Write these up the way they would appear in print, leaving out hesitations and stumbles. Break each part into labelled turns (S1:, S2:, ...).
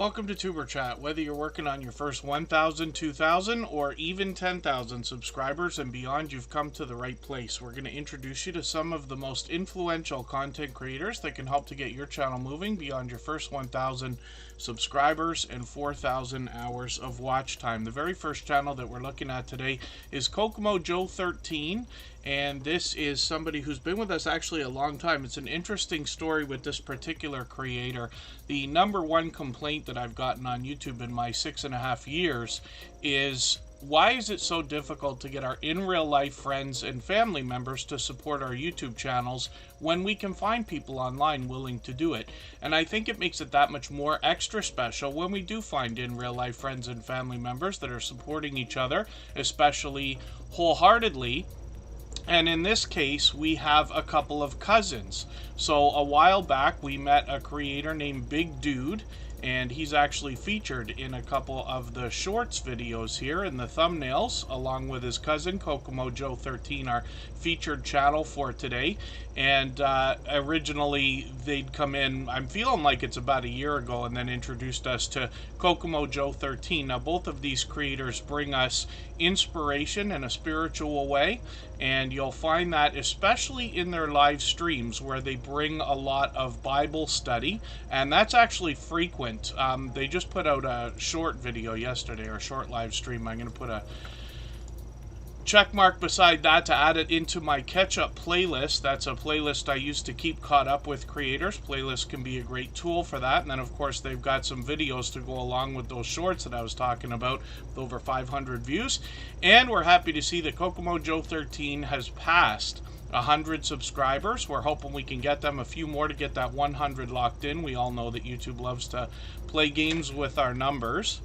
S1: Welcome to Tuber Chat. Whether you're working on your first 1,000, 2,000, or even 10,000 subscribers and beyond, you've come to the right place. We're going to introduce you to some of the most influential content creators that can help to get your channel moving beyond your first 1,000 subscribers and 4,000 hours of watch time. The very first channel that we're looking at today is Kokomo Joe 13. And this is somebody who's been with us actually a long time. It's an interesting story with this particular creator. The number one complaint that I've gotten on YouTube in my 6.5 years is, why is it so difficult to get our in real life friends and family members to support our YouTube channels when we can find people online willing to do it? And I think it makes it that much more extra special when we do find in real life friends and family members that are supporting each other, especially wholeheartedly. And in this case, we have a couple of cousins. So a while back, we met a creator named Big Dude, and he's actually featured in a couple of the shorts videos here in the thumbnails, along with his cousin Kokomo Joe 13, our featured channel for today. And originally they'd come in, I'm feeling like it's about a year ago, and then introduced us to Kokomo Joe 13. Now both of these creators bring us inspiration in a spiritual way, and you'll find that especially in their live streams where they bring a lot of Bible study, and that's actually frequent. They just put out a short video yesterday, or a short live stream. I'm going to put a check mark beside that to add it into my catch-up playlist. That's a playlist I use to keep caught up with creators. Playlists can be a great tool for that. And then of course they've got some videos to go along with those shorts that I was talking about with over 500 views. And we're happy to see that Kokomo Joe 13 has passed 100 subscribers. We're hoping we can get them a few more to get that 100 locked in. We all know that YouTube loves to play games with our numbers.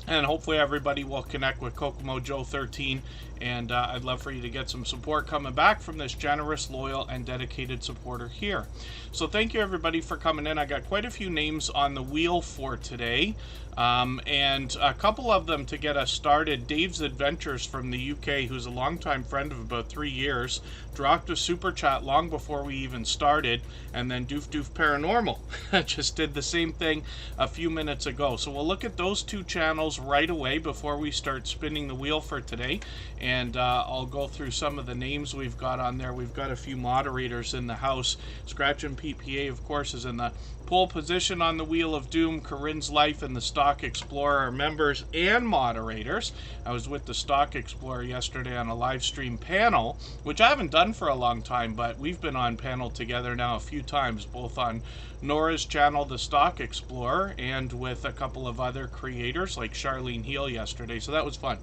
S1: And hopefully everybody will connect with Kokomo Joe 13. And I'd love for you to get some support coming back from this generous, loyal, and dedicated supporter here. So thank you everybody for coming in. I got quite a few names on the wheel for today. And a couple of them to get us started. Dave's Adventures from the UK, who's a longtime friend of about 3 years, dropped a super chat long before we even started. And then Doof Doof Paranormal just did the same thing a few minutes ago. So we'll look at those two channels right away before we start spinning the wheel for today. And I'll go through some of the names we've got on there. We've got a few moderators in the house. Scratch and PPA, of course, is in the pole position on the Wheel of Doom. Corinne's Life and the Stock Explorer are members and moderators. I was with the Stock Explorer yesterday on a live stream panel, which I haven't done for a long time, but we've been on panel together now a few times, both on Nora's channel, The Stock Explorer, and with a couple of other creators like Charlene Heal yesterday, so that was fun.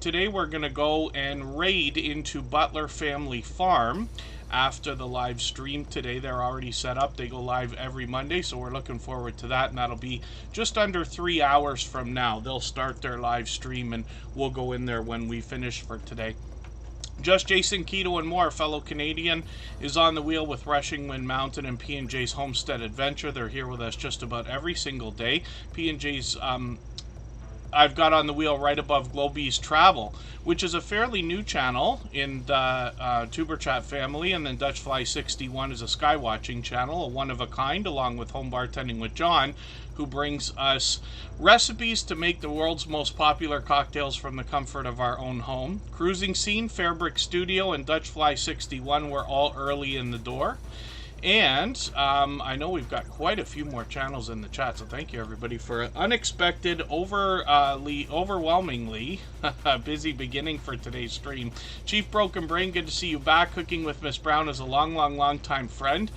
S1: Today we're going to go and raid into Butler Family Farm after the live stream today. They're already set up. They go live every Monday, so we're looking forward to that, and that'll be just under 3 hours from now. They'll start their live stream, and we'll go in there when we finish for today. Just Jason Keto and More, fellow Canadian, is on the wheel with Rushing Wind Mountain and P&J's Homestead Adventure. They're here with us just about every single day. P&J's I've got on the wheel right above Globee's Travel, which is a fairly new channel in the Tuber Chat family, and then Dutchfly 61 is a skywatching channel, a one-of-a-kind, along with Home Bartending with John, who brings us recipes to make the world's most popular cocktails from the comfort of our own home. Cruising Scene, Fairbrick Studio, and Dutchfly 61 were all early in the door. And I know we've got quite a few more channels in the chat, so thank you everybody for an unexpected, overwhelmingly busy beginning for today's stream. Chief Broken Brain, good to see you back. Cooking with Miss Brown is a long time friend.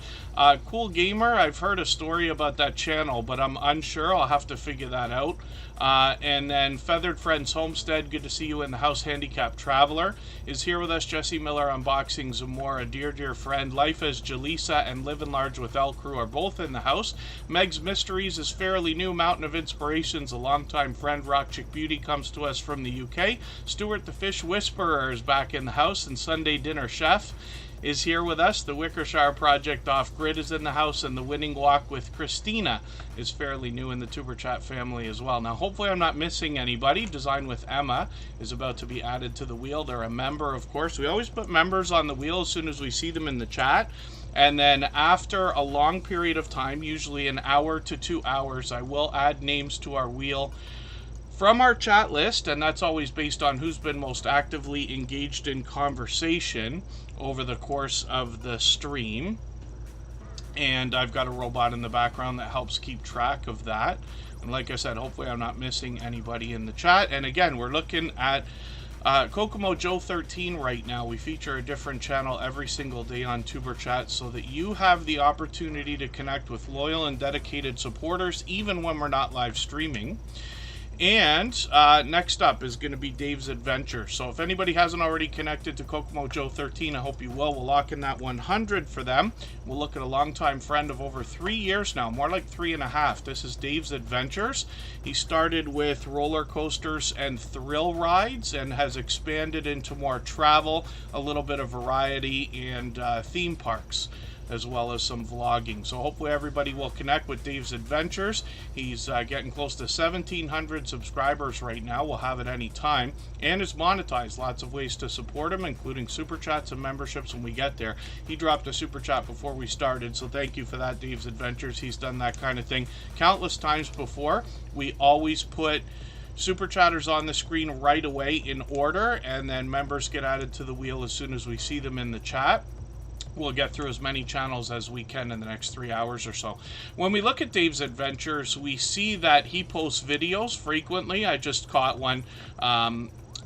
S1: Cool Gamer, I've heard a story about that channel, but I'm unsure. I'll have to figure that out. And then Feathered Friends Homestead, good to see you in the house. Handicapped Traveler is here with us. Jesse Miller Unboxing Zamora, dear friend. Life as Jaleesa and Living Large with El Crew are both in the house. Meg's Mysteries is fairly new. Mountain of Inspirations, a longtime friend. Rock Chick Beauty comes to us from the UK. Stuart the Fish Whisperer is back in the house, and Sunday Dinner Chef is here with us. The Wickershire Project Off Grid is in the house, and the Winning Walk with Christina is fairly new in the Tuber Chat family as well. Now, hopefully I'm not missing anybody. Design with Emma is about to be added to the wheel. They're a member, of course. We always put members on the wheel as soon as we see them in the chat. And then after a long period of time, usually an hour to 2 hours, I will add names to our wheel from our chat list, and that's always based on who's been most actively engaged in conversation over the course of the stream. And I've got a robot in the background that helps keep track of that. And like I said, hopefully I'm not missing anybody in the chat. And again, we're looking at Kokomo Joe 13 right now. We feature a different channel every single day on Tuber Chat so that you have the opportunity to connect with loyal and dedicated supporters even when we're not live streaming. And next up is going to be Dave's Adventure. So if anybody hasn't already connected to Kokomo Joe 13, I hope you will. We'll lock in that 100 for them. We'll look at a longtime friend of over 3 years now, more like 3.5. This is Dave's Adventures. He started with roller coasters and thrill rides and has expanded into more travel, a little bit of variety, and theme parks, as well as some vlogging. So hopefully everybody will connect with Dave's Adventures. He's getting close to 1,700 subscribers right now. We'll have it any time, and it's monetized. Lots of ways to support him, including super chats and memberships when we get there. He dropped a super chat before we started, so thank you for that, Dave's Adventures. He's done that kind of thing countless times before. We always put super chatters on the screen right away in order, and then members get added to the wheel as soon as we see them in the chat. We'll get through as many channels as we can in the next 3 hours or so. When we look at Dave's Adventures, we see that he posts videos frequently. I just caught one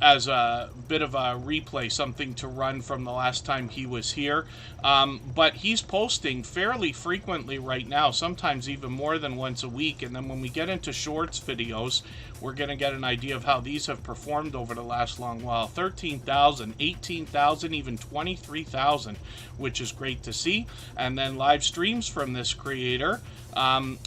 S1: as a bit of a replay, something to run from the last time he was here. But he's posting fairly frequently right now, sometimes even more than once a week. And then when we get into shorts videos, we're going to get an idea of how these have performed over the last long while. 13,000, 18,000, even 23,000, which is great to see. And then live streams from this creator.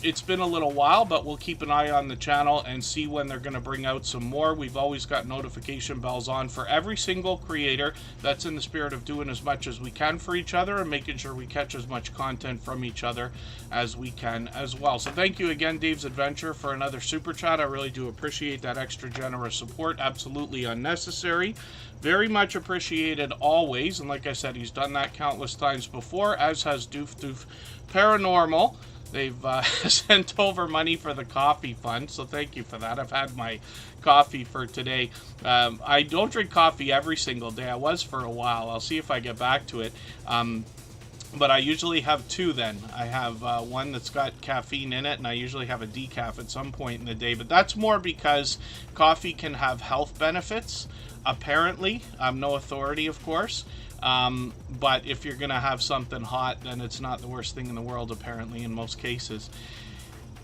S1: It's been a little while, but we'll keep an eye on the channel and see when they're going to bring out some more. We've always got notification bells on for every single creator. That's in the spirit of doing as much as we can for each other and making sure we catch as much content from each other as we can as well. So thank you again, Dave's Adventure, for another super chat. I really do appreciate that extra generous support. Absolutely unnecessary. Very much appreciated always. And like I said, he's done that countless times before, as has Doof Doof Paranormal. They've sent over money for the coffee fund, so thank you for that. I've had my coffee for today. I don't drink coffee every single day. I was for a while. I'll see if I get back to it. But I usually have two then. I have one that's got caffeine in it, and I usually have a decaf at some point in the day. But that's more because coffee can have health benefits, apparently. I'm no authority, of course. But if you're going to have something hot, then it's not the worst thing in the world, apparently, in most cases.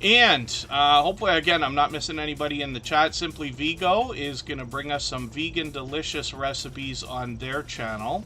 S1: And hopefully, again, I'm not missing anybody in the chat. Simply Vigo is going to bring us some vegan delicious recipes on their channel.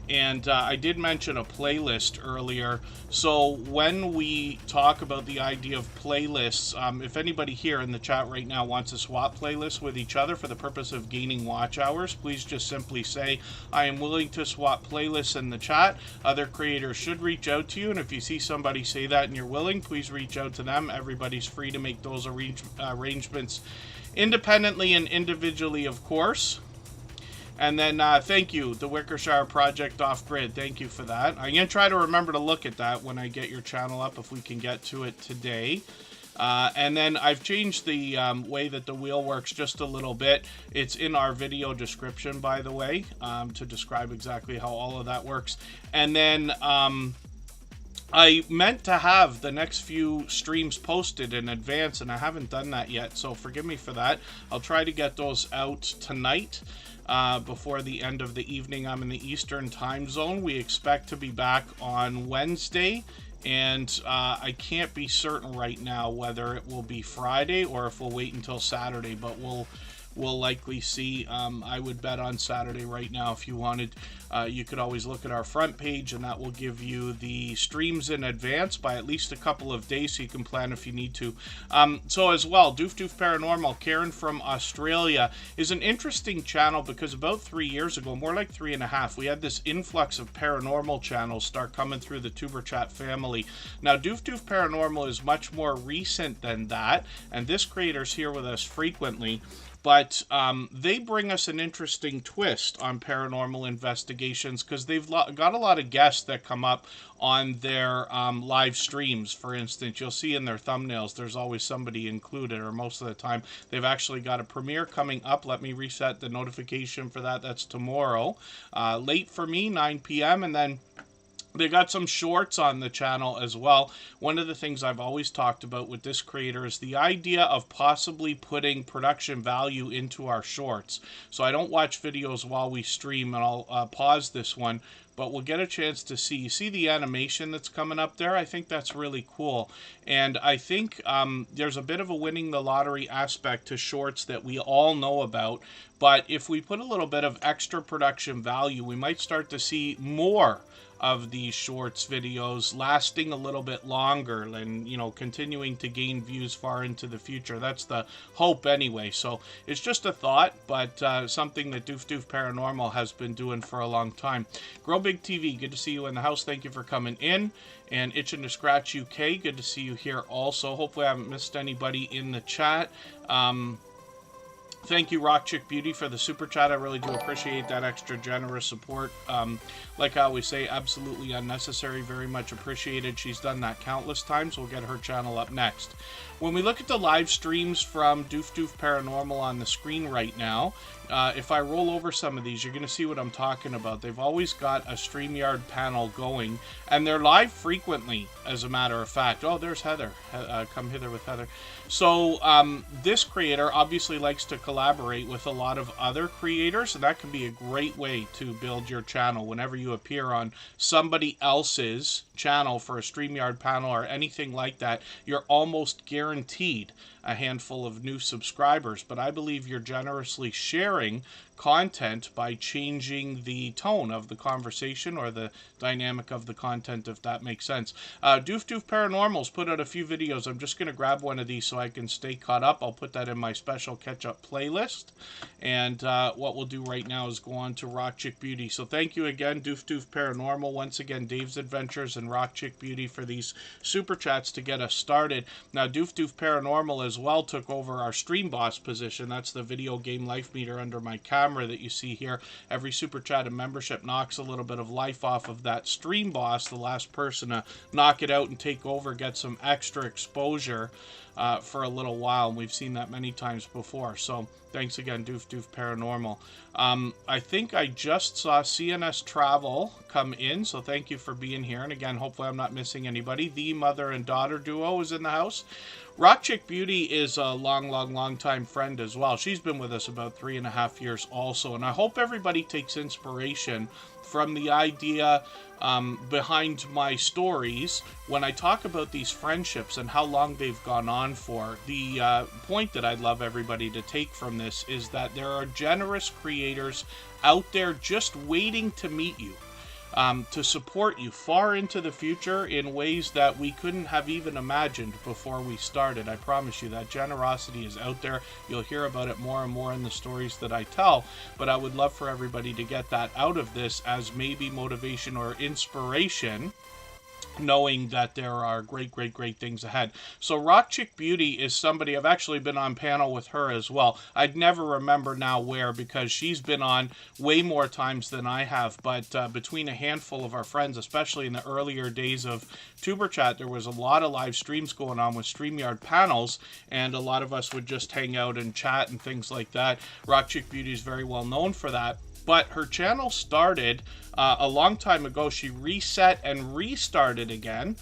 S1: And I did mention a playlist earlier. So when we talk about the idea of playlists, if anybody here in the chat right now wants to swap playlists with each other for the purpose of gaining watch hours, please just simply say, I am willing to swap playlists in the chat. Other creators should reach out to you. And if you see somebody say that and you're willing, please reach out to them. Everybody's free to make those arrangements independently and individually, of course. And then thank you, the Wickershire Project Off Grid. Thank you for that. I'm going to try to remember to look at that when I get your channel up, if we can get to it today. And then I've changed the way that the wheel works just a little bit. It's in our video description, by the way, to describe exactly how all of that works. And then I meant to have the next few streams posted in advance, and I haven't done that yet, so forgive me for that. I'll try to get those out tonight. Before the end of the evening. I'm in the Eastern time zone. We expect to be back on Wednesday, and I can't be certain right now whether it will be Friday or if we'll wait until Saturday, but we'll we'll likely see. I would bet on Saturday right now if you wanted. You could always look at our front page, and that will give you the streams in advance by at least a couple of days, so you can plan if you need to. So as well, Doof Doof Paranormal, Karen from Australia, is an interesting channel because about 3 years ago, more like 3.5, we had this influx of paranormal channels start coming through the Superchat family. Now, Doof Doof Paranormal is much more recent than that, and this creator's here with us frequently. But they bring us an interesting twist on paranormal investigations because they've got a lot of guests that come up on their live streams. For instance, you'll see in their thumbnails there's always somebody included, or most of the time. They've actually got a premiere coming up. Let me reset the notification for that. That's tomorrow. Late for me, 9 p.m. And then they got some shorts on the channel as well. One of the things I've always talked about with this creator is the idea of possibly putting production value into our shorts. So I don't watch videos while we stream, and I'll pause this one, but we'll get a chance to see. You see the animation that's coming up there? I think that's really cool. And I think there's a bit of a winning the lottery aspect to shorts that we all know about. But if we put a little bit of extra production value, we might start to see more of these shorts videos lasting a little bit longer and, you know, continuing to gain views far into the future. That's the hope anyway. So it's just a thought, but something that Doof Doof Paranormal has been doing for a long time. Grow Big TV, good to see you in the house. Thank you for coming in. And Itchin' to Scratch UK, good to see you here also. Hopefully I haven't missed anybody in the chat. Thank you, Rock Chick Beauty, for the super chat. I really do appreciate that extra generous support. Like I always say, absolutely unnecessary. Very much appreciated. She's done that countless times. We'll get her channel up next. When we look at the live streams from Doof Doof Paranormal on the screen right now, if I roll over some of these, you're going to see what I'm talking about. They've always got a StreamYard panel going, and they're live frequently, as a matter of fact. Oh, there's Heather. Come hither with Heather. So this creator obviously likes to collaborate with a lot of other creators, and that can be a great way to build your channel. Whenever you appear on somebody else's channel for a StreamYard panel or anything like that, you're almost guaranteed a handful of new subscribers. But I believe you're generously sharing content by changing the tone of the conversation or the dynamic of the content, if that makes sense. Doof Doof Paranormal's put out a few videos. I'm just going to grab one of these so I can stay caught up. I'll put that in my special catch-up playlist. And what we'll do right now is go on to Rock Chick Beauty. So thank you again, Doof Doof Paranormal. Once again, Dave's Adventures and Rock Chick Beauty for these super chats to get us started. Now, Doof Doof Paranormal as well took over our stream boss position. That's the video game life meter under my camera that you see here. Every super chat and membership knocks a little bit of life off of that stream boss. The last person to knock it out and take over gets some extra exposure for a little while, and we've seen that many times before. So thanks again, Doof Doof Paranormal. I think I just saw CNS Travel come in, so thank you for being here. And again, hopefully I'm not missing anybody. The mother and daughter duo is in the house. Rock Chick Beauty is a long time friend as well. She's been with us about 3.5 years also, and I hope everybody takes inspiration from the idea behind my stories when I talk about these friendships and how long they've gone on for. The point that I'd love everybody to take from this is that there are generous creators out there just waiting to meet you, to support you far into the future in ways that we couldn't have even imagined before we started. I promise you that generosity is out there. You'll hear about it more and more in the stories that I tell, but I would love for everybody to get that out of this as maybe motivation or inspiration, knowing that there are great things ahead. So Rock Chick Beauty is somebody, I've actually been on panel with her as well. I'd never remember now where, because she's been on way more times than I have, but between a handful of our friends, especially in the earlier days of Tuberchat, there was a lot of live streams going on with StreamYard panels, and a lot of us would just hang out and chat and things like that. Rock Chick Beauty is very well known for that. But her channel started a long time ago. She reset and restarted again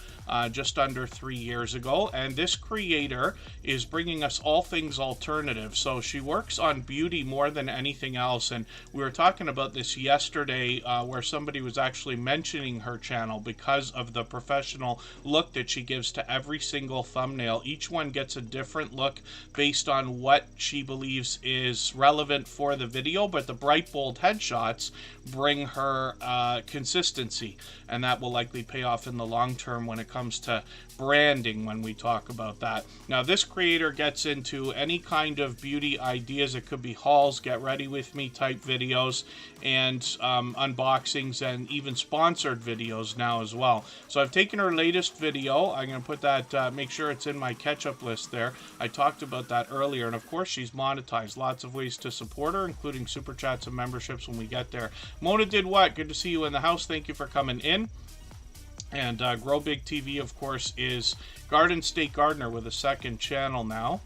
S1: just under 3 years ago. And this creator is bringing us all things alternative. So she works on beauty more than anything else. And we were talking about this yesterday where somebody was actually mentioning her channel because of the professional look that she gives to every single thumbnail. Each one gets a different look based on what she believes is relevant for the video, but the bright, bold headshots bring her consistency, and that will likely pay off in the long term when it comes to branding when we talk about that. Now, this creator gets into any kind of beauty ideas. It could be hauls, get ready with me type videos, and unboxings, and even sponsored videos now as well. So I've taken her latest video. I'm going to put that, make sure it's in my catch-up list there. I talked about that earlier, and of course she's monetized. Lots of ways to support her, including super chats and memberships when we get there. Mona did what? Good to see you in the house. Thank you for coming in. And Grow Big TV, of course, is Garden State Gardener with a second channel now.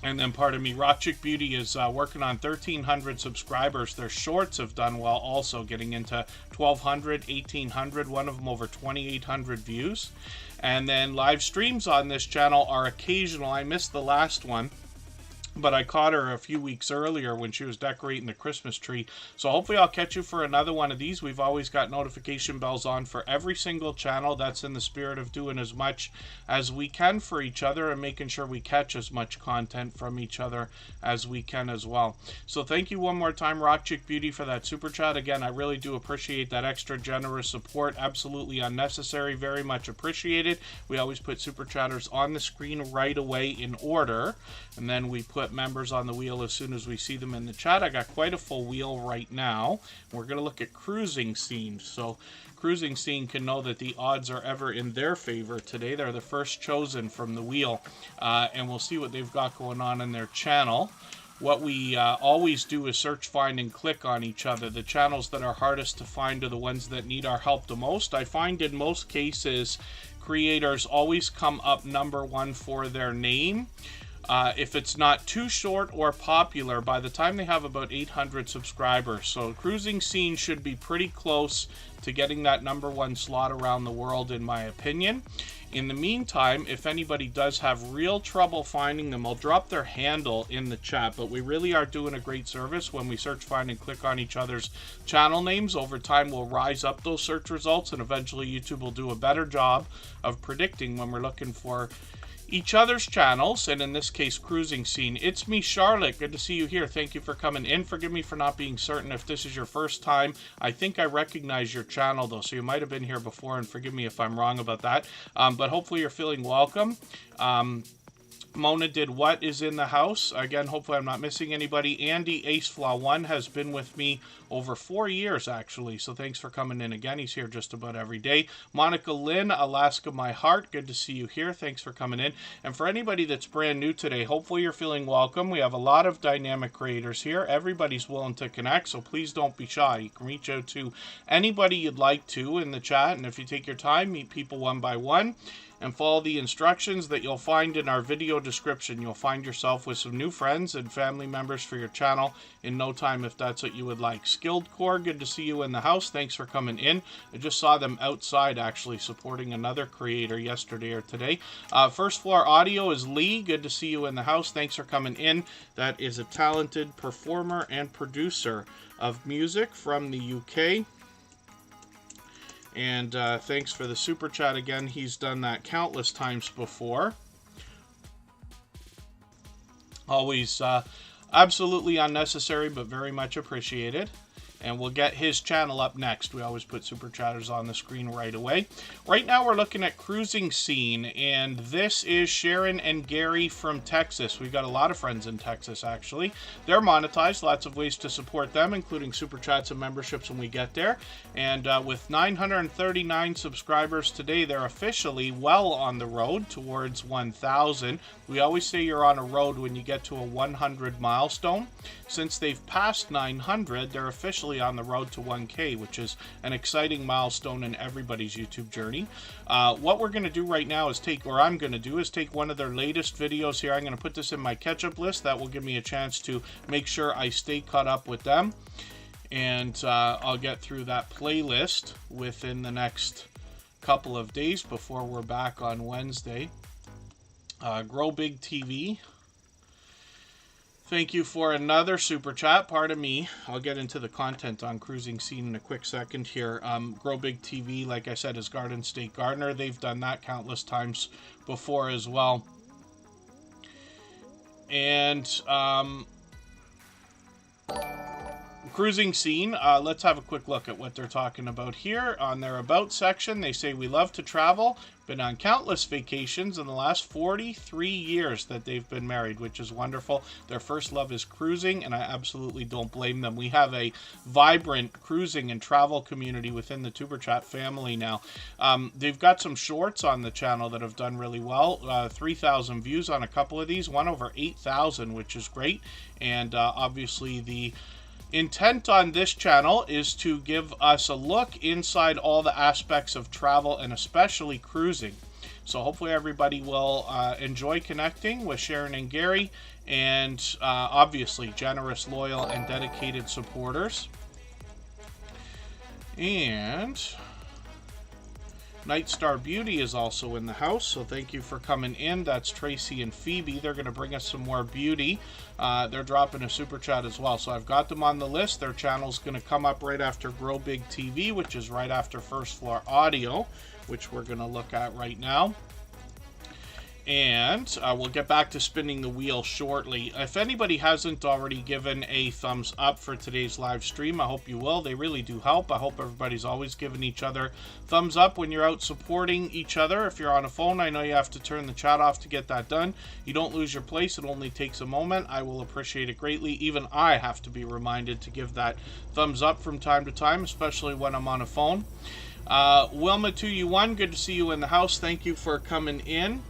S1: And then, pardon me, Rockchick Beauty is working on 1,300 subscribers. Their shorts have done well, also getting into 1,200, 1,800, one of them over 2,800 views. And then live streams on this channel are occasional. I missed the last one, but I caught her a few weeks earlier when she was decorating the Christmas tree. So hopefully I'll catch you for another one of these. We've always got notification bells on for every single channel. That's in the spirit of doing as much as we can for each other and making sure we catch as much content from each other as we can as well. So thank you one more time, Rockchick Beauty, for that super chat. Again, I really do appreciate that extra generous support. Absolutely unnecessary. Very much appreciated. We always put super chatters on the screen right away in order, and then we put members on the wheel as soon as we see them in the chat. I got quite a full wheel right now. We're going to look at cruising scenes. So cruising scene can know that the odds are ever in their favor today. They're the first chosen from the wheel, and we'll see what they've got going on in their channel. What we always do is search, find, and click on each other. The channels that are hardest to find are the ones that need our help the most. I find in most cases creators always come up #1 for their name. If it's not too short or popular, by the time they have about 800 subscribers. So cruising scene should be pretty close to getting that #1 slot around the world, in my opinion. In the meantime, if anybody does have real trouble finding them, I'll drop their handle in the chat. But we really are doing a great service when we search, find, and click on each other's channel names. Over time, we'll rise up those search results, and eventually YouTube will do a better job of predicting when we're looking for each other's channels, and in this case, cruising scene. It's me, Charlotte. Good to see you here. Thank you for coming in. Forgive me for not being certain if this is your first time. I think I recognize your channel, though, so you might have been here before, and forgive me if I'm wrong about that. But hopefully you're feeling welcome. Mona did what is in the house. Again, hopefully I'm not missing anybody. Andy AceFlaw1 has been with me over 4 years, actually. So thanks for coming in again. He's here just about every day. Monica Lynn, Alaska My Heart. Good to see you here. Thanks for coming in. And for anybody that's brand new today, hopefully you're feeling welcome. We have a lot of dynamic creators here. Everybody's willing to connect, so please don't be shy. You can reach out to anybody you'd like to in the chat. And if you take your time, meet people one by one, and follow the instructions that you'll find in our video description. You'll find yourself with some new friends and family members for your channel in no time if that's what you would like. Skilled Core, good to see you in the house. Thanks for coming in. I just saw them outside actually supporting another creator yesterday or today. First Floor Audio is Lee. Good to see you in the house. Thanks for coming in. That is a talented performer and producer of music from the UK. And thanks for the super chat again. He's done that countless times before. Always absolutely unnecessary, but very much appreciated. And we'll get his channel up next. We always put super chatters on the screen right away. Right now we're looking at cruising scene, and this is Sharon and Gary from Texas. We've got a lot of friends in Texas, actually. They're monetized. Lots of ways to support them, including super chats and memberships when we get there. And with 939 subscribers today, they're officially well on the road towards 1,000. We always say you're on a road when you get to a 100 milestone. Since they've passed 900, they're officially on the road to 1K, which is an exciting milestone in everybody's YouTube journey. What we're going to do right now is take one of their latest videos here. I'm going to put this in my catch-up list. That will give me a chance to make sure I stay caught up with them. And I'll get through that playlist within the next couple of days before we're back on Wednesday. Grow Big TV, thank you for another super chat. Pardon me. I'll get into the content on Cruising Scene in a quick second here. Grow Big TV, like I said, is Garden State Gardener. They've done that countless times before as well. And Cruising Scene, let's have a quick look at what they're talking about here. On their About section, they say, we love to travel, been on countless vacations in the last 43 years that they've been married, which is wonderful. Their first love is cruising, and I absolutely don't blame them. We have a vibrant cruising and travel community within the Superchat family now. They've got some shorts on the channel that have done really well. 3,000 views on a couple of these, one over 8,000, which is great. And obviously the intent on this channel is to give us a look inside all the aspects of travel and especially cruising. So hopefully everybody will enjoy connecting with Sharon and Gary, and obviously generous, loyal, and dedicated supporters. And Night Star Beauty is also in the house, so thank you for coming in. That's Tracy and Phoebe. They're going to bring us some more beauty. They're dropping a super chat as well, so I've got them on the list. Their channel's going to come up right after Grow Big TV, which is right after First Floor Audio, which we're going to look at right now. And we'll get back to spinning the wheel shortly. If anybody hasn't already given a thumbs up for today's live stream, I hope you will. They really do help. I hope everybody's always giving each other thumbs up when you're out supporting each other. If you're on a phone, I know you have to turn the chat off to get that done. You don't lose your place. It only takes a moment. I will appreciate it greatly. Even I have to be reminded to give that thumbs up from time to time, especially when I'm on a phone. Wilma 2U1, good to see you in the house. Thank you for coming in.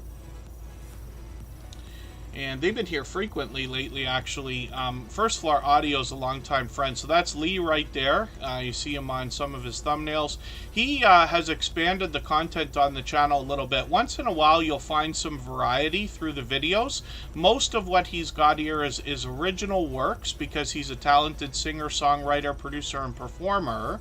S1: And they've been here frequently lately, actually. First Floor Audio is a longtime friend. So that's Lee right there. You see him on some of his thumbnails. He has expanded the content on the channel a little bit. Once in a while, you'll find some variety through the videos. Most of what he's got here is original works, because he's a talented singer, songwriter, producer, and performer.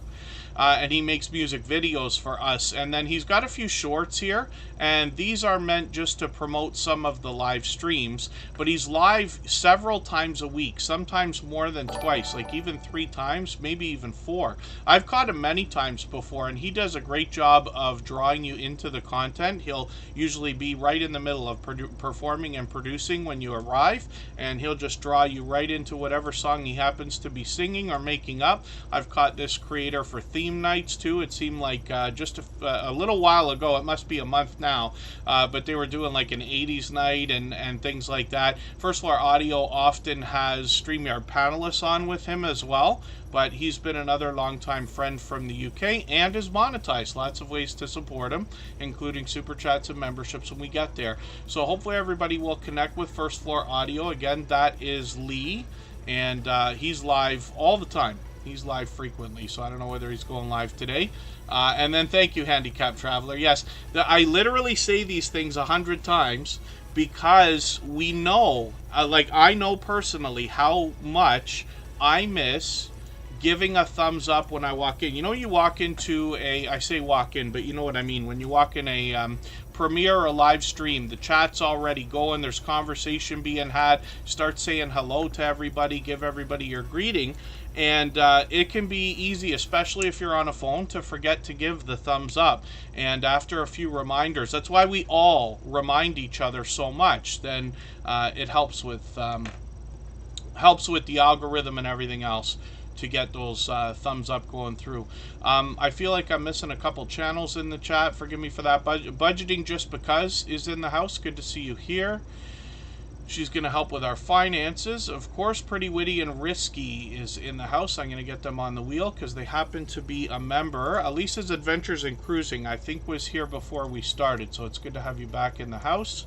S1: And he makes music videos for us. And then he's got a few shorts here, and these are meant just to promote some of the live streams. But he's live several times a week, sometimes more than twice, like even 3 times, maybe even 4. I've caught him many times before, and he does a great job of drawing you into the content. He'll usually be right in the middle of performing and producing when you arrive, and he'll just draw you right into whatever song he happens to be singing or making up. I've caught this creator for theme nights too. It seemed like just a little while ago, it must be a month now, but they were doing like an 80s night and things like that. First Floor Audio often has StreamYard panelists on with him as well, but he's been another longtime friend from the UK and is monetized. Lots of ways to support him, including super chats and memberships when we get there. So hopefully everybody will connect with First Floor Audio. Again, that is Lee, and he's live all the time. He's live frequently, so I don't know whether he's going live today. And then thank you, Handicap Traveler. Yes, I literally say these things 100 times because we know, like I know personally how much I miss giving a thumbs up when I walk in. You know, you walk into I say walk in, but you know what I mean. When you walk in a premiere or a live stream, the chat's already going, there's conversation being had, start saying hello to everybody, give everybody your greeting. And it can be easy, especially if you're on a phone, to forget to give the thumbs up. And after a few reminders, that's why we all remind each other so much. Then it helps with the algorithm and everything else to get those thumbs up going through. I feel like I'm missing a couple channels in the chat. Forgive me for that. Budgeting Just Because is in the house. Good to see you here. She's going to help with our finances. Of course, Pretty Witty and Risky is in the house. I'm going to get them on the wheel because they happen to be a member. Elisa's Adventures in Cruising, I think, was here before we started. So it's good to have you back in the house.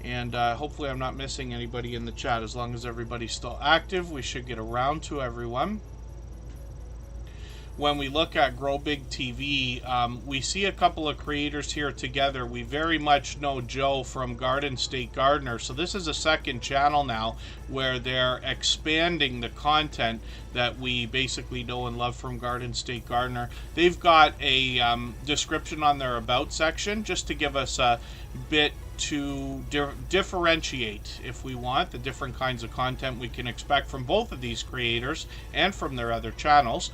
S1: And hopefully I'm not missing anybody in the chat. As long as everybody's still active, we should get around to everyone. when we look at Grow Big TV, we see a couple of creators here together. We very much know Joe from Garden State Gardener. So this is a second channel now where they're expanding the content that we basically know and love from Garden State Gardener. They've got a description on their About section just to give us a bit to differentiate, if we want, the different kinds of content we can expect from both of these creators and from their other channels.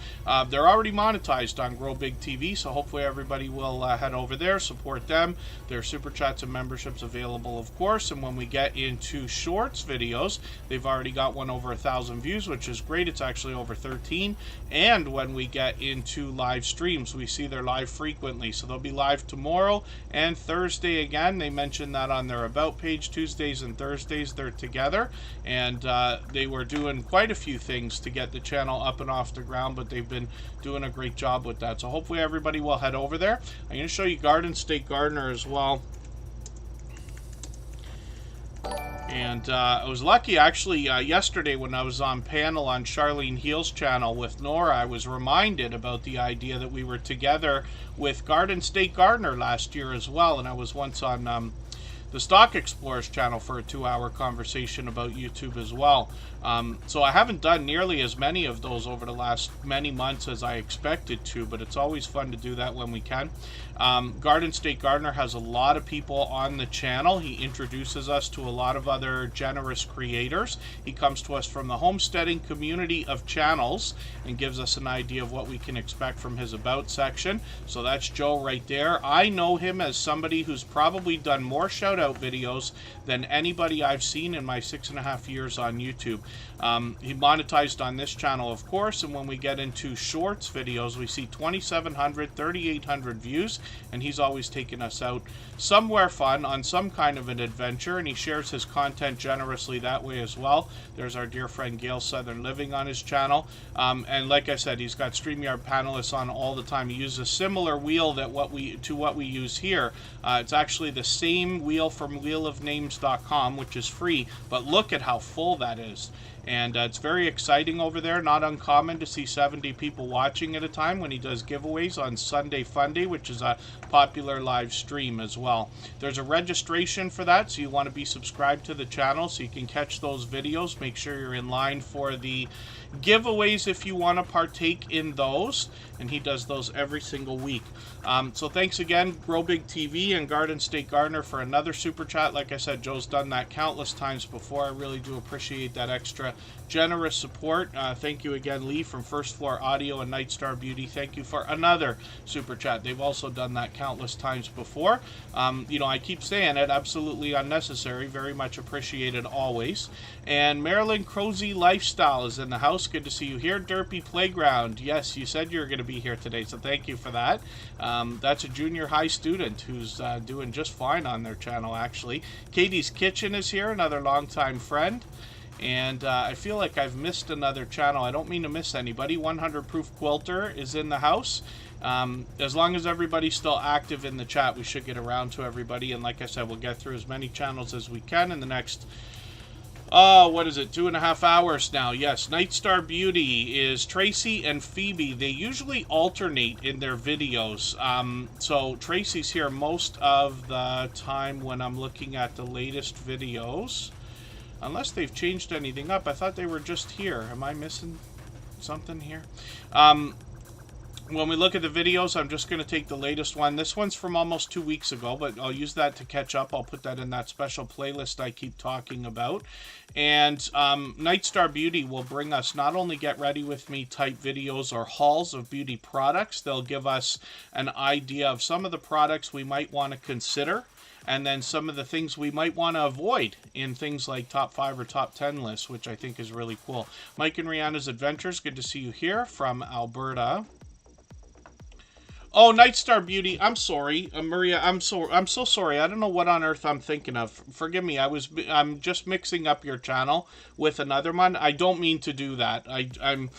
S1: They're already monetized on Grow Big TV, so hopefully everybody will head over there, support them. Their super chats and memberships available, of course. And when we get into shorts videos, they've already got one over 1,000 views, which is great. It's actually over 13. And when we get into live streams, we see they're live frequently, so they'll be live tomorrow and Thursday again. They mentioned that on their About page. Tuesdays and Thursdays they're together, and they were doing quite a few things to get the channel up and off the ground, but they've been doing a great job with that. So hopefully everybody will head over there. I'm going to show you Garden State Gardener as well. And I was lucky, actually, yesterday when I was on panel on Charlene Heal's channel with Nora, I was reminded about the idea that we were together with Garden State Gardener last year as well. And I was once on the Stock Explorers channel for a 2-hour conversation about YouTube as well. So I haven't done nearly as many of those over the last many months as I expected to, but it's always fun to do that when we can. Garden State Gardener has a lot of people on the channel. He introduces us to a lot of other generous creators. He comes to us from the homesteading community of channels and gives us an idea of what we can expect from his About section. So that's Joe right there. I know him as somebody who's probably done more shout-out videos than anybody I've seen in my 6.5 years on YouTube. He monetized on this channel, of course, and when we get into shorts videos, we see 2,700, 3,800 views, and he's always taking us out somewhere fun on some kind of an adventure, and he shares his content generously that way as well. There's our dear friend Gail Southern Living on his channel, and like I said, he's got StreamYard panelists on all the time. He uses a similar wheel that what we use here. It's actually the same wheel from wheelofnames.com, which is free, but look at how full that is. And it's very exciting over there. Not uncommon to see 70 people watching at a time when he does giveaways on Sunday Funday, which is a popular live stream as well. There's a registration for that, so you want to be subscribed to the channel so you can catch those videos. Make sure you're in line for the giveaways if you want to partake in those, and he does those every single week. So thanks again, Grow Big TV and Garden State Gardener, for another super chat. Like I said, Joe's done that countless times before. I really do appreciate that extra generous support. Thank you again, Lee from First Floor Audio and Nightstar Beauty. Thank you for another super chat. They've also done that countless times before. You know, I keep saying it, absolutely unnecessary. Very much appreciated always. And Marilyn Crozy Lifestyle is in the house. Good to see you here. Derpy Playground. Yes, you said you were going to be here today, so thank you for that. That's a junior high student who's doing just fine on their channel, actually. Katie's Kitchen is here, another longtime friend. And I feel like I've missed another channel. I don't mean to miss anybody. 100 Proof Quilter is in the house. As long as everybody's still active in the chat, we should get around to everybody. And like I said, we'll get through as many channels as we can in the next, what is it, 2.5 hours now. Yes, Nightstar Beauty is Tracy and Phoebe. They usually alternate in their videos. So Tracy's here most of the time when I'm looking at the latest videos. Unless they've changed anything up. I thought they were just here. Am I missing something here? When we look at the videos, I'm just going to take the latest one. This one's from almost 2 weeks ago, but I'll use that to catch up. I'll put that in that special playlist I keep talking about. And Nightstar Beauty will bring us not only Get Ready With Me type videos or hauls of beauty products, they'll give us an idea of some of the products we might want to consider, and then some of the things we might want to avoid in things like top 5 or top 10 lists, which I think is really cool. Mike and Rihanna's Adventures, good to see you here from Alberta. Oh, Nightstar Beauty, I'm sorry. Maria, I'm so sorry. I don't know what on earth I'm thinking of. Forgive me. I'm just mixing up your channel with another one. I don't mean to do that. I'm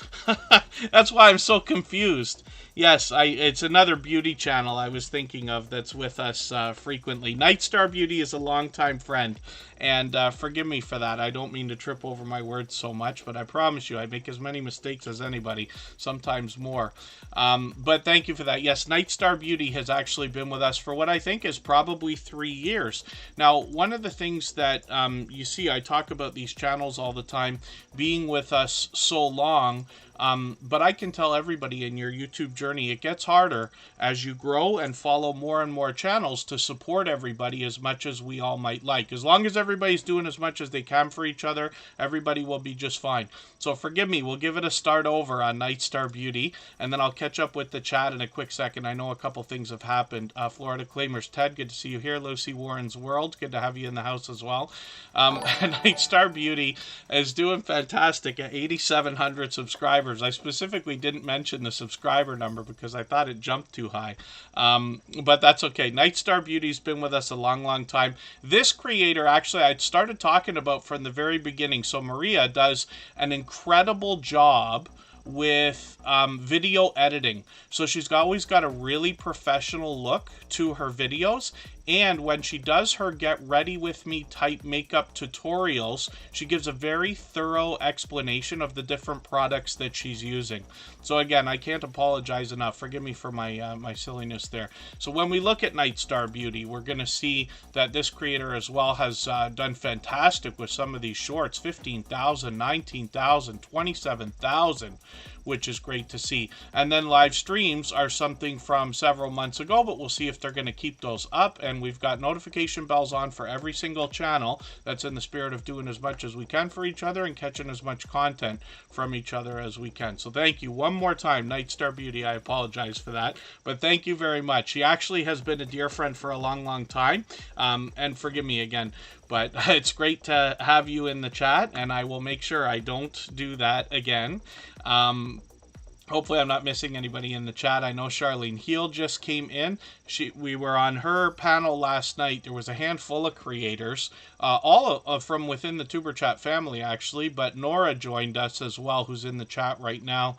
S1: that's why I'm so confused. Yes, it's another beauty channel I was thinking of that's with us frequently. Nightstar Beauty is a longtime friend, and forgive me for that. I don't mean to trip over my words so much, but I promise you I make as many mistakes as anybody, sometimes more. But thank you for that. Yes, Nightstar Beauty has actually been with us for what I think is probably 3 years. Now, one of the things that you see, I talk about these channels all the time being with us so long. But I can tell everybody in your YouTube journey, it gets harder as you grow and follow more and more channels to support everybody as much as we all might like. As long as everybody's doing as much as they can for each other, everybody will be just fine. So forgive me, we'll give it a start over on Nightstar Beauty, and then I'll catch up with the chat in a quick second. I know a couple things have happened. Florida Claimers, Ted, good to see you here. Lucy Warren's World, good to have you in the house as well. Nightstar Beauty is doing fantastic at 8,700 subscribers. I specifically didn't mention the subscriber number because I thought it jumped too high. But that's okay. Nightstar Beauty's been with us a long, long time. This creator, actually, I started talking about from the very beginning. So Maria does an incredible job with video editing. So she's always got a really professional look to her videos. And when she does her get ready with me type makeup tutorials, she gives a very thorough explanation of the different products that she's using. So again, I can't apologize enough. Forgive me for my my silliness there. So when we look at Nightstar Beauty, we're going to see that this creator as well has done fantastic with some of these shorts. 15,000, 19,000, 27,000. Which is great to see. And then live streams are something from several months ago, but we'll see if they're going to keep those up. And we've got notification bells on for every single channel. That's in the spirit of doing as much as we can for each other and catching as much content from each other as we can. So thank you one more time, Nightstar Beauty. I apologize for that, but thank you very much. She actually has been a dear friend for a long, long time. And forgive me again, but it's great to have you in the chat, and I will make sure I don't do that again. Hopefully I'm not missing anybody in the chat. I know Charlene Heal just came in. We were on her panel last night. There was a handful of creators, all from within the Tuber Chat family, actually, but Nora joined us as well, who's in the chat right now.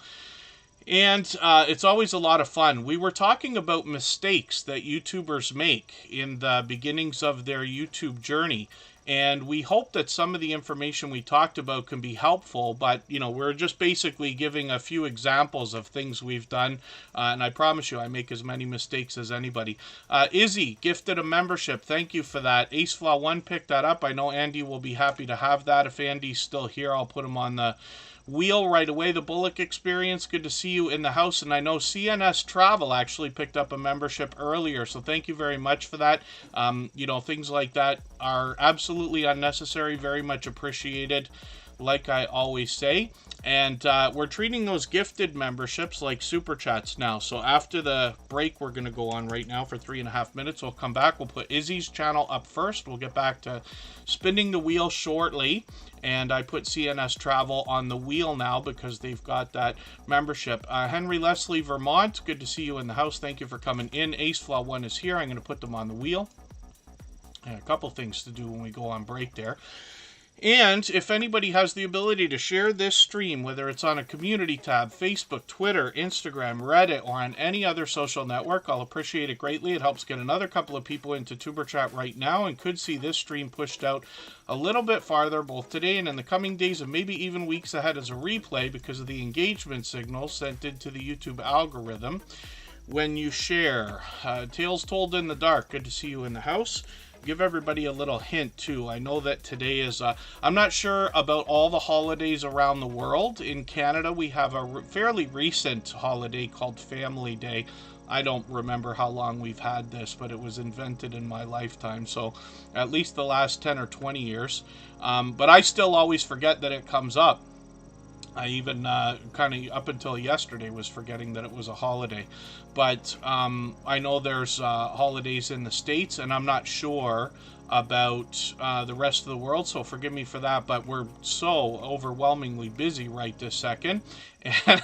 S1: And it's always a lot of fun. We were talking about mistakes that YouTubers make in the beginnings of their YouTube journey. And we hope that some of the information we talked about can be helpful, but, you know, we're just basically giving a few examples of things we've done, and I promise you I make as many mistakes as anybody. Izzy gifted a membership. Thank you for that. AceFlaw1 picked that up. I know Andy will be happy to have that. If Andy's still here, I'll put him on the wheel right away. The Bullock Experience, good to see you in the house. And I know CNS Travel actually picked up a membership earlier, so thank you very much for that. You know, things like that are absolutely unnecessary, very much appreciated, like I always say. And we're treating those gifted memberships like super chats now. So after the break we're going to go on right now for 3.5 minutes, we'll come back. We'll put Izzy's channel up first. We'll get back to spinning the wheel shortly. And I put CNS Travel on the wheel now because they've got that membership. Henry Leslie, Vermont, good to see you in the house. Thank you for coming in. AceFlaw1 is here. I'm going to put them on the wheel. And a couple things to do when we go on break there. And if anybody has the ability to share this stream, whether it's on a community tab, Facebook, Twitter, Instagram, Reddit, or on any other social network, I'll appreciate it greatly. It helps get another couple of people into Tuber Chat right now and could see this stream pushed out a little bit farther, both today and in the coming days and maybe even weeks ahead as a replay because of the engagement signals sent into the YouTube algorithm when you share. Tales Told in the Dark, good to see you in the house. Give everybody a little hint too. I know that today is I'm not sure about all the holidays around the world. In Canada we have a fairly recent holiday called Family Day. I don't remember how long we've had this, but it was invented in my lifetime, so at least the last 10 or 20 years. But I still always forget that it comes up. I even kind of up until yesterday was forgetting that it was a holiday. But I know there's holidays in the States, and I'm not sure about the rest of the world, so forgive me for that, but we're so overwhelmingly busy right this second. And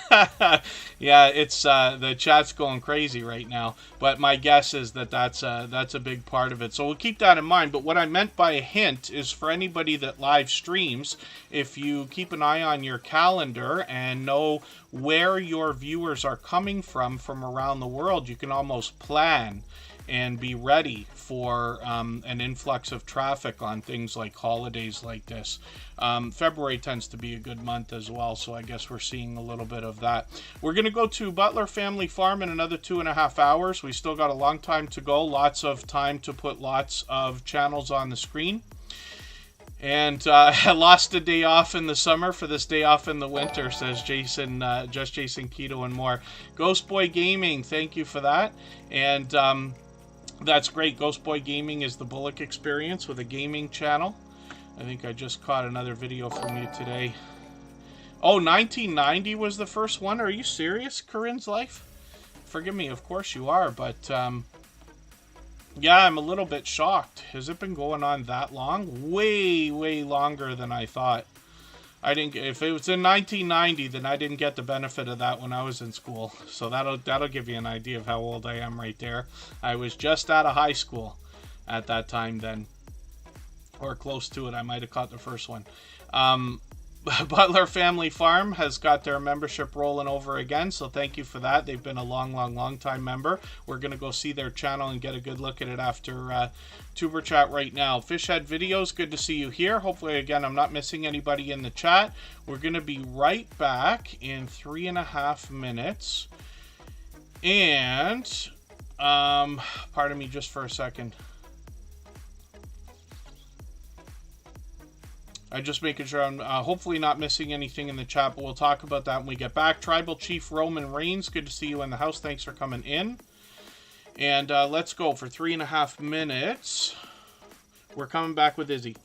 S1: yeah, it's the chat's going crazy right now, but my guess is that that's a big part of it, so we'll keep that in mind. But what I meant by a hint is for anybody that live streams, if you keep an eye on your calendar and know where your viewers are coming from around the world, you can almost plan and be ready for an influx of traffic on things like holidays like this. February tends to be a good month as well, so I guess we're seeing a little bit of that. We're going to go to Butler Family Farm in another 2.5 hours. We still got a long time to go, lots of time to put lots of channels on the screen. And I lost a day off in the summer for this day off in the winter, says Jason, Just Jason Keto and more. Ghost Boy Gaming, thank you for that. And that's great. Ghost Boy Gaming is the Bullock Experience with a gaming channel. I think I just caught another video from you today. Oh, 1990 was the first one? Are you serious, Corinne's Life? Forgive me, of course you are, but yeah, I'm a little bit shocked. Has it been going on that long? Way, way longer than I thought. I didn't. If it was in 1990, then I didn't get the benefit of that when I was in school. So that'll give you an idea of how old I am right there. I was just out of high school at that time then, or close to it. I might have caught the first one. Butler Family Farm has got their membership rolling over again, so thank you for that. They've been a long time member. We're going to go see their channel and get a good look at it after Tuber Chat right now. Fishhead Videos, good to see you here. Hopefully, again, I'm not missing anybody in the chat. We're going to be right back in 3.5 minutes. And, pardon me just for a second. I'm just making sure I'm hopefully not missing anything in the chat, but we'll talk about that when we get back. Tribal Chief Roman Reigns, good to see you in the house. Thanks for coming in. And let's go for 3.5 minutes. We're coming back with Izzy.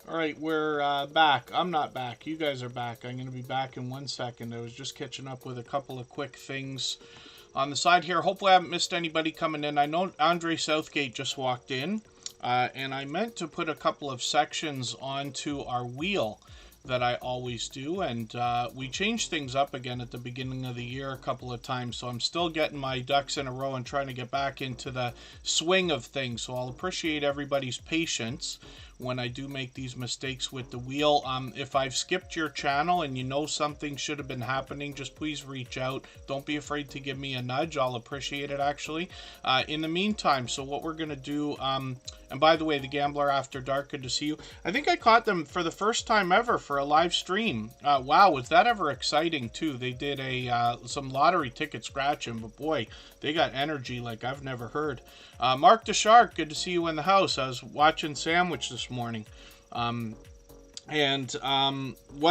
S1: All right, we're back. I'm not back. You guys are back. I'm going to be back in 1 second. I was just catching up with a couple of quick things on the side here. Hopefully I haven't missed anybody coming in. I know Andre Southgate just walked in, and I meant to put a couple of sections onto our wheel that I always do, and we changed things up again at the beginning of the year a couple of times, so I'm still getting my ducks in a row and trying to get back into the swing of things. So I'll appreciate everybody's patience when I do make these mistakes with the wheel. If I've skipped your channel and you know something should have been happening, just please reach out. Don't be afraid to give me a nudge. I'll appreciate it, actually. In the meantime, so what we're going to do, and by the way, the Gambler After Dark, good to see you. I think I caught them for the first time ever for a live stream. Wow, was that ever exciting, too. They did some lottery ticket scratching, but boy, they got energy like I've never heard. Mark the Shark, good to see you in the house. I was watching Sandwich this morning. What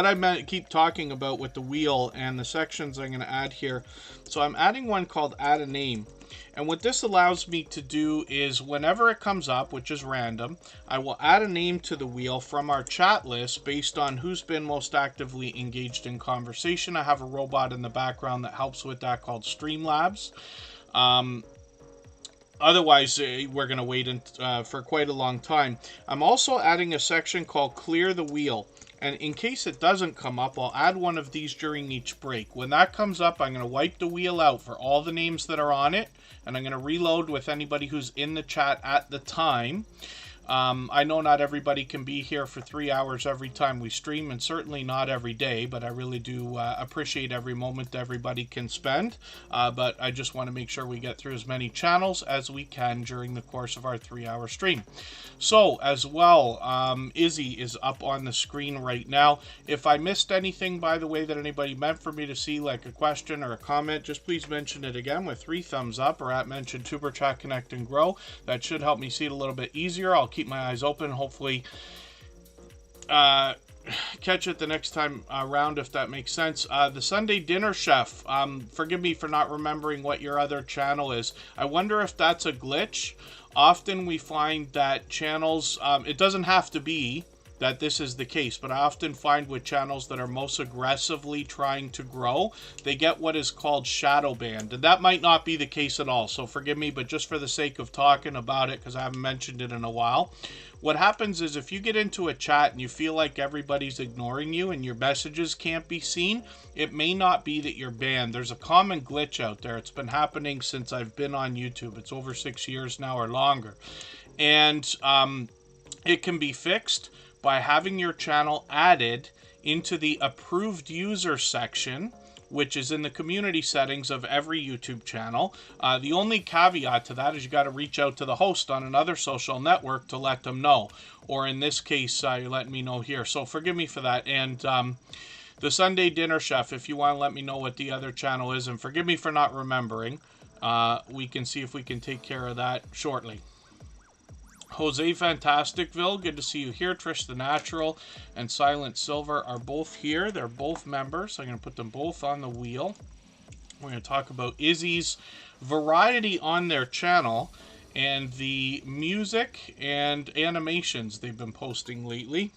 S1: I keep talking about with the wheel and the sections I'm going to add here. So I'm adding one called Add a Name. And what this allows me to do is whenever it comes up, which is random, I will add a name to the wheel from our chat list based on who's been most actively engaged in conversation. I have a robot in the background that helps with that called Streamlabs. Otherwise, we're going to wait for quite a long time. I'm also adding a section called Clear the Wheel. And in case it doesn't come up, I'll add one of these during each break. When that comes up, I'm going to wipe the wheel out for all the names that are on it. And I'm going to reload with anybody who's in the chat at the time. I know not everybody can be here for 3 hours every time we stream, and certainly not every day, but I really do appreciate every moment everybody can spend. But I just want to make sure we get through as many channels as we can during the course of our 3-hour stream. So, as well, Izzy is up on the screen right now. If I missed anything, by the way, that anybody meant for me to see, like a question or a comment, just please mention it again with 3 thumbs up, or at mention Tuber Chat Connect and Grow. That should help me see it a little bit easier. I'll keep my eyes open, hopefully catch it the next time around, if that makes sense. The Sunday Dinner Chef, forgive me for not remembering what your other channel is. I wonder if that's a glitch. Often we find that channels, it doesn't have to be that this is the case, but I often find with channels that are most aggressively trying to grow, they get what is called shadow banned, and that might not be the case at all, so forgive me, but just for the sake of talking about it, because I haven't mentioned it in a while, what happens is if you get into a chat and you feel like everybody's ignoring you and your messages can't be seen, it may not be that you're banned. There's a common glitch out there. It's been happening since I've been on YouTube. It's over 6 years now or longer, and it can be fixed by having your channel added into the approved user section, which is in the community settings of every YouTube channel. The only caveat to that is you got to reach out to the host on another social network to let them know. Or in this case, you let me know here. So forgive me for that. And the Sunday Dinner Chef, if you want to let me know what the other channel is, and forgive me for not remembering, we can see if we can take care of that shortly. Jose Fantasticville, good to see you here. Trish the Natural and Silent Silver are both here. They're both members. I'm going to put them both on the wheel. We're going to talk about Izzy's variety on their channel and the music and animations they've been posting lately.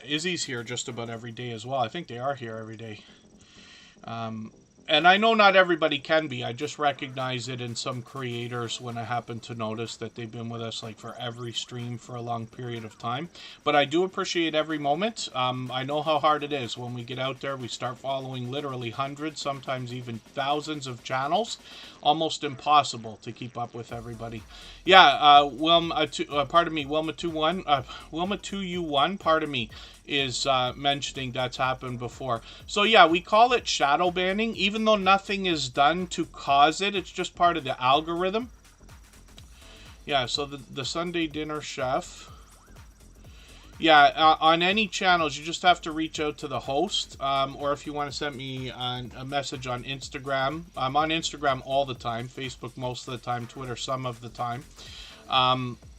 S1: Izzy's here just about every day as well. I think they are here every day. And I know not everybody can be. I just recognize it in some creators when I happen to notice that they've been with us like for every stream for a long period of time. But I do appreciate every moment. I know how hard it is when we get out there. We start following literally hundreds, sometimes even thousands of channels. Almost impossible to keep up with everybody. Yeah, Wilma 2U1, pardon me, is mentioning that's happened before. So yeah, we call it shadow banning, even though nothing is done to cause it. It's just part of the algorithm. Yeah, so the Sunday Dinner Chef. Yeah, on any channels, you just have to reach out to the host, or if you want to send me a message on Instagram. I'm on Instagram all the time, Facebook most of the time, Twitter some of the time.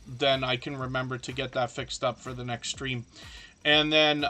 S1: Then I can remember to get that fixed up for the next stream. And then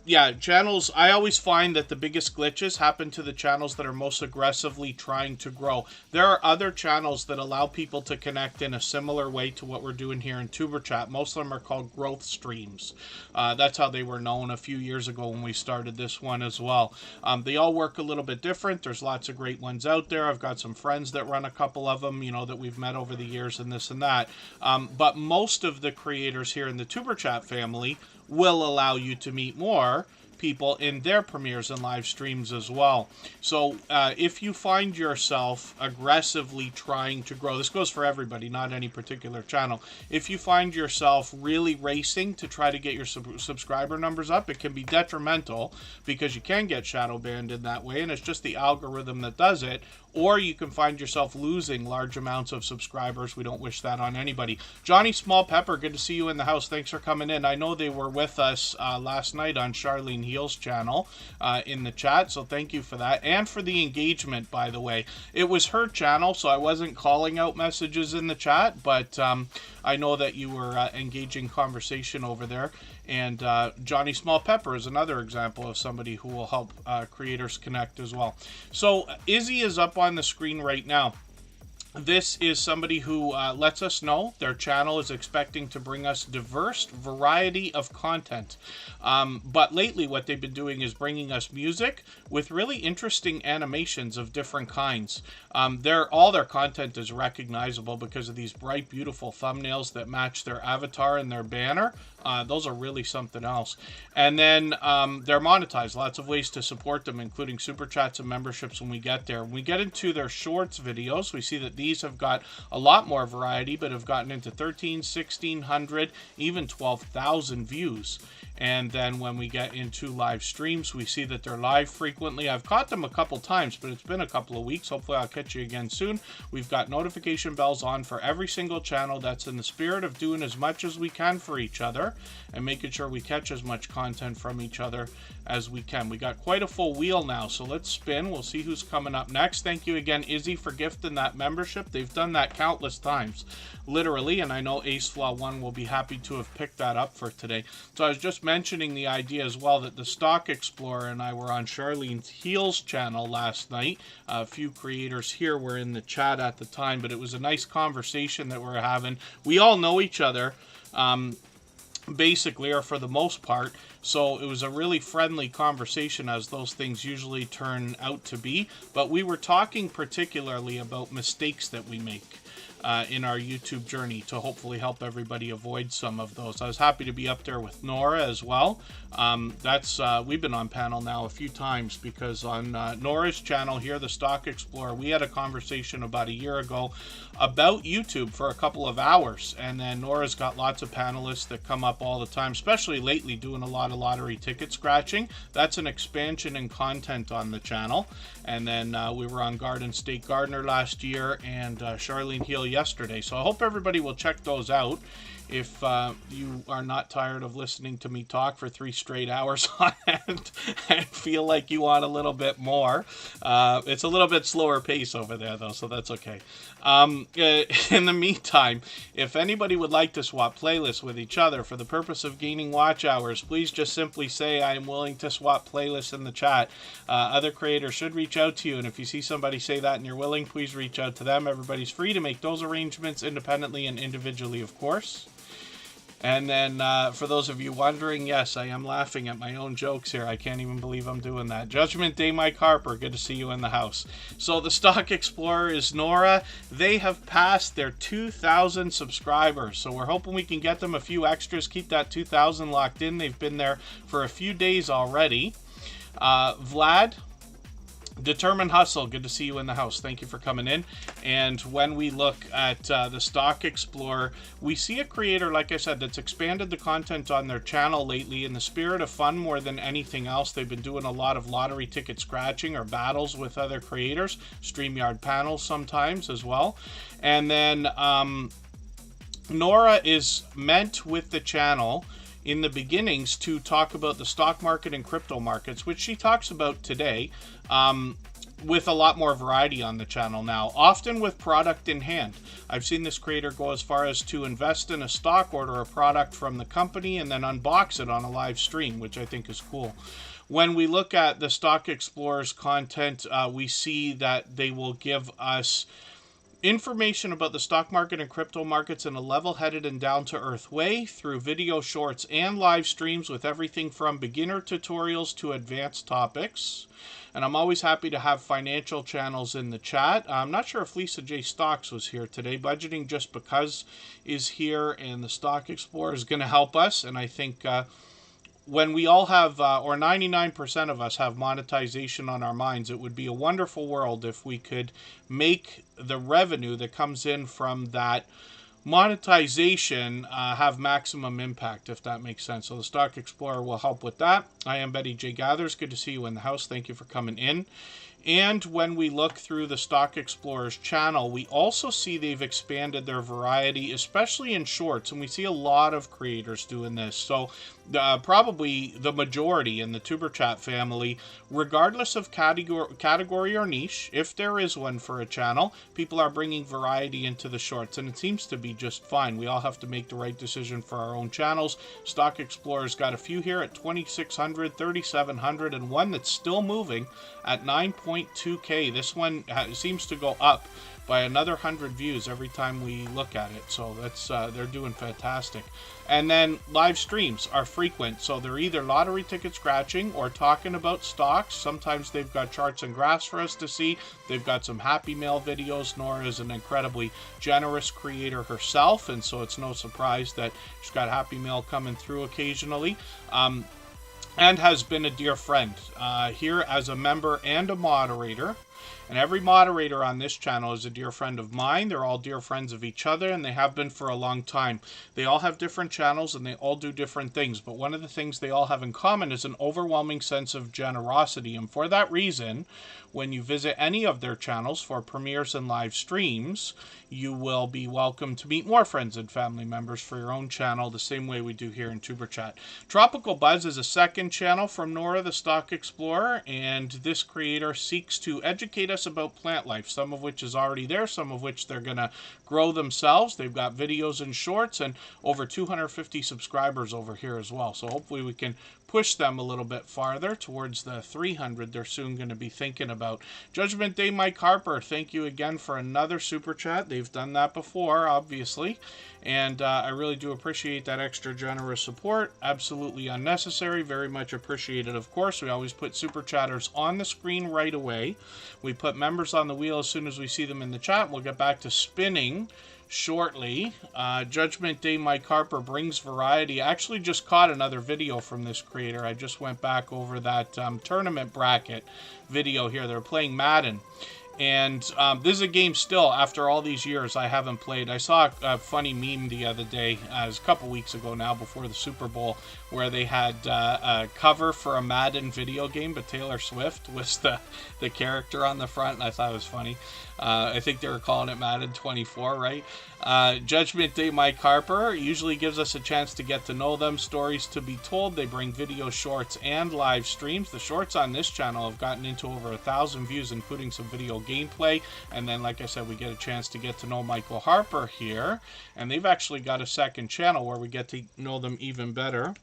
S1: yeah, channels, I always find that the biggest glitches happen to the channels that are most aggressively trying to grow. There are other channels that allow people to connect in a similar way to what we're doing here in Superchat. Most of them are called growth streams. That's how they were known a few years ago when we started this one as well. They all work a little bit different. There's lots of great ones out there. I've got some friends that run a couple of them, that we've met over the years and this and that. But most of the creators here in the Superchat family will allow you to meet more people in their premieres and live streams as well. So if you find yourself aggressively trying to grow, this goes for everybody, not any particular channel. If you find yourself really racing to try to get your subscriber numbers up, it can be detrimental because you can get shadow banned in that way, and it's just the algorithm that does it. Or you can find yourself losing large amounts of subscribers. We don't wish that on anybody. Johnny Small Pepper, good to see you in the house. Thanks for coming in. I know they were with us last night on Charlene Heal's channel in the chat, so thank you for that. And for the engagement, by the way. It was her channel, so I wasn't calling out messages in the chat, but I know that you were engaging conversation over there. And Johnny Small Pepper is another example of somebody who will help creators connect as well. So Izzy is up on the screen right now. This is somebody who lets us know their channel is expecting to bring us diverse variety of content. But lately what they've been doing is bringing us music with really interesting animations of different kinds. All their content is recognizable because of these bright, beautiful thumbnails that match their avatar and their banner. Those are really something else. And then they're monetized. Lots of ways to support them, including super chats and memberships when we get there. When we get into their shorts videos, we see that these have got a lot more variety, but have gotten into 13, 1,600, even 12,000 views. And then when we get into live streams, we see that they're live frequently. I've caught them a couple times, but it's been a couple of weeks. Hopefully I'll catch you again soon. We've got notification bells on for every single channel. That's in the spirit of doing as much as we can for each other and making sure we catch as much content from each other as we can. We got quite a full wheel now, so let's spin. We'll see who's coming up next. Thank you again, Izzy, for gifting that membership. They've done that countless times, literally, and I know AceFlaw1 will be happy to have picked that up for today. So I was just mentioning the idea as well that the Stock Explorer and I were on Charlene Heal's channel last night. A few creators here were in the chat at the time, but it was a nice conversation that we're having. We all know each other, basically, or for the most part, so it was a really friendly conversation, as those things usually turn out to be. But we were talking particularly about mistakes that we make in our YouTube journey to hopefully help everybody avoid some of those. I was happy to be up there with Nora as well. We've been on panel now a few times because on Nora's channel here, the Stock Explorer, we had a conversation about a year ago about YouTube for a couple of hours, and then Nora's got lots of panelists that come up all the time, especially lately doing a lot of lottery ticket scratching. That's an expansion in content on the channel. And then we were on Garden State Gardener last year and Charlene Heal yesterday. So I hope everybody will check those out if you are not tired of listening to me talk for 3 straight hours on end and feel like you want a little bit more. It's a little bit slower pace over there, though, so that's okay. In the meantime, if anybody would like to swap playlists with each other for the purpose of gaining watch hours, please just simply say I am willing to swap playlists in the chat. Other creators should reach out to you, and if you see somebody say that and you're willing, please reach out to them. Everybody's free to make those arrangements independently and individually, of course. And then for those of you wondering, yes, I am laughing at my own jokes here. I can't even believe I'm doing that. Judgment Day Mike Harper, good to see you in the house. So the Stock Explorer is Nora. They have passed their 2,000 subscribers. So we're hoping we can get them a few extras, keep that 2,000 locked in. They've been there for a few days already. Vlad, Determined Hustle, good to see you in the house. Thank you for coming in. And when we look at the Stock Explorer, we see a creator, like I said, that's expanded the content on their channel lately in the spirit of fun more than anything else. They've been doing a lot of lottery ticket scratching or battles with other creators, StreamYard panels sometimes as well. And then Nora is meant with the channel in the beginnings to talk about the stock market and crypto markets, which she talks about today. with a lot more variety on the channel now, often with product in hand. I've seen this creator go as far as to invest in a stock, order a product from the company, and then unbox it on a live stream, which I think is cool. When we look at the Stock Explorers content, we see that they will give us information about the stock market and crypto markets in a level-headed and down-to-earth way through video shorts and live streams with everything from beginner tutorials to advanced topics. And I'm always happy to have financial channels in the chat. I'm not sure if Lisa J. Stocks was here today. Budgeting Just Because is here, and the Stock Explorer is going to help us. And I think when we all have, or 99% of us have monetization on our minds, it would be a wonderful world if we could make the revenue that comes in from that monetization have maximum impact, if that makes sense. So the Stock Explorer will help with that. I am Betty J. Gathers. Good to see you in the house. Thank you for coming in. And when we look through the Stock Explorers channel, we also see they've expanded their variety, especially in shorts. And we see a lot of creators doing this. So probably the majority in the Tuber Chat family, regardless of category or niche, if there is one for a channel, people are bringing variety into the shorts. And it seems to be just fine. We all have to make the right decision for our own channels. Stock Explorers got a few here at 2,600, 3,700, and one that's still moving at 9.2K. This one seems to go up by another 100 views every time we look at it. So that's they're doing fantastic. And then live streams are frequent. So they're either lottery ticket scratching or talking about stocks. Sometimes they've got charts and graphs for us to see. They've got some Happy Mail videos. Nora is an incredibly generous creator herself, and so it's no surprise that she's got Happy Mail coming through occasionally. And has been a dear friend here as a member and a moderator. And every moderator on this channel is a dear friend of mine. They're all dear friends of each other, and they have been for a long time. They all have different channels, and they all do different things. But one of the things they all have in common is an overwhelming sense of generosity. And for that reason, when you visit any of their channels for premieres and live streams, you will be welcome to meet more friends and family members for your own channel, the same way we do here in Tuber Chat. Tropical Buzz is a second channel from Nora, the Stock Explorer, and this creator seeks to educate us about plant life, some of which is already there, some of which they're going to grow themselves. They've got videos and shorts and over 250 subscribers over here as well. So hopefully we can push them a little bit farther towards the 300 they're soon going to be thinking about. Judgment Day Mike Harper, thank you again for another super chat. They've done that before, obviously, and I really do appreciate that extra generous support. Absolutely unnecessary, very much appreciated. Of course, we always put super chatters on the screen right away. We put members on the wheel as soon as we see them in the chat. We'll get back to spinning shortly. Judgment Day Mike Harper brings variety. I actually just caught another video from this creator. I just went back over that tournament bracket video here. They're playing Madden. And this is a game still, after all these years, I haven't played. I saw a funny meme the other day, it was a couple weeks ago now, before the Super Bowl, where they had a cover for a Madden video game, but Taylor Swift was the character on the front, and I thought it was funny. I think they were calling it Madden 24, right? Judgment Day Mike Harper usually gives us a chance to get to know them, stories to be told. They bring video shorts and live streams. The shorts on this channel have gotten into over 1,000 views, including some video gameplay. And then, like I said, we get a chance to get to know Michael Harper here. And they've actually got a second channel where we get to know them even better.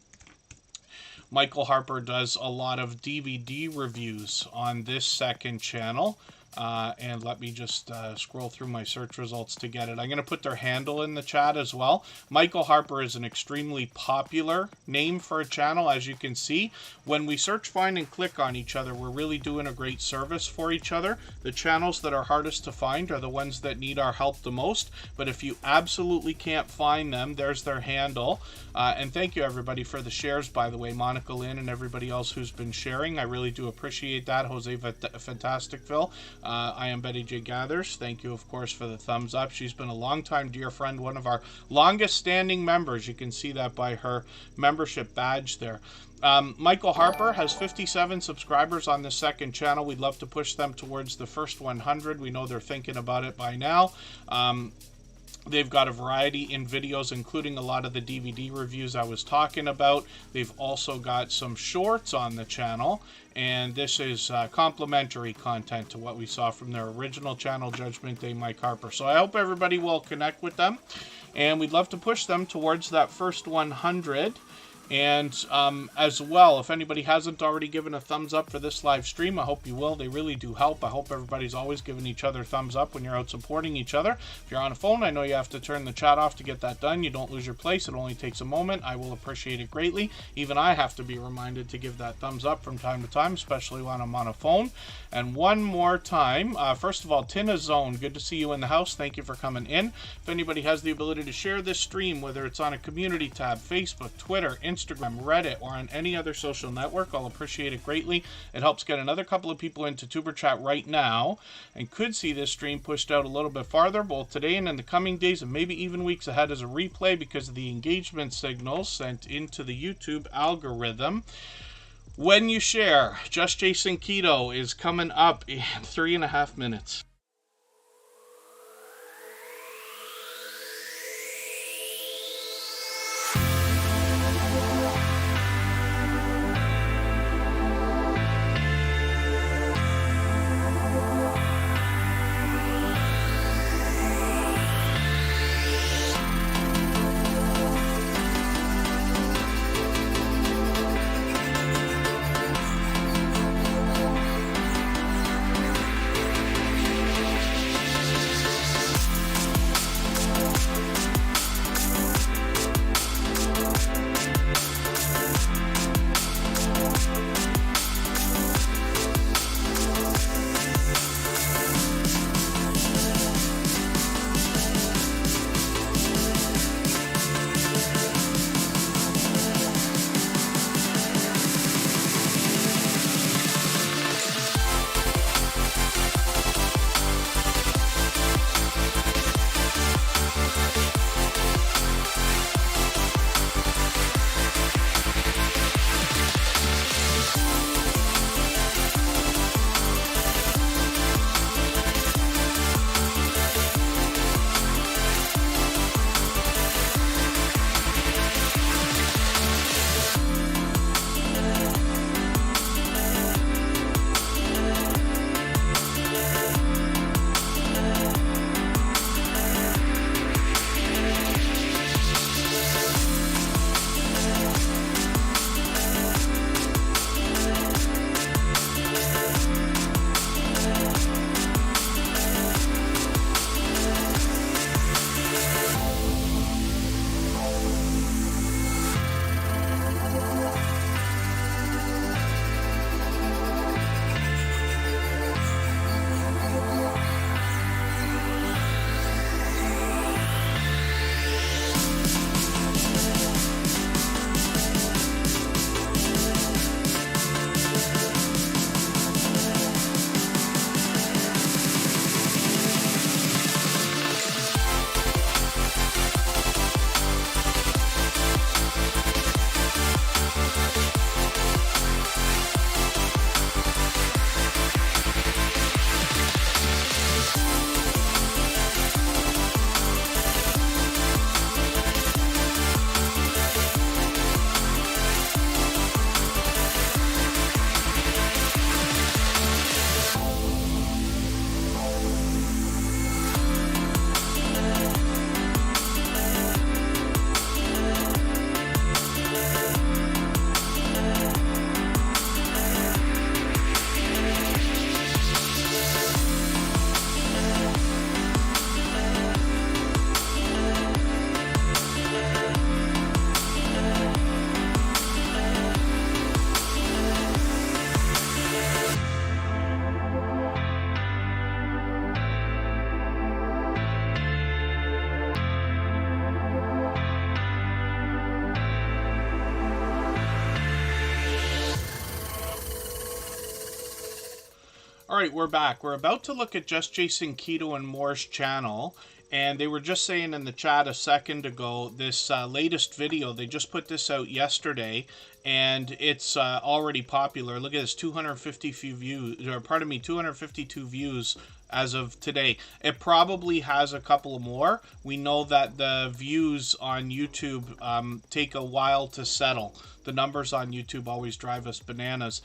S1: Michael Harper does a lot of DVD reviews on this second channel. And let me just scroll through my search results to get it. I'm going to put their handle in the chat as well. Michael Harper is an extremely popular name for a channel, as you can see. When we search, find, and click on each other, we're really doing a great service for each other. The channels that are hardest to find are the ones that need our help the most. But if you absolutely can't find them, there's their handle. And thank you, everybody, for the shares, by the way. Monica Lynn and everybody else who's been sharing. I really do appreciate that. Jose Fantastic Phil. I am Betty J. Gathers. Thank you, of course, for the thumbs up. She's been a longtime dear friend, one of our longest standing members. You can see that by her membership badge there. Michael Harper has 57 subscribers on the second channel. We'd love to push them towards the first 100. We know they're thinking about it by now. They've got a variety in videos, including a lot of the DVD reviews I was talking about. They've also got some shorts on the channel, and this is complementary content to what we saw from their original channel, Judgment Day Mike Harper. So I hope everybody will connect with them, and we'd love to push them towards that first 100. And as well, if anybody hasn't already given a thumbs up for this live stream, I hope you will. They really do help. I hope everybody's always giving each other thumbs up when you're out supporting each other. If you're on a phone, I know you have to turn the chat off to get that done. You don't lose your place. It only takes a moment. I will appreciate it greatly. Even I have to be reminded to give that thumbs up from time to time, especially when I'm on a phone. And one more time, first of all, Tina Zone, good to see you in the house. Thank you for coming in. If anybody has the ability to share this stream, whether it's on a community tab, Facebook, Twitter, Instagram, Reddit, or on any other social network, I'll appreciate it greatly. It helps get another couple of people into Tuber Chat right now, and could see this stream pushed out a little bit farther, both today and in the coming days, and maybe even weeks ahead as a replay, because of the engagement signals sent into the YouTube algorithm. When you share, Just Jason Keto is coming up in 3.5 minutes. All right, we're back. We're about to look at Just Jason Keto and More's channel. And they were just saying in the chat a second ago, this latest video, they just put this out yesterday. and it's already popular. Look at this, 250 few views, or pardon me, 252 views as of today. It probably has a couple more. We know that the views on YouTube take a while to settle. The numbers on YouTube always drive us bananas.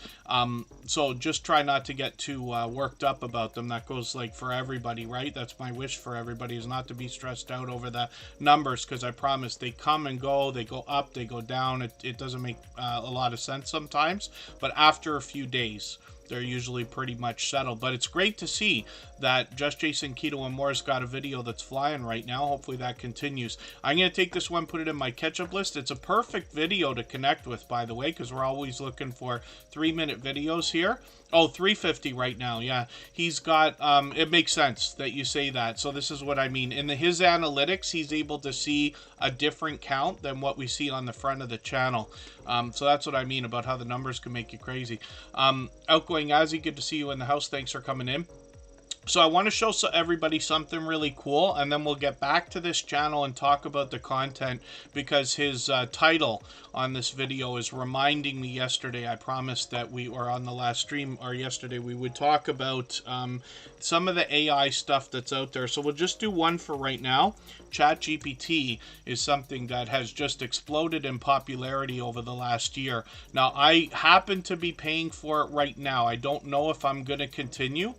S1: So just try not to get too worked up about them. That goes like for everybody, right? That's my wish for everybody, is not to be stressed out over the numbers, because I promise they come and go, they go up, they go down. It doesn't make a lot of sense sometimes, but after a few days, they're usually pretty much settled. But it's great to see that Just Jason Keto and More's got a video that's flying right now. Hopefully that continues. I'm going to take this one, put it in my catch-up list. It's a perfect video to connect with, by the way, because we're always looking for 3-minute videos here. Oh, 350 right now. Yeah, he's got, it makes sense that you say that. So this is what I mean. In his analytics, he's able to see a different count than what we see on the front of the channel. So that's what I mean about how the numbers can make you crazy. Outgoing Azzy, good to see you in the house. Thanks for coming in. So I want to show everybody something really cool, and then we'll get back to this channel and talk about the content, because his title on this video is reminding me yesterday. I promised that we were on the last stream, or yesterday, we would talk about some of the AI stuff that's out there. So we'll just do one for right now. ChatGPT is something that has just exploded in popularity over the last year. Now, I happen to be paying for it right now. I don't know if I'm going to continue,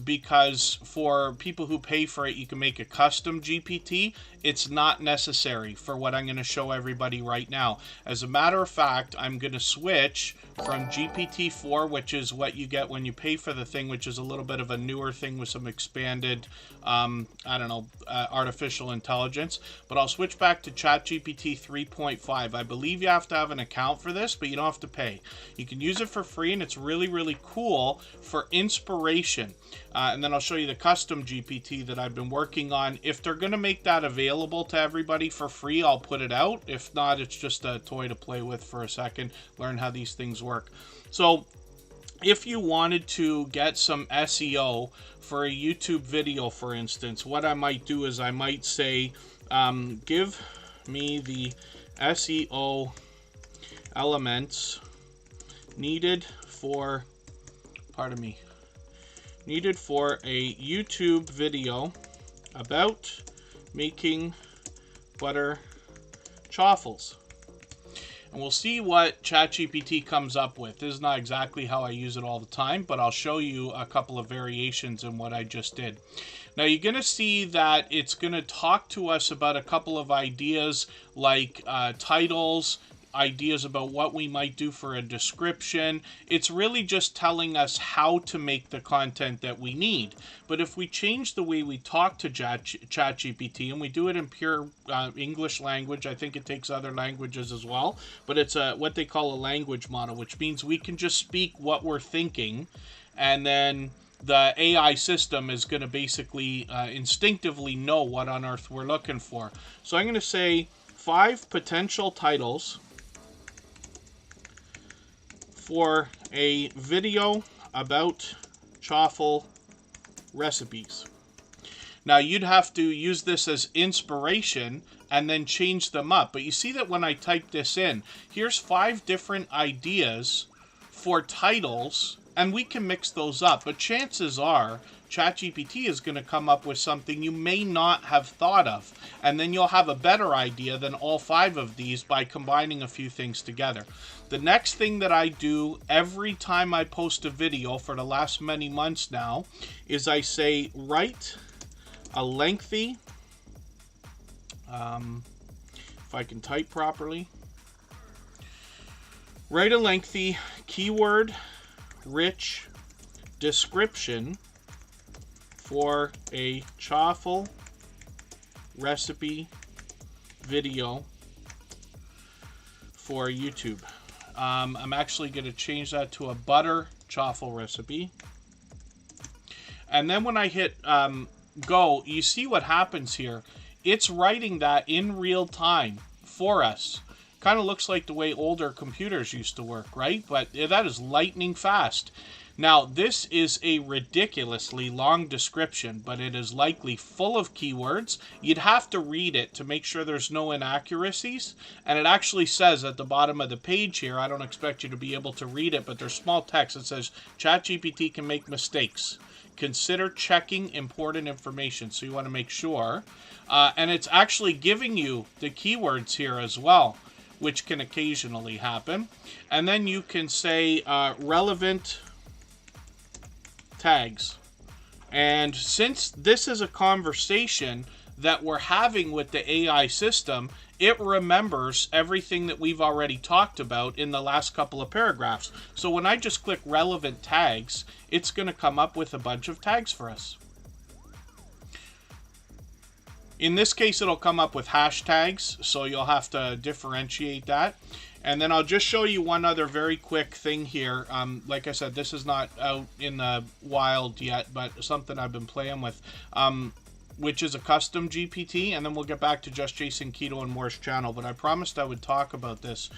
S1: because for people who pay for it, you can make a custom GPT. It's not necessary for what I'm going to show everybody right now. As a matter of fact, I'm going to switch from GPT-4, which is what you get when you pay for the thing, which is a little bit of a newer thing with some expanded, I don't know, artificial intelligence. But I'll switch back to ChatGPT 3.5. I believe you have to have an account for this, but you don't have to pay. You can use it for free, and it's really, really cool for inspiration. And then I'll show you the custom GPT that I've been working on. If they're going to make that available to everybody for free, I'll put it out. If not, it's just a toy to play with for a second, learn how these things work. So if you wanted to get some SEO for a YouTube video, for instance, what I might do is I might say, give me the SEO elements needed for, needed for a YouTube video about making butter chaffles. And we'll see what ChatGPT comes up with. This is not exactly how I use it all the time, but I'll show you a couple of variations in what I just did. Now, you're going to see that it's going to talk to us about a couple of ideas like titles, ideas about what we might do for a description. It's really just telling us how to make the content that we need. But if we change the way we talk to ChatGPT, and we do it in pure English language, I think it takes other languages as well, but it's what they call a language model, which means we can just speak what we're thinking, and then the AI system is going to basically instinctively know what on earth we're looking for. So I'm going to say 5 potential titles for a video about chaffle recipes. Now, you'd have to use this as inspiration and then change them up. But you see that when I type this in, here's 5 different ideas for titles, and we can mix those up. But chances are ChatGPT is going to come up with something you may not have thought of. And then you'll have a better idea than all 5 of these by combining a few things together. The next thing that I do every time I post a video for the last many months now is I say, write a lengthy, if I can type properly, write a lengthy keyword-rich description for a chaffle recipe video for YouTube. I'm actually going to change that to a butter chaffle recipe. And then when I hit go, you see what happens here. It's writing that in real time for us. Kind of looks like the way older computers used to work, right? But that is lightning fast. Now, this is a ridiculously long description, but it is likely full of keywords. You'd have to read it to make sure there's no inaccuracies. And it actually says at the bottom of the page here, I don't expect you to be able to read it, but there's small text that says, ChatGPT can make mistakes. Consider checking important information. So you want to make sure. And it's actually giving you the keywords here as well, which can occasionally happen. And then you can say relevant tags. And since this is a conversation that we're having with the AI system, it remembers everything that we've already talked about in the last couple of paragraphs. So when I just click relevant tags, it's going to come up with a bunch of tags for us. In this case, it'll come up with hashtags, so you'll have to differentiate that. And then I'll just show you one other very quick thing here. Like I said, this is not out in the wild yet, but something I've been playing with, which is a custom GPT. And then we'll get back to Just Jason Keto and More's channel. But I promised I would talk about this.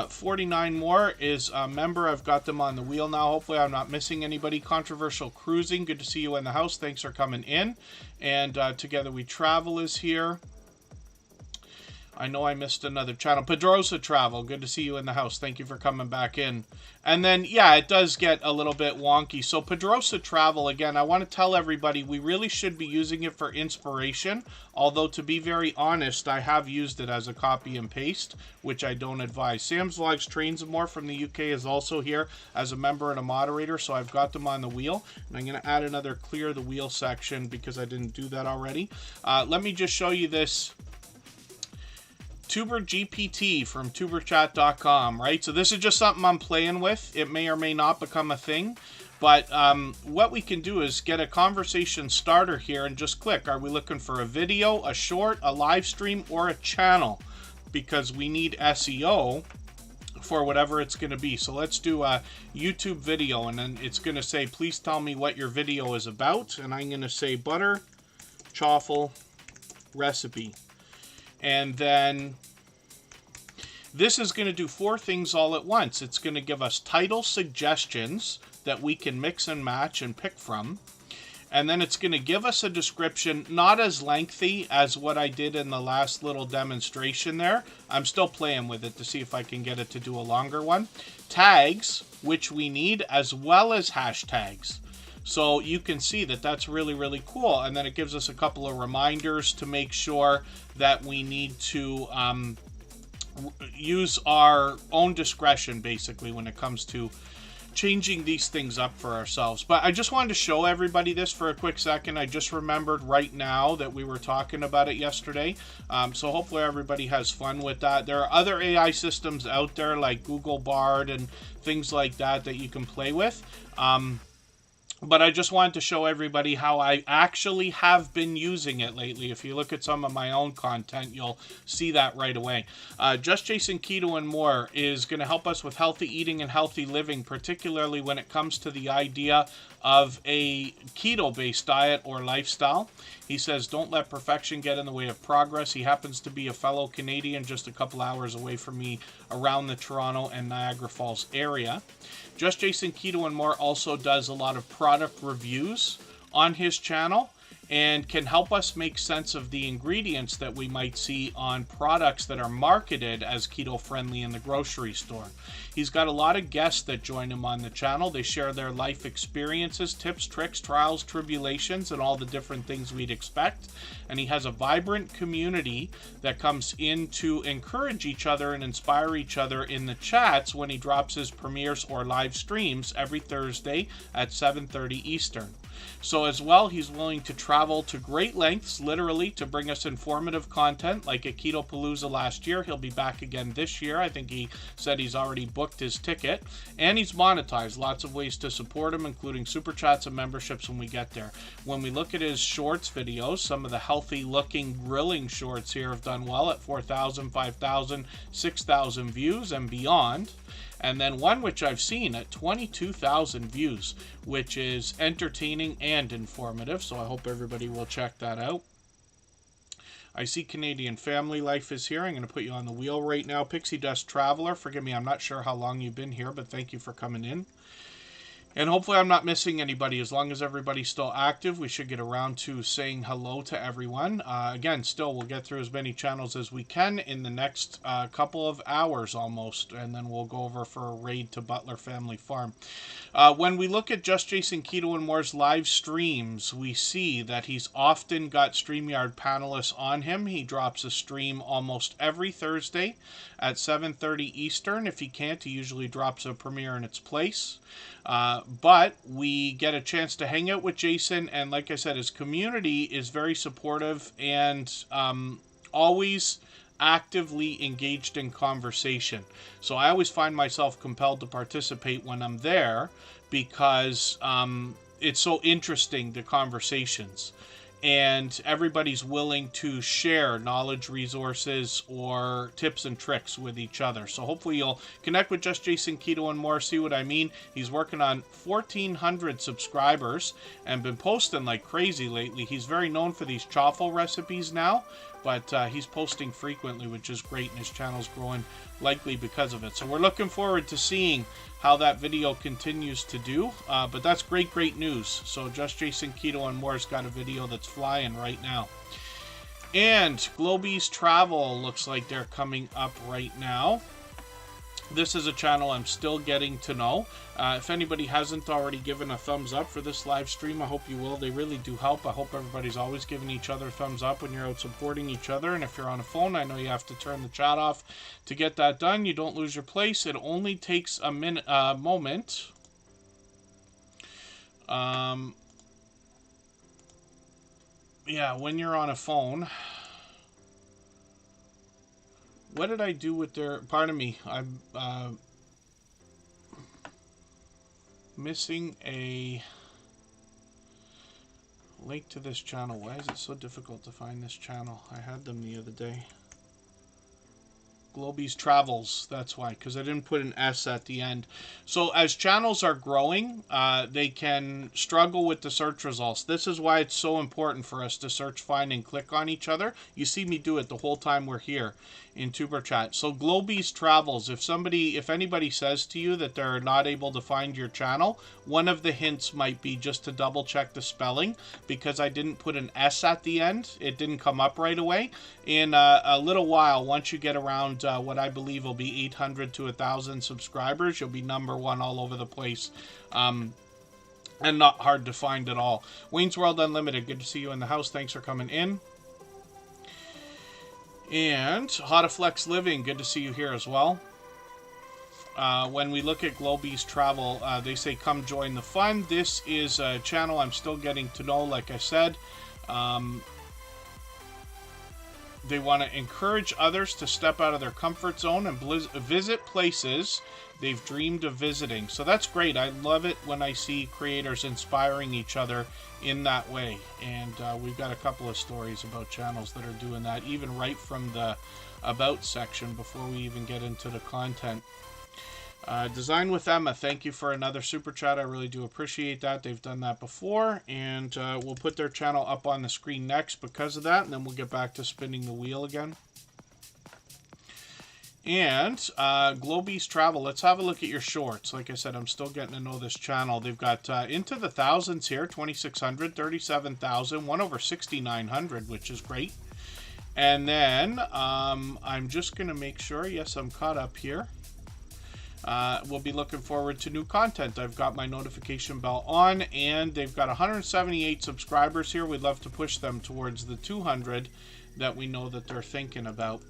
S1: 49 More is a member. I've got them on the wheel now. Hopefully I'm not missing anybody. Controversial Cruising, good to see you in the house. Thanks for coming in. And Together We Travel is here. I know I missed another channel. Pedrosa Travel, good to see you in the house. Thank you for coming back in. And then, yeah, it does get a little bit wonky. So Pedrosa Travel, again, I want to tell everybody we really should be using it for inspiration. Although, to be very honest, I have used it as a copy and paste, which I don't advise. Sam's Vlogs Trains and More from the UK is also here as a member and a moderator, so I've got them on the wheel. And I'm going to add another clear the wheel section because I didn't do that already. Let me just show you this Tuber GPT from tuberchat.com, right? So this is just something I'm playing with. It may or may not become a thing. But what we can do is get a conversation starter here and just click. Are we looking for a video, a short, a live stream, or a channel? Because we need SEO for whatever it's going to be. So let's do a YouTube video, and then it's going to say, please tell me what your video is about. And I'm going to say butter chaffle recipe. And then this is going to do 4 things all at once. It's going to give us title suggestions that we can mix and match and pick from. And then it's going to give us a description, not as lengthy as what I did in the last little demonstration there. I'm still playing with it to see if I can get it to do a longer one. Tags, which we need, as well as hashtags. So you can see that that's really, really cool. And then it gives us a couple of reminders to make sure that we need to use our own discretion, basically, when it comes to changing these things up for ourselves. But I just wanted to show everybody this for a quick second. I just remembered right now that we were talking about it yesterday. So hopefully everybody has fun with that. There are other AI systems out there like Google Bard and things like that that you can play with. But I just wanted to show everybody how I actually have been using it lately. If you look at some of my own content, you'll see that right away. Just Jason Keto and More is going to help us with healthy eating and healthy living, particularly when it comes to the idea of a keto-based diet or lifestyle. He says, don't let perfection get in the way of progress. He happens to be a fellow Canadian just a couple hours away from me around the Toronto and Niagara Falls area. Just Jason Keto and More also does a lot of product reviews on his channel and can help us make sense of the ingredients that we might see on products that are marketed as keto-friendly in the grocery store. He's got a lot of guests that join him on the channel. They share their life experiences, tips, tricks, trials, tribulations, and all the different things we'd expect. And he has a vibrant community that comes in to encourage each other and inspire each other in the chats when he drops his premieres or live streams every Thursday at 7:30 Eastern. So as well, he's willing to travel to great lengths, literally, to bring us informative content, like at Keto Palooza last year. He'll be back again this year. I think he said he's already booked his ticket. And he's monetized. Lots of ways to support him, including super chats and memberships when we get there. When we look at his shorts videos, some of the healthy-looking grilling shorts here have done well at 4,000, 5,000, 6,000 views and beyond. And then one which I've seen at 22,000 views, which is entertaining and informative. So I hope everybody will check that out. I see Canadian Family Life is here. I'm going to put you on the wheel right now. Pixie Dust Traveler, forgive me, I'm not sure how long you've been here, but thank you for coming in. And hopefully I'm not missing anybody. As long as everybody's still active, we should get around to saying hello to everyone. Again, still, we'll get through as many channels as we can in the next couple of hours almost, and then we'll go over for a raid to Butler Family Farm. When we look at Just Jason Keto and More's live streams, we see that he's often got StreamYard panelists on him. He drops a stream almost every Thursday at 7:30 Eastern. If he can't, he usually drops a premiere in its place. But we get a chance to hang out with Jason, and like I said, his community is very supportive and always actively engaged in conversation. So I always find myself compelled to participate when I'm there because it's so interesting, the conversations. And everybody's willing to share knowledge, resources, or tips and tricks with each other. So hopefully you'll connect with Just Jason Keto and More, see what I mean. He's working on 1,400 subscribers and been posting like crazy lately. He's very known for these chaffle recipes now, but he's posting frequently, which is great, and his channel's growing likely because of it. So we're looking forward to seeing how that video continues to do, but that's great news. So Just Jason Keto and More's got a video that's flying right now. And Globies Travel looks like they're coming up right now. This is a channel I'm still getting to know. If anybody hasn't already given a thumbs up for this live stream, I hope you will. They really do help. I hope everybody's always giving each other thumbs up when you're out supporting each other. And if you're on a phone, I know you have to turn the chat off to get that done. You don't lose your place. It only takes a moment. Yeah, when you're on a phone. What did I do with their... Pardon me. I'm missing a link to this channel. Why is it so difficult to find this channel? I had them the other day. Globies Travels, that's why, because I didn't put an S at the end. So as channels are growing, they can struggle with the search results. This is why it's so important for us to search, find, and click on each other. You see me do it the whole time we're here in Superchat. So Globies Travels, if anybody says to you that they're not able to find your channel, one of the hints might be just to double check the spelling, because I didn't put an S at the end. It didn't come up right away. In a little while, once you get around what I believe will be 800 to 1,000 subscribers, you'll be #1 all over the place. And not hard to find at all. Wayne's World Unlimited, good to see you in the house. Thanks for coming in. And Hotaflex Living, good to see you here as well. When we look at Globies Travel, they say come join the fun. This is a channel I'm still getting to know, like I said. They want to encourage others to step out of their comfort zone and visit places they've dreamed of visiting. So that's great. I love it when I see creators inspiring each other in that way. And we've got a couple of stories about channels that are doing that, even right from the About section before we even get into the content. Design with Emma, thank you for another super chat. I really do appreciate that. They've done that before, and we'll put their channel up on the screen next because of that, and then we'll get back to spinning the wheel again. And Globies Travel, let's have a look at your shorts. Like I said, I'm still getting to know this channel. They've got into the thousands here, 2,600, 37,000, one over 6,900, which is great. And then I'm just going to make sure, yes, I'm caught up here. We'll be looking forward to new content. I've got my notification bell on, and they've got 178 subscribers here. We'd love to push them towards the 200 that we know that they're thinking about.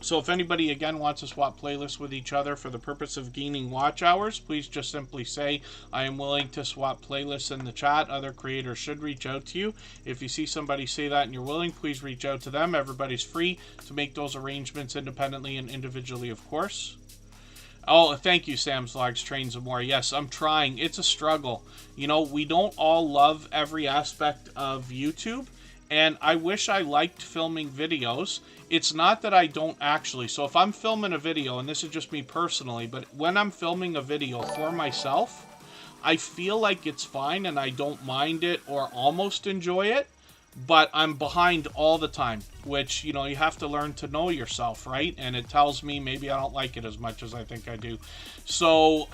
S1: So if anybody, again, wants to swap playlists with each other for the purpose of gaining watch hours, please just simply say, I am willing to swap playlists in the chat. Other creators should reach out to you. If you see somebody say that and you're willing, please reach out to them. Everybody's free to make those arrangements independently and individually, of course. Oh, thank you, Sam's Logs, Trains, and More. Yes, I'm trying. It's a struggle. You know, we don't all love every aspect of YouTube, and I wish I liked filming videos. It's not that I don't actually. So if I'm filming a video, and this is just me personally, but when I'm filming a video for myself, I feel like it's fine and I don't mind it or almost enjoy it. but I'm behind all the time, which, you know, you have to learn to know yourself, right? And it tells me maybe I don't like it as much as I think I do. So,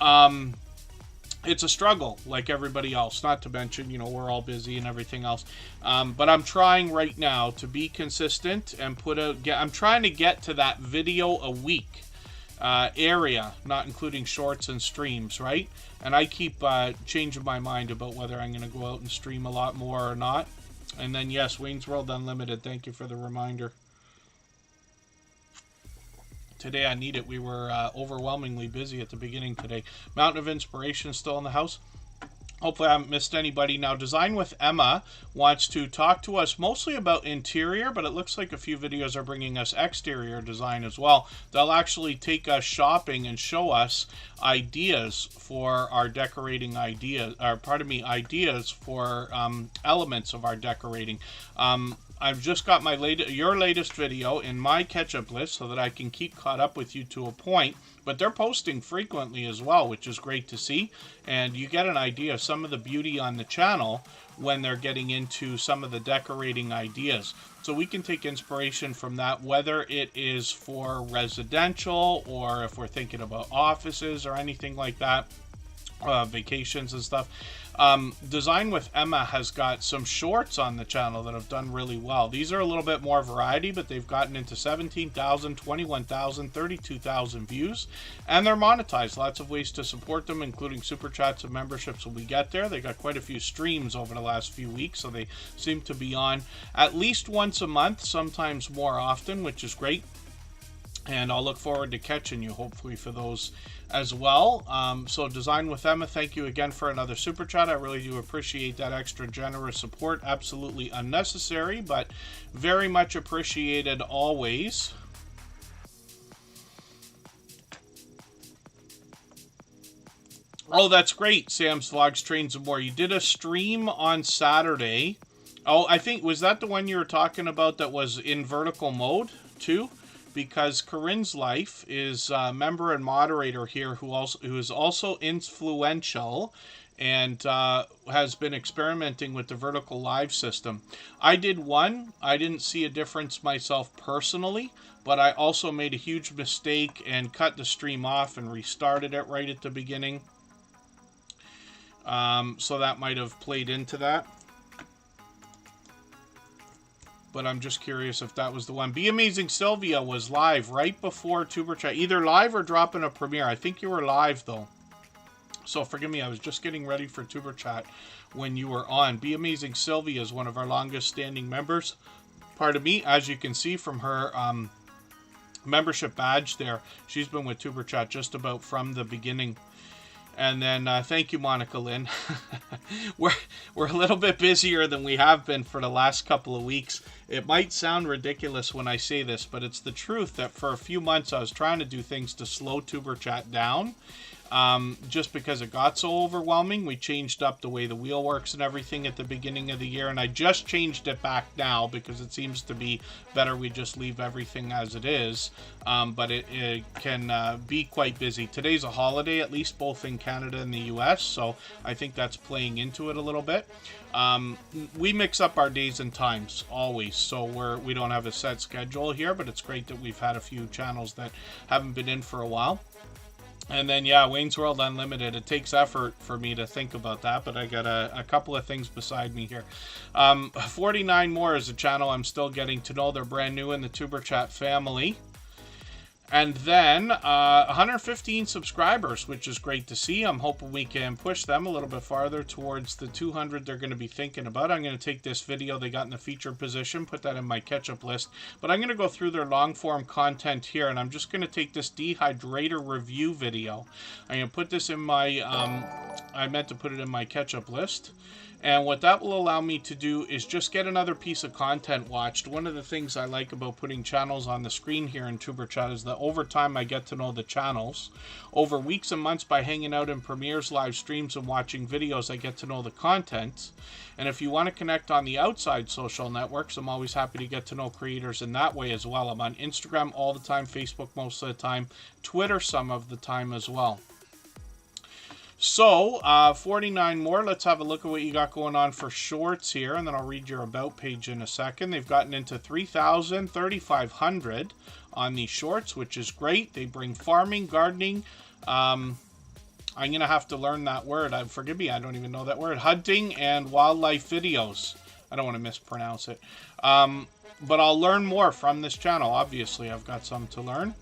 S1: it's a struggle like everybody else, not to mention, you know, we're all busy and everything else. But I'm trying right now to be consistent and I'm trying to get to that video a week area, not including shorts and streams, right? And I keep changing my mind about whether I'm going to go out and stream a lot more or not. And then, yes, Wayne's World Unlimited, thank you for the reminder. Today I need it. We were overwhelmingly busy at the beginning today. Mountain of Inspiration still in the house. Hopefully I haven't missed anybody. Now, Design with Emma wants to talk to us mostly about interior, but it looks like a few videos are bringing us exterior design as well. They'll actually take us shopping and show us ideas for our decorating ideas, or pardon me, ideas for elements of our decorating. I've just got your latest video in my catch-up list so that I can keep caught up with you to a point. But they're posting frequently as well, which is great to see. And you get an idea of some of the beauty on the channel when they're getting into some of the decorating ideas. So we can take inspiration from that, whether it is for residential or if we're thinking about offices or anything like that. Vacations and stuff. Design with Emma has got some shorts on the channel that have done really well. These are a little bit more variety, but they've gotten into 17,000, 21,000, 32,000 views, and they're monetized. Lots of ways to support them, including super chats and memberships when we get there. They got quite a few streams over the last few weeks, so they seem to be on at least once a month, sometimes more often, which is great. And I'll look forward to catching you, hopefully, for those as well. So Design with Emma, thank you again for another super chat. I really do appreciate that extra generous support. Absolutely unnecessary, but very much appreciated always. Oh, that's great. Sam's Vlogs, Trains, and More. You did a stream on Saturday. Oh, I think, was that the one you were talking about that was in vertical mode too? Because Corinne's Life is a member and moderator here who is also influential and has been experimenting with the vertical live system. I did one. I didn't see a difference myself personally, but I also made a huge mistake and cut the stream off and restarted it right at the beginning. So that might have played into that. But I'm just curious if that was the one. Be Amazing Sylvia was live right before Superchat. Either live or dropping a premiere. I think you were live, though. So forgive me, I was just getting ready for Superchat when you were on. Be Amazing Sylvia is one of our longest standing members. Pardon me, as you can see from her membership badge there, she's been with Superchat just about from the beginning. And then thank you, Monica Lynn. we're a little bit busier than we have been for the last couple of weeks. It might sound ridiculous when I say this, but it's the truth that for a few months I was trying to do things to slow Superchat down. Just because it got so overwhelming. We changed up the way the wheel works and everything at the beginning of the year, and I just changed it back now because it seems to be better we just leave everything as it is. But it can be quite busy. Today's a holiday, at least both in Canada and the US, so I think that's playing into it a little bit. We mix up our days and times always, so we don't have a set schedule here, but it's great that we've had a few channels that haven't been in for a while. And then, yeah, Wayne's World Unlimited. It takes effort for me to think about that, but I got a couple of things beside me here. 49 More is a channel I'm still getting to know. They're brand new in the Superchat family. And then 115 subscribers, which is great to see. I'm hoping we can push them a little bit farther towards the 200 they're going to be thinking about. I'm going to take this video they got in the featured position, put that in my catch-up list. But I'm going to go through their long-form content here, and I'm just going to take this dehydrator review video. I'm going to put this in my, I meant to put it in my catch-up list. And what that will allow me to do is just get another piece of content watched. One of the things I like about putting channels on the screen here in Superchat is that over time I get to know the channels. Over weeks and months by hanging out in premieres, live streams, and watching videos, I get to know the content. And if you want to connect on the outside social networks, I'm always happy to get to know creators in that way as well. I'm on Instagram all the time, Facebook most of the time, Twitter some of the time as well. So, 49 more. Let's have a look at what you got going on for shorts here, and then I'll read your about page in a second. They've gotten into 3,000, 3,500 on these shorts, which is great. They bring farming, gardening. I'm going to have to learn that word. Forgive me, I don't even know that word. Hunting and wildlife videos. I don't want to mispronounce it. But I'll learn more from this channel. Obviously, I've got some to learn.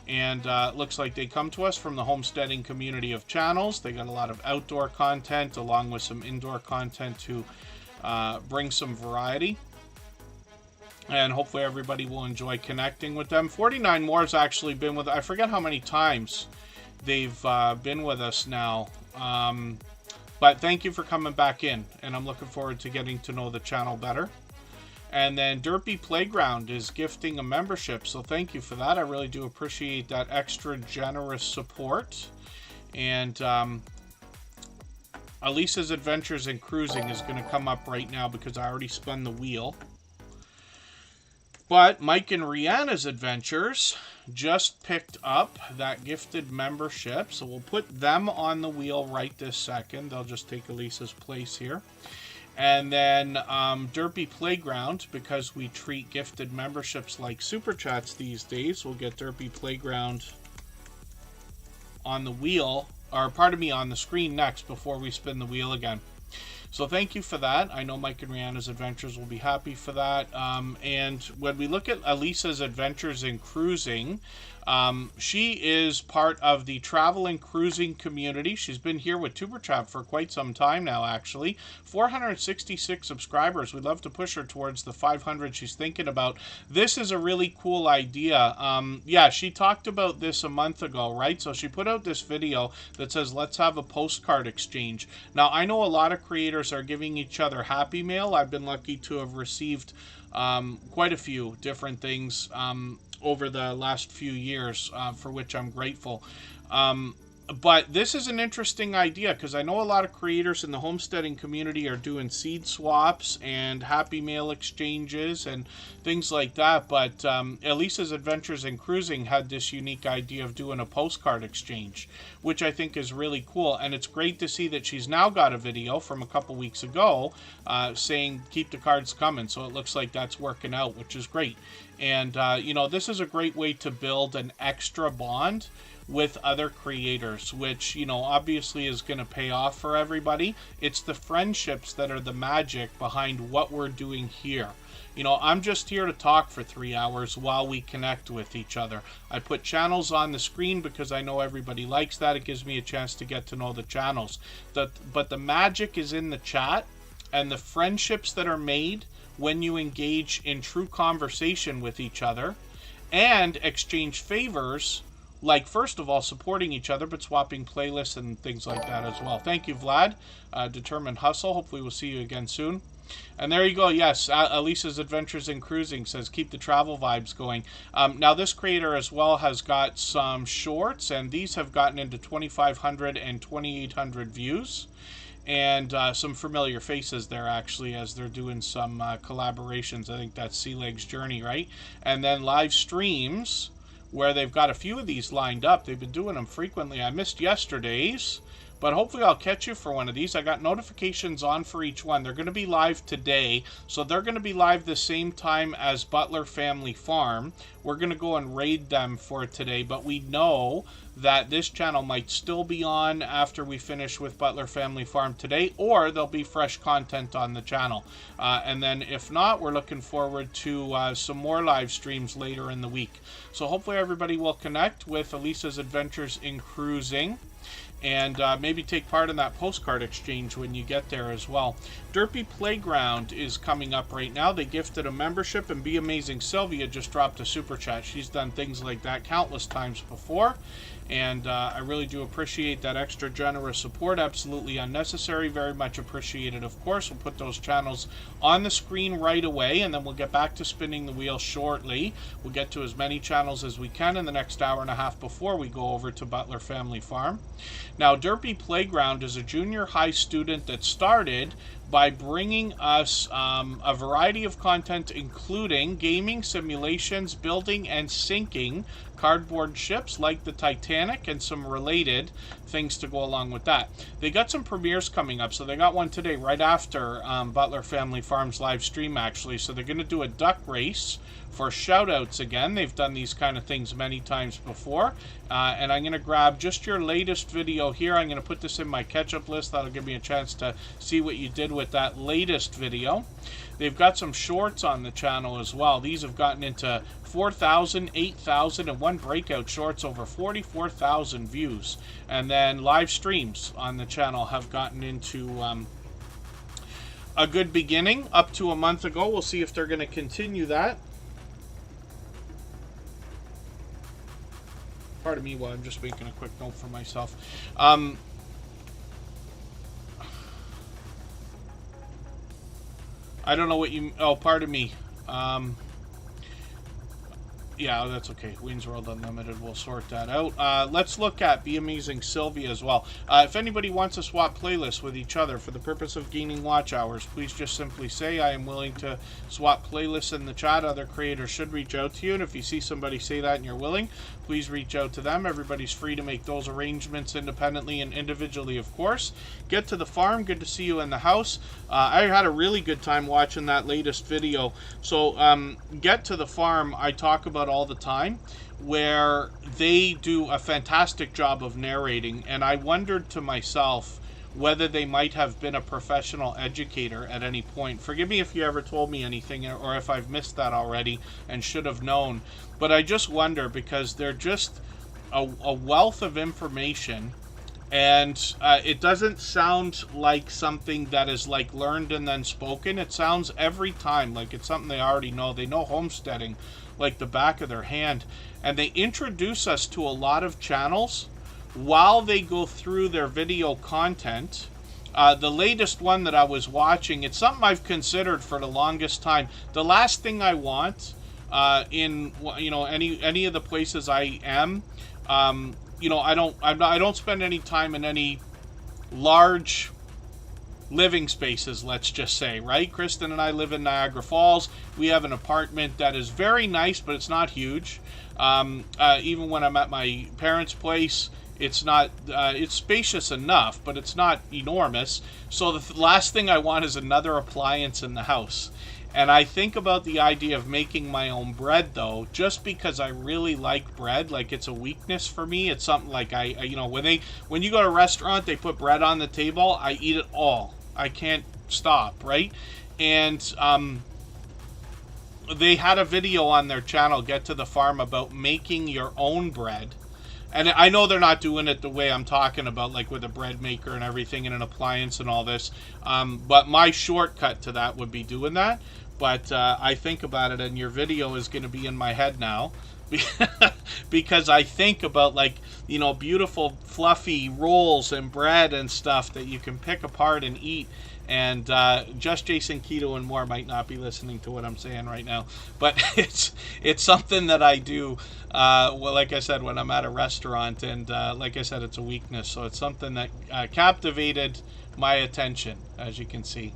S1: And it looks like they come to us from the homesteading community of channels. They got a lot of outdoor content along with some indoor content to bring some variety. And hopefully everybody will enjoy connecting with them. 49 more has actually been with, I forget how many times they've been with us now. But thank you for coming back in. And I'm looking forward to getting to know the channel better. And then Derpy Playground is gifting a membership, so thank you for that. I really do appreciate that extra generous support. And Elisa's Adventures in Cruising is going to come up right now because I already spun the wheel. But Mike and Rihanna's Adventures just picked up that gifted membership, so we'll put them on the wheel right this second. They'll just take Elisa's place here. And then Derpy Playground, because we treat gifted memberships like Super Chats these days, we'll get Derpy Playground on the wheel, or pardon me, on the screen next before we spin the wheel again. So thank you for that. I know Mike and Rihanna's Adventures will be happy for that. And when we look at Elisa's Adventures in Cruising, she is part of the travel and cruising community. She's been here with Superchat for quite some time now, actually. 466 subscribers. We'd love to push her towards the 500 she's thinking about. This is a really cool idea. Yeah, she talked about this a month ago, right? So she put out this video that says, let's have a postcard exchange. Now, I know a lot of creators are giving each other Happy Mail. I've been lucky to have received quite a few different things over the last few years, for which I'm grateful. But this is an interesting idea because I know a lot of creators in the homesteading community are doing seed swaps and Happy Mail exchanges and things like that. But Elisa's Adventures in Cruising had this unique idea of doing a postcard exchange, which I think is really cool. And it's great to see that she's now got a video from a couple weeks ago saying keep the cards coming. So it looks like that's working out, which is great. And, you know, this is a great way to build an extra bond with other creators, which, you know, obviously is going to pay off for everybody. It's the friendships that are the magic behind what we're doing here. You know, I'm just here to talk for 3 hours while we connect with each other. I put channels on the screen because I know everybody likes that. It gives me a chance to get to know the channels. But the magic is in the chat and the friendships that are made when you engage in true conversation with each other and exchange favors, like, first of all, supporting each other, but swapping playlists and things like that as well. Thank you, Vlad. Determined Hustle. Hopefully we'll see you again soon. And there you go. Yes, Elisa's Adventures in Cruising says keep the travel vibes going. Now, this creator as well has got some shorts, and these have gotten into 2,500 and 2,800 views. And some familiar faces there, actually, as they're doing some collaborations. I think that's Sea Legs Journey, right? And then live streams, where they've got a few of these lined up. They've been doing them frequently. I missed yesterday's, but hopefully I'll catch you for one of these. I got notifications on for each one. They're going to be live today, so they're going to be live the same time as Butler Family Farm. We're going to go and raid them for today, but we know that this channel might still be on after we finish with Butler Family Farm today, or there'll be fresh content on the channel. And then if not, we're looking forward to some more live streams later in the week. So hopefully everybody will connect with Elisa's Adventures in Cruising and maybe take part in that postcard exchange when you get there as well. Derpy Playground is coming up right now. They gifted a membership, and Be Amazing Sylvia just dropped a super chat. She's done things like that countless times before, and I really do appreciate that extra generous support. Absolutely unnecessary. Very much appreciated, of course. We'll put those channels on the screen right away, and then we'll get back to spinning the wheel shortly. We'll get to as many channels as we can in the next hour and a half before we go over to Butler Family Farm. Now, Derpy Playground is a junior high student that started by bringing us a variety of content, including gaming, simulations, building and sinking cardboard ships like the Titanic, and some related things to go along with that. They got some premieres coming up. So they got one today right after Butler Family Farms live stream, actually. So they're going to do a duck race for shout outs again. They've done these kind of things many times before. And I'm going to grab just your latest video here. I'm going to put this in my catch-up list. That'll give me a chance to see what you did with that latest video. They've got some shorts on the channel as well. These have gotten into 4,000, 8,000, and one breakout shorts over 44,000 views. And then live streams on the channel have gotten into a good beginning up to a month ago. We'll see if they're going to continue that. Pardon me while I'm just making a quick note for myself. I don't know what you... Oh, pardon me. Yeah, that's okay. Wayne's World Unlimited, we'll sort that out. Let's look at Be Amazing Sylvia as well. If anybody wants to swap playlists with each other for the purpose of gaining watch hours, please just simply say, I am willing to swap playlists in the chat. Other creators should reach out to you, and if you see somebody say that and you're willing, please reach out to them. Everybody's free to make those arrangements independently and individually, of course. Get to the farm. Good to see you in the house. I had a really good time watching that latest video. So, Get to the Farm, I talk about all the time, where they do a fantastic job of narrating, and I wondered to myself whether they might have been a professional educator at any point. Forgive me if you ever told me anything, or if I've missed that already and should have known, but I just wonder, because they're just a wealth of information, and it doesn't sound like something that is like learned and then spoken. It sounds every time like it's something they already know. They know homesteading like the back of their hand, and they introduce us to a lot of channels while they go through their video content. The latest one that I was watching, it's something I've considered for the longest time. The last thing I want in any of the places I am, I don't spend any time in any large living spaces, let's just say, right? Kristen and I live in Niagara Falls. We have an apartment that is very nice, but it's not huge. Even when I'm at my parents' place, it's not, it's spacious enough, but it's not enormous. So the last thing I want is another appliance in the house. And I think about the idea of making my own bread, though, just because I really like bread. Like, it's a weakness for me. It's something like when you go to a restaurant, they put bread on the table, I eat it all. I can't stop, right? And they had a video on their channel, Get to the Farm, about making your own bread. And I know they're not doing it the way I'm talking about, like with a bread maker and everything and an appliance and all this. But my shortcut to that would be doing that. But I think about it, and your video is going to be in my head now. Because I think about, like, beautiful fluffy rolls and bread and stuff that you can pick apart and eat. And Just Jason Keto and more might not be listening to what I'm saying right now, but it's something that I do. Well, like I said, when I'm at a restaurant, and like I said, it's a weakness. So it's something that captivated my attention, as you can see.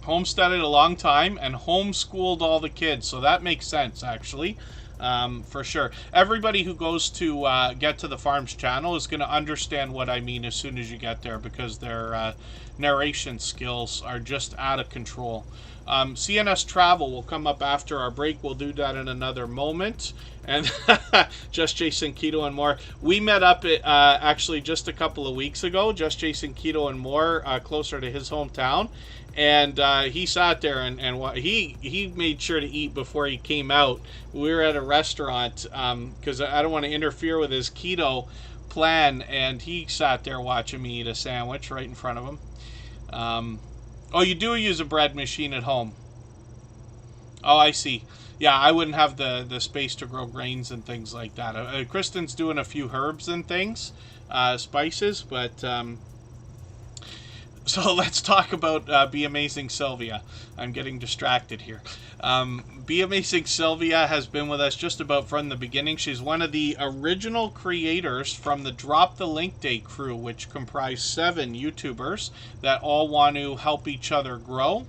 S1: Homesteaded a long time and homeschooled all the kids, so that makes sense, actually. For sure. Everybody who goes to Get to the Farm's channel is going to understand what I mean as soon as you get there, because their narration skills are just out of control. CNS Travel will come up after our break. We'll do that in another moment. And Just Jason Keto and more. We met up actually just a couple of weeks ago, Just Jason Keto and more, closer to his hometown. And he sat there and he made sure to eat before he came out. We were at a restaurant because I don't want to interfere with his keto plan, and he sat there watching me eat a sandwich right in front of him. Oh, you do use a bread machine at home? Oh, I see. Yeah, I wouldn't have the space to grow grains and things like that. Kristen's doing a few herbs and things, spices, but So let's talk about Be Amazing Sylvia. I'm getting distracted here. Be Amazing Sylvia has been with us just about from the beginning. She's one of the original creators from the Drop the Link Day crew, which comprise 7 YouTubers that all want to help each other grow.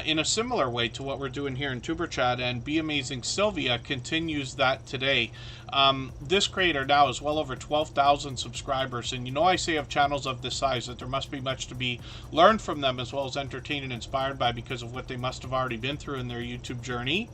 S1: In a similar way to what we're doing here in Tuber Chat, and Be Amazing Sylvia continues that today. This creator now has well over 12,000 subscribers, and you know I say of channels of this size that there must be much to be learned from them as well as entertained and inspired by because of what they must have already been through in their YouTube journey.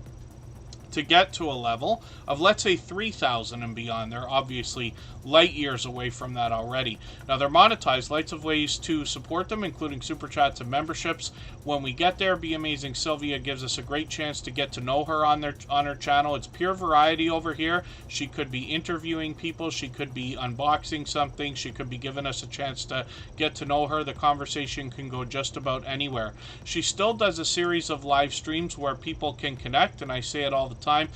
S1: To get to a level of, let's say, 3,000 and beyond. They're obviously light years away from that already. Now, they're monetized. Lots of ways to support them, including super chats and memberships. When we get there, Be Amazing Sylvia gives us a great chance to get to know her on her channel. It's pure variety over here. She could be interviewing people. She could be unboxing something. She could be giving us a chance to get to know her. The conversation can go just about anywhere. She still does a series of live streams where people can connect, and I say it all the time.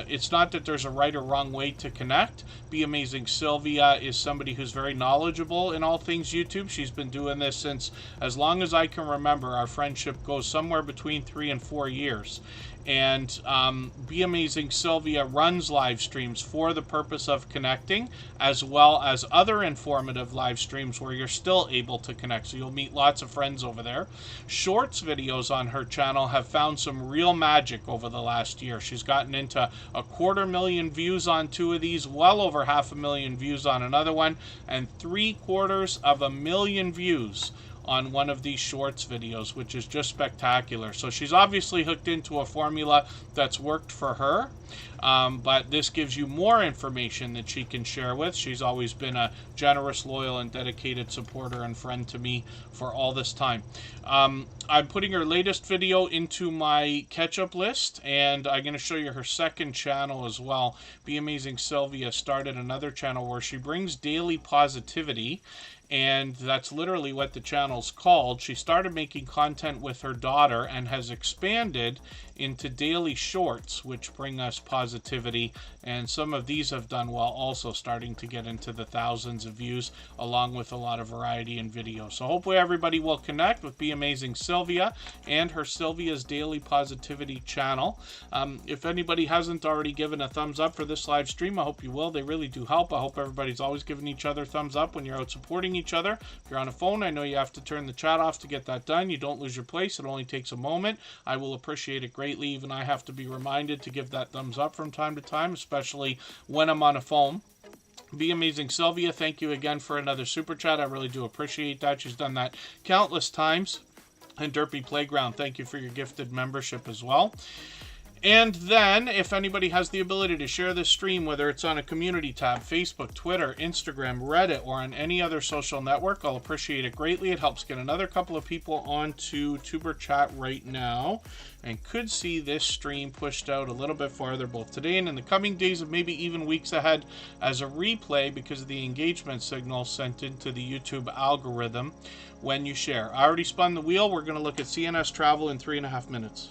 S1: It's not that there's a right or wrong way to connect. Be Amazing Sylvia is somebody who's very knowledgeable in all things YouTube. She's been doing this since as long as I can remember. Our friendship goes somewhere between 3 and 4 years. And Be Amazing Sylvia runs live streams for the purpose of connecting, as well as other informative live streams where you're still able to connect. So you'll meet lots of friends over there. Shorts videos on her channel have found some real magic over the last year. She's gotten into 250,000 views on 2 of these, well over 500,000 views on another one, and 750,000 views on one of these shorts videos, which is just spectacular. So she's obviously hooked into a formula that's worked for her, but this gives you more information that she can share with. She's always been a generous, loyal, and dedicated supporter and friend to me for all this time. I'm putting her latest video into my catch-up list, and I'm going to show you her second channel as well. Be Amazing Sylvia started another channel where she brings daily positivity, and that's literally what the channel's called. She started making content with her daughter and has expanded into daily shorts, which bring us positivity, and some of these have done well, also starting to get into the thousands of views, along with a lot of variety in video. So hopefully everybody will connect with Be Amazing Sylvia and her Sylvia's Daily Positivity channel. If anybody hasn't already given a thumbs up for this live stream, I hope you will. They really do help. I hope everybody's always giving each other thumbs up when you're out supporting each other. If you're on a phone, I know you have to turn the chat off to get that done. You don't lose your place. It only takes a moment. I will appreciate it greatly. Even I have to be reminded to give that thumbs up from time to time, especially when I'm on a phone. Be Amazing Sylvia, thank you again for another super chat. I really do appreciate that. She's done that countless times. And Derpy Playground, thank you for your gifted membership as well. And then, if anybody has the ability to share this stream, whether it's on a community tab, Facebook, Twitter, Instagram, Reddit, or on any other social network, I'll appreciate it greatly. It helps get another couple of people onto Tuber Chat right now, and could see this stream pushed out a little bit farther, both today and in the coming days, and maybe even weeks ahead, as a replay because of the engagement signal sent into the YouTube algorithm when you share. I already spun the wheel. We're going to look at CNS travel in 3.5 minutes.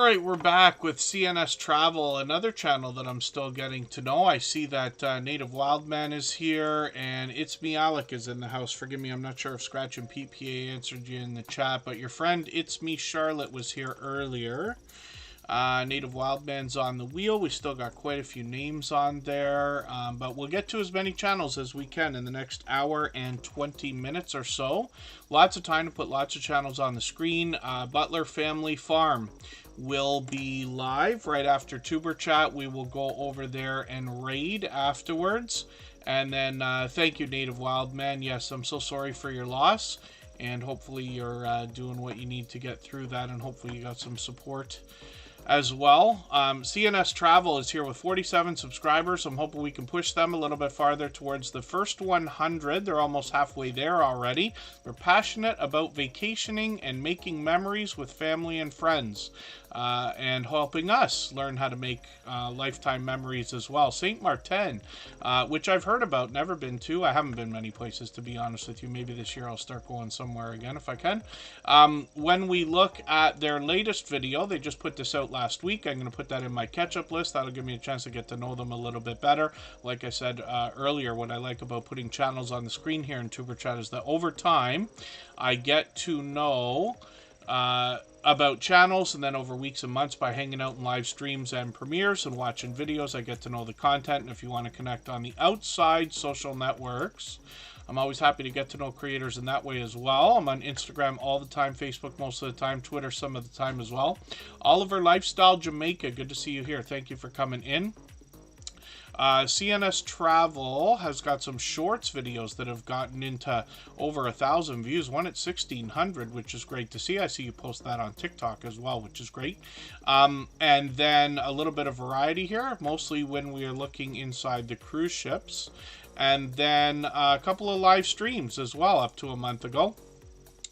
S1: All right, we're back with CNS Travel, another channel that I'm still getting to know. I see that Native Wildman is here, and It's Me Alec is in the house. Forgive me, I'm not sure if Scratch and PPA answered you in the chat, but your friend It's Me Charlotte was here earlier. Native Wildman's on the wheel. We still got quite a few names on there, but we'll get to as many channels as we can in the next hour and 20 minutes or so. Lots of time to put lots of channels on the screen. Butler Family Farm will be live right after Tuber Chat. We will go over there and raid afterwards. And then thank you, Native Wildman. Yes, I'm so sorry for your loss, and hopefully you're doing what you need to get through that, and hopefully you got some support as well. CNS Travel is here with 47 subscribers. I'm hoping we can push them a little bit farther towards the first 100. They're almost halfway there already. They're passionate about vacationing and making memories with family and friends, and helping us learn how to make lifetime memories as well. St. Martin, which I've heard about, never been to. I haven't been many places, to be honest with you. Maybe this year I'll start going somewhere again if I can. When we look at their latest video, they just put this out last week. I'm going to put that in my catch-up list. That'll give me a chance to get to know them a little bit better. Like I said earlier, what I like about putting channels on the screen here in Tuber Chat is that over time, I get to know about channels, and then over weeks and months by hanging out in live streams and premieres and watching videos, I get to know the content. And if you want to connect on the outside social networks, I'm always happy to get to know creators in that way as well. I'm on Instagram all the time, Facebook most of the time, Twitter some of the time as well. Oliver Lifestyle Jamaica, good to see you here. Thank you for coming in. CNS Travel has got some shorts videos that have gotten into over 1,000 views, one at 1,600, which is great to see. I see you post that on TikTok as well, which is great. And then a little bit of variety here, mostly when we are looking inside the cruise ships. And then a couple of live streams as well up to a month ago.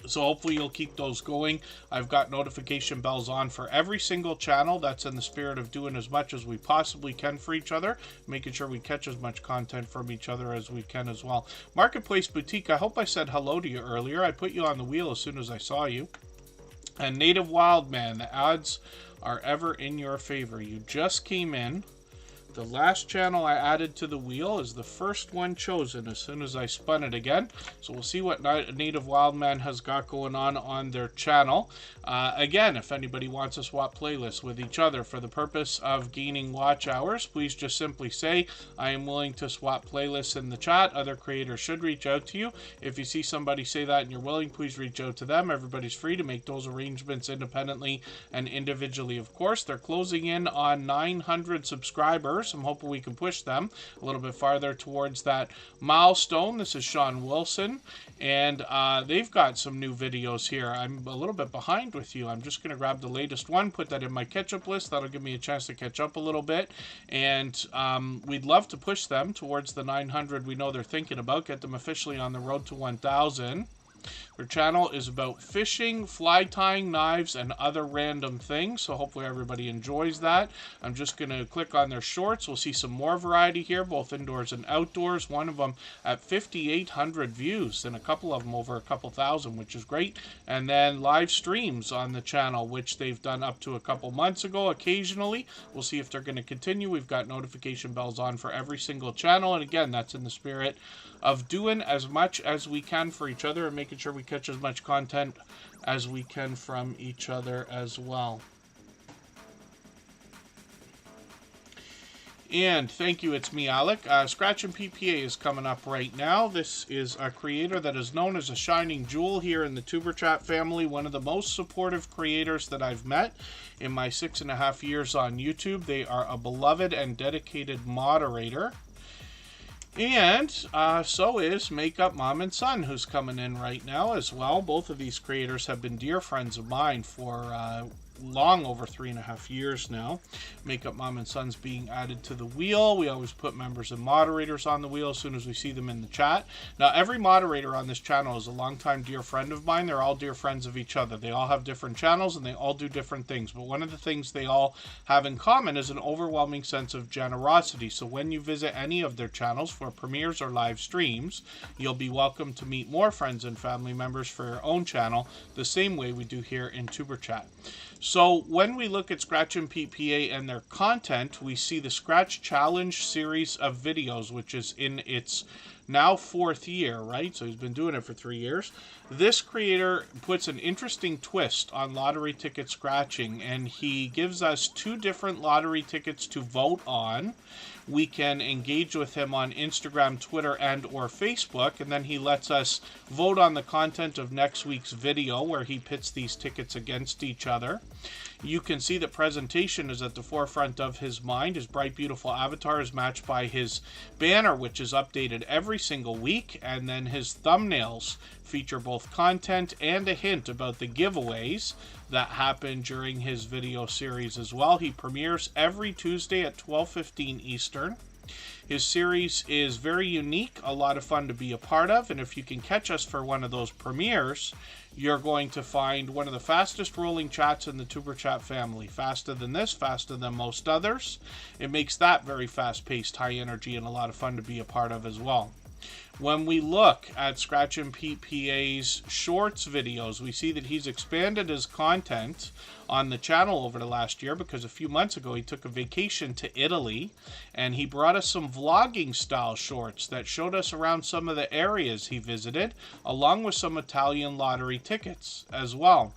S1: So hopefully you'll keep those going. I've got notification bells on for every single channel. That's in the spirit of doing as much as we possibly can for each other, making sure we catch as much content from each other as we can as well. Marketplace Boutique, I hope I said hello to you earlier. I put you on the wheel as soon as I saw you. And Native Wildman, the odds are ever in your favor. You just came in. The last channel I added to the wheel is the first one chosen as soon as I spun it again. So we'll see what Native Wildman has got going on their channel. Again, if anybody wants to swap playlists with each other for the purpose of gaining watch hours, please just simply say, I am willing to swap playlists in the chat. Other creators should reach out to you. If you see somebody say that and you're willing, please reach out to them. Everybody's free to make those arrangements independently and individually, of course. They're closing in on 900 subscribers. I'm hoping we can push them a little bit farther towards that milestone. This is Sean Wilson, and they've got some new videos here. I'm a little bit behind with you. I'm just going to grab the latest one, put that in my catch-up list. That'll give me a chance to catch up a little bit, and we'd love to push them towards the 900 we know they're thinking about, get them officially on the road to 1,000. Their channel is about fishing, fly tying, knives, and other random things, so hopefully everybody enjoys that. I'm just going to click on their shorts. We'll see some more variety here, both indoors and outdoors. One of them at 5,800 views, and a couple of them over a couple thousand, which is great. And then live streams on the channel, which they've done up to a couple months ago occasionally. We'll see if they're going to continue. We've got notification bells on for every single channel, and again, that's in the spirit of doing as much as we can for each other and making sure we catch as much content as we can from each other as well. And thank you, it's me, Alec. Scratch and PPA is coming up right now. This is a creator that is known as a shining jewel here in the Tuber Chat family, one of the most supportive creators that I've met in my 6.5 years on YouTube. They are a beloved and dedicated moderator. And so is Makeup Mom and Son, who's coming in right now as well. Both of these creators have been dear friends of mine for long over 3.5 years now. Makeup Mom and Son's being added to the wheel. We always put members and moderators on the wheel as soon as we see them in the chat. Now, every moderator on this channel is a longtime dear friend of mine. They're all dear friends of each other. They all have different channels and they all do different things. But one of the things they all have in common is an overwhelming sense of generosity. So when you visit any of their channels for premieres or live streams, you'll be welcome to meet more friends and family members for your own channel, the same way we do here in Tuber Chat. So when we look at Scratch and PPA and their content, we see the Scratch Challenge series of videos, which is in its now 4th year, right? So he's been doing it for 3 years. This creator puts an interesting twist on lottery ticket scratching, and he gives us 2 different lottery tickets to vote on. We can engage with him on Instagram, Twitter, and or Facebook, and then he lets us vote on the content of next week's video where he pits these tickets against each other. You can see that presentation is at the forefront of his mind. His bright, beautiful avatar is matched by his banner, which is updated every single week, and then his thumbnails feature both content and a hint about the giveaways that happen during his video series as well. He premieres every Tuesday at 12:15 Eastern. His series is very unique, a lot of fun to be a part of, and if you can catch us for one of those premieres, you're going to find one of the fastest rolling chats in the Superchat family. Faster than this, faster than most others. It makes that very fast-paced, high energy, and a lot of fun to be a part of as well. When we look at Scratch and PPA's shorts videos, we see that he's expanded his content on the channel over the last year, because a few months ago he took a vacation to Italy and he brought us some vlogging style shorts that showed us around some of the areas he visited, along with some Italian lottery tickets as well.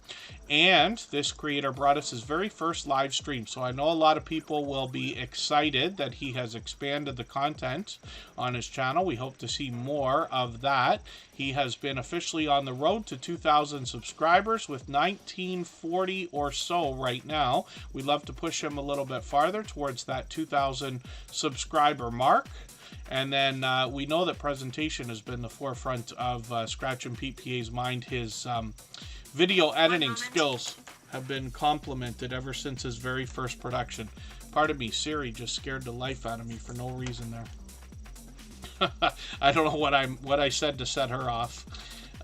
S1: And this creator brought us his very first live stream, so I know a lot of people will be excited that he has expanded the content on his channel. We hope to see more of that. He has been officially on the road to 2,000 subscribers with 1940 or so right now. We'd love to push him a little bit farther towards that 2,000 subscriber mark. And then we know that presentation has been the forefront of Scratch and PPA's mind. His video editing skills have been complimented ever since his very first production. Pardon me, Siri just scared the life out of me for no reason there. I don't know what I said to set her off.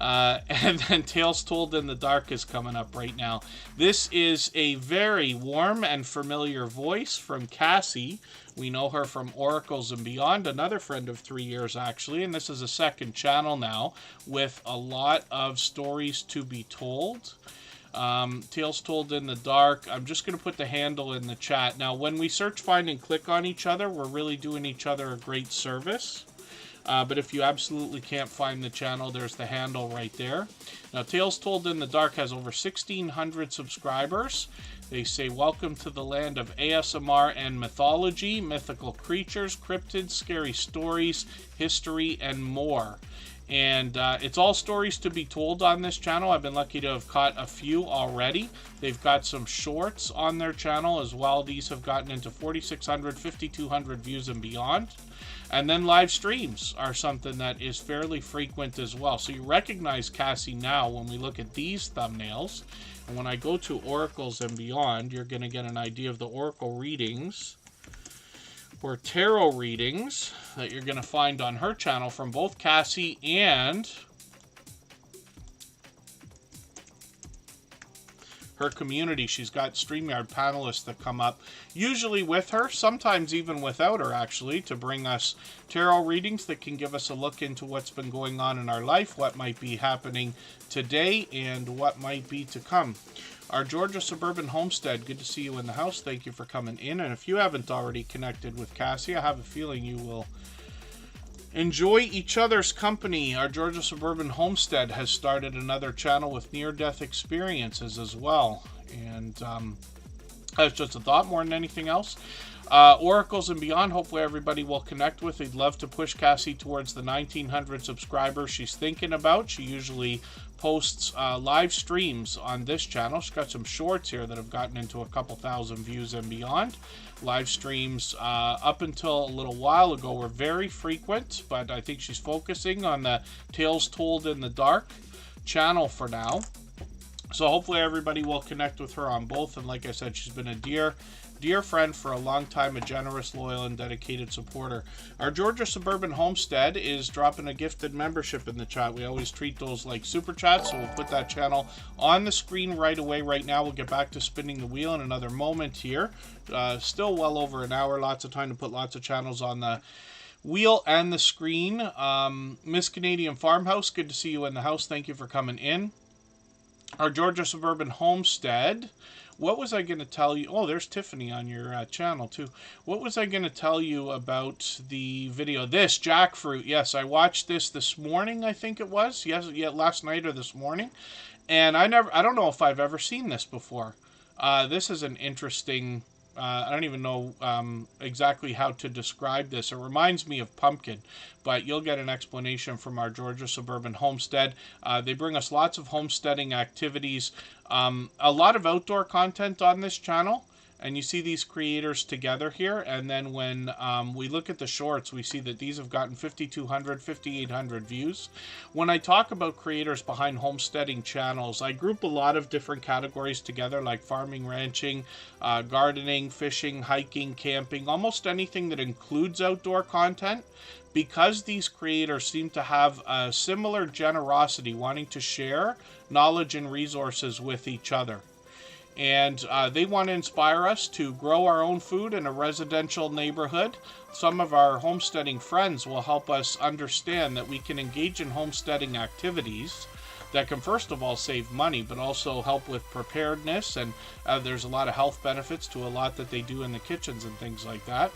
S1: And then Tales Told in the Dark is coming up right now. This is a very warm and familiar voice from Cassie. We know her from Oracles and Beyond, another friend of 3 years actually, and this is a second channel now with a lot of stories to be told. Tales Told in the Dark. I'm just going to put the handle in the chat. Now, when we search, find, and click on each other, we're really doing each other a great service. But if you absolutely can't find the channel, there's the handle right there. Now, Tales Told in the Dark has over 1,600 subscribers. They say, welcome to the land of ASMR and mythology, mythical creatures, cryptids, scary stories, history, and more. And it's all stories to be told on this channel. I've been lucky to have caught a few already. They've got some shorts on their channel as well. These have gotten into 4,600, 5,200 views and beyond. And then live streams are something that is fairly frequent as well. So you recognize Cassie now when we look at these thumbnails. And when I go to Oracles and Beyond, you're going to get an idea of the Oracle readings or tarot readings that you're going to find on her channel from both Cassie and her community. She's got StreamYard panelists that come up, usually with her, sometimes even without her, actually, to bring us tarot readings that can give us a look into what's been going on in our life, what might be happening today, and what might be to come. Our Georgia Suburban Homestead, good to see you in the house. Thank you for coming in. And if you haven't already connected with Cassie, I have a feeling you will enjoy each other's company. Our Georgia Suburban Homestead has started another channel with near-death experiences as well. And that's just a thought more than anything else. Oracles and Beyond, hopefully everybody will connect with. We'd love to push Cassie towards the 1,900 subscribers she's thinking about. She usually posts live streams on this channel. She's got some shorts here that have gotten into a couple thousand views and beyond. Live streams up until a little while ago were very frequent, but I think she's focusing on the Tales Told in the Dark channel for now. So hopefully everybody will connect with her on both. And like I said, she's been a dear friend for a long time, a generous, loyal, and dedicated supporter. Our Georgia Suburban Homestead is dropping a gifted membership in the chat. We always treat those like super chats, so we'll put that channel on the screen right away. Right now, we'll get back to spinning the wheel in another moment here. Still well over an hour, lots of time to put lots of channels on the wheel and the screen. Miss Canadian Farmhouse, good to see you in the house. Thank you for coming in. Our Georgia Suburban Homestead What was I going to tell you? Oh, there's Tiffany on your channel too. What was I going to tell you about the video? This jackfruit. Yes, I watched this morning, I think it was. Yes, yeah, last night or this morning. And I don't know if I've ever seen this before. This is an interesting, I don't even know exactly how to describe this. It reminds me of pumpkin, but you'll get an explanation from our Georgia Suburban Homestead. They bring us lots of homesteading activities, a lot of outdoor content on this channel. And you see these creators together here. And then when we look at the shorts, we see that these have gotten 5,200, 5,800 views. When I talk about creators behind homesteading channels, I group a lot of different categories together, like farming, ranching, gardening, fishing, hiking, camping, almost anything that includes outdoor content. Because these creators seem to have a similar generosity, wanting to share knowledge and resources with each other. And they want to inspire us to grow our own food in a residential neighborhood. Some of our homesteading friends will help us understand that we can engage in homesteading activities that can first of all save money, but also help with preparedness. And there's a lot of health benefits to a lot that they do in the kitchens and things like that,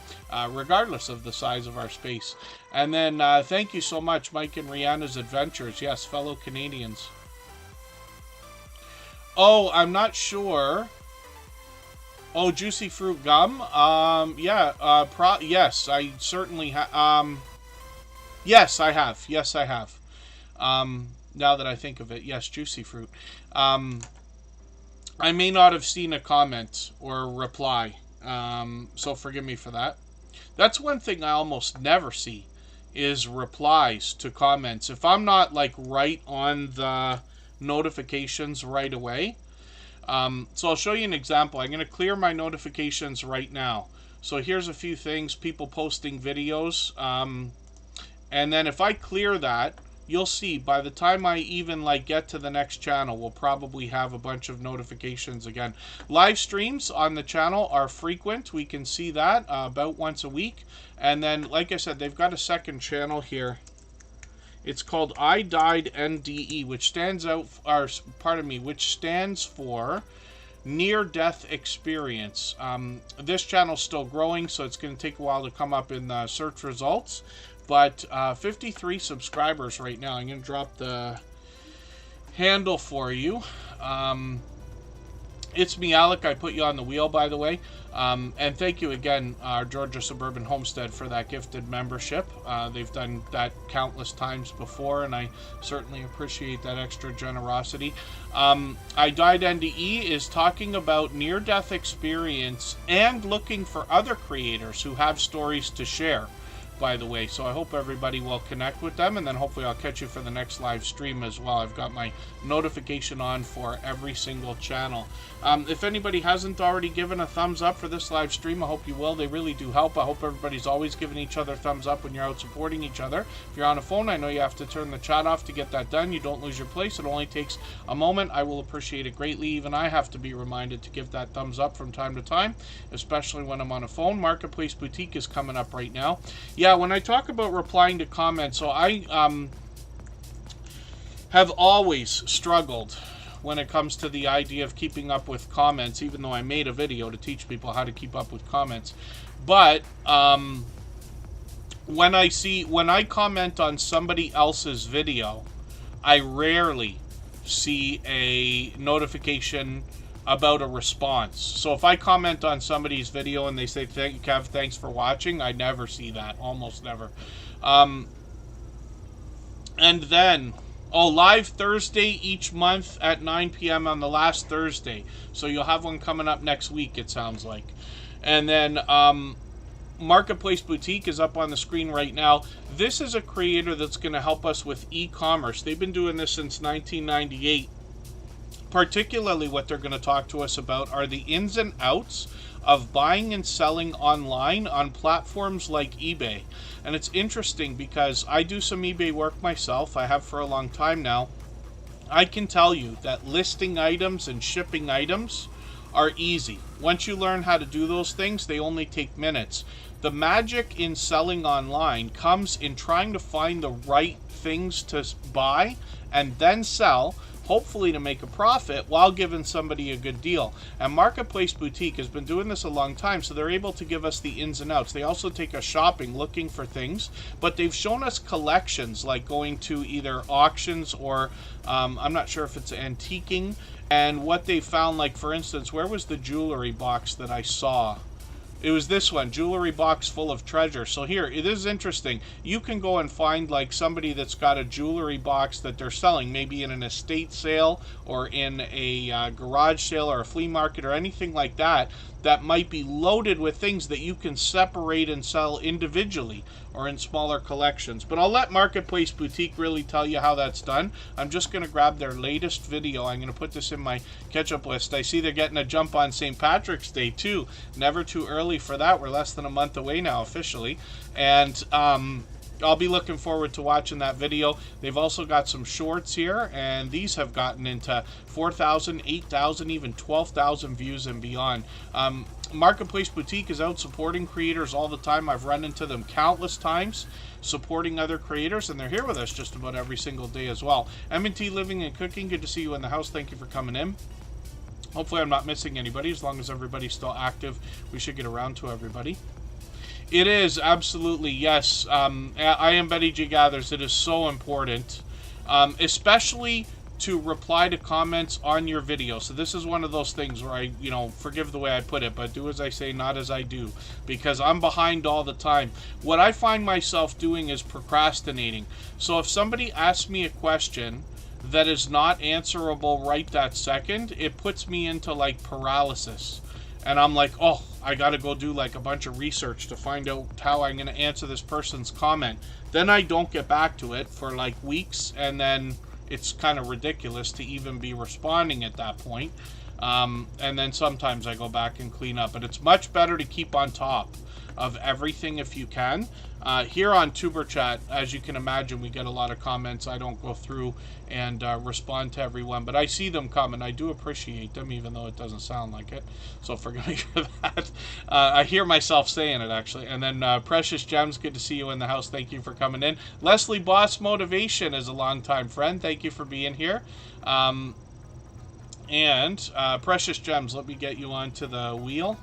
S1: regardless of the size of our space. And then thank you so much, Mike and Rihanna's Adventures. Yes, fellow Canadians. Oh, I'm not sure. Oh, juicy fruit gum. Yeah. Yes, I certainly have. Yes, I have. Yes, I have. Now that I think of it, yes, juicy fruit. I may not have seen a comment or a reply, so forgive me for that. That's one thing I almost never see, is replies to comments. If I'm not like right on the notifications right away. So I'll show you an example. I'm going to clear my notifications right now. So here's a few things, people posting videos. And then if I clear that, you'll see by the time I even get to the next channel, we'll probably have a bunch of notifications again. Live streams on the channel are frequent. We can see that about once a week. And then, like I said, they've got a second channel here. It's called I Died NDE, which stands for near-death experience. This channel's still growing, so it's going to take a while to come up in the search results. But 53 subscribers right now. I'm going to drop the handle for you. It's me, Alec. I put you on the wheel, by the way. And thank you again, our Georgia Suburban Homestead, for that gifted membership. They've done that countless times before, and I certainly appreciate that extra generosity. I Died NDE is talking about near-death experience and looking for other creators who have stories to share, by the way. So I hope everybody will connect with them, and then hopefully I'll catch you for the next live stream as well. I've got my notification on for every single channel. If anybody hasn't already given a thumbs up for this live stream, I hope you will. They really do help. I hope everybody's always giving each other thumbs up when you're out supporting each other. If you're on a phone, I know you have to turn the chat off to get that done. You don't lose your place. It only takes a moment. I will appreciate it greatly. Even I have to be reminded to give that thumbs up from time to time, especially when I'm on a phone. Marketplace Boutique is coming up right now. Yeah, when I talk about replying to comments, so I have always struggled when it comes to the idea of keeping up with comments, even though I made a video to teach people how to keep up with comments. But when I comment on somebody else's video, I rarely see a notification about a response. So if I comment on somebody's video and they say, Kev, thanks for watching, I never see that, almost never. And then, live Thursday each month at 9 p.m. on the last Thursday. So you'll have one coming up next week, it sounds like. And then Marketplace Boutique is up on the screen right now. This is a creator that's going to help us with e-commerce. They've been doing this since 1998. Particularly what they're going to talk to us about are the ins and outs of buying and selling online on platforms like eBay. And it's interesting because I do some eBay work myself. I have for a long time now. I can tell you that listing items and shipping items are easy. Once you learn how to do those things, they only take minutes. The magic in selling online comes in trying to find the right things to buy and then sell, hopefully to make a profit while giving somebody a good deal. And Marketplace Boutique has been doing this a long time, so they're able to give us the ins and outs. They also take us shopping, looking for things, but they've shown us collections, like going to either auctions or I'm not sure if it's antiquing, and what they found, like for instance, where was the jewelry box that I saw? It was this one, jewelry box full of treasure. So here, it is interesting. You can go and find like somebody that's got a jewelry box that they're selling, maybe in an estate sale or in a garage sale or a flea market or anything like that, that might be loaded with things that you can separate and sell individually or in smaller collections. But I'll let Marketplace Boutique really tell you how that's done. I'm just going to grab their latest video. I'm going to put this in my catch-up list. I see they're getting a jump on St. Patrick's Day too. Never too early for that. We're less than a month away now officially. And I'll be looking forward to watching that video. They've also got some shorts here, and these have gotten into 4,000, 8,000, even 12,000 views and beyond. Marketplace Boutique is out supporting creators all the time. I've run into them countless times supporting other creators, and they're here with us just about every single day as well. M&T Living and Cooking, good to see you in the house. Thank you for coming in. Hopefully I'm not missing anybody. As long as everybody's still active, we should get around to everybody. It is, absolutely, yes. I am Betty G. Gathers. It is so important, especially to reply to comments on your video. So this is one of those things where I, forgive the way I put it, but do as I say, not as I do, because I'm behind all the time. What I find myself doing is procrastinating. So if somebody asks me a question that is not answerable right that second, it puts me into like paralysis. And I'm like, oh, I got to go do like a bunch of research to find out how I'm going to answer this person's comment. Then I don't get back to it for like weeks, and then it's kind of ridiculous to even be responding at that point. And then sometimes I go back and clean up. But it's much better to keep on top of everything if you can. Here on Superchat, as you can imagine, we get a lot of comments. I don't go through and respond to everyone, but I see them come, and I do appreciate them, even though it doesn't sound like it. So forgive me for that. I hear myself saying it, actually. And then Precious Gems, good to see you in the house. Thank you for coming in. Leslie Boss Motivation is a longtime friend. Thank you for being here. And Precious Gems, let me get you onto the wheel.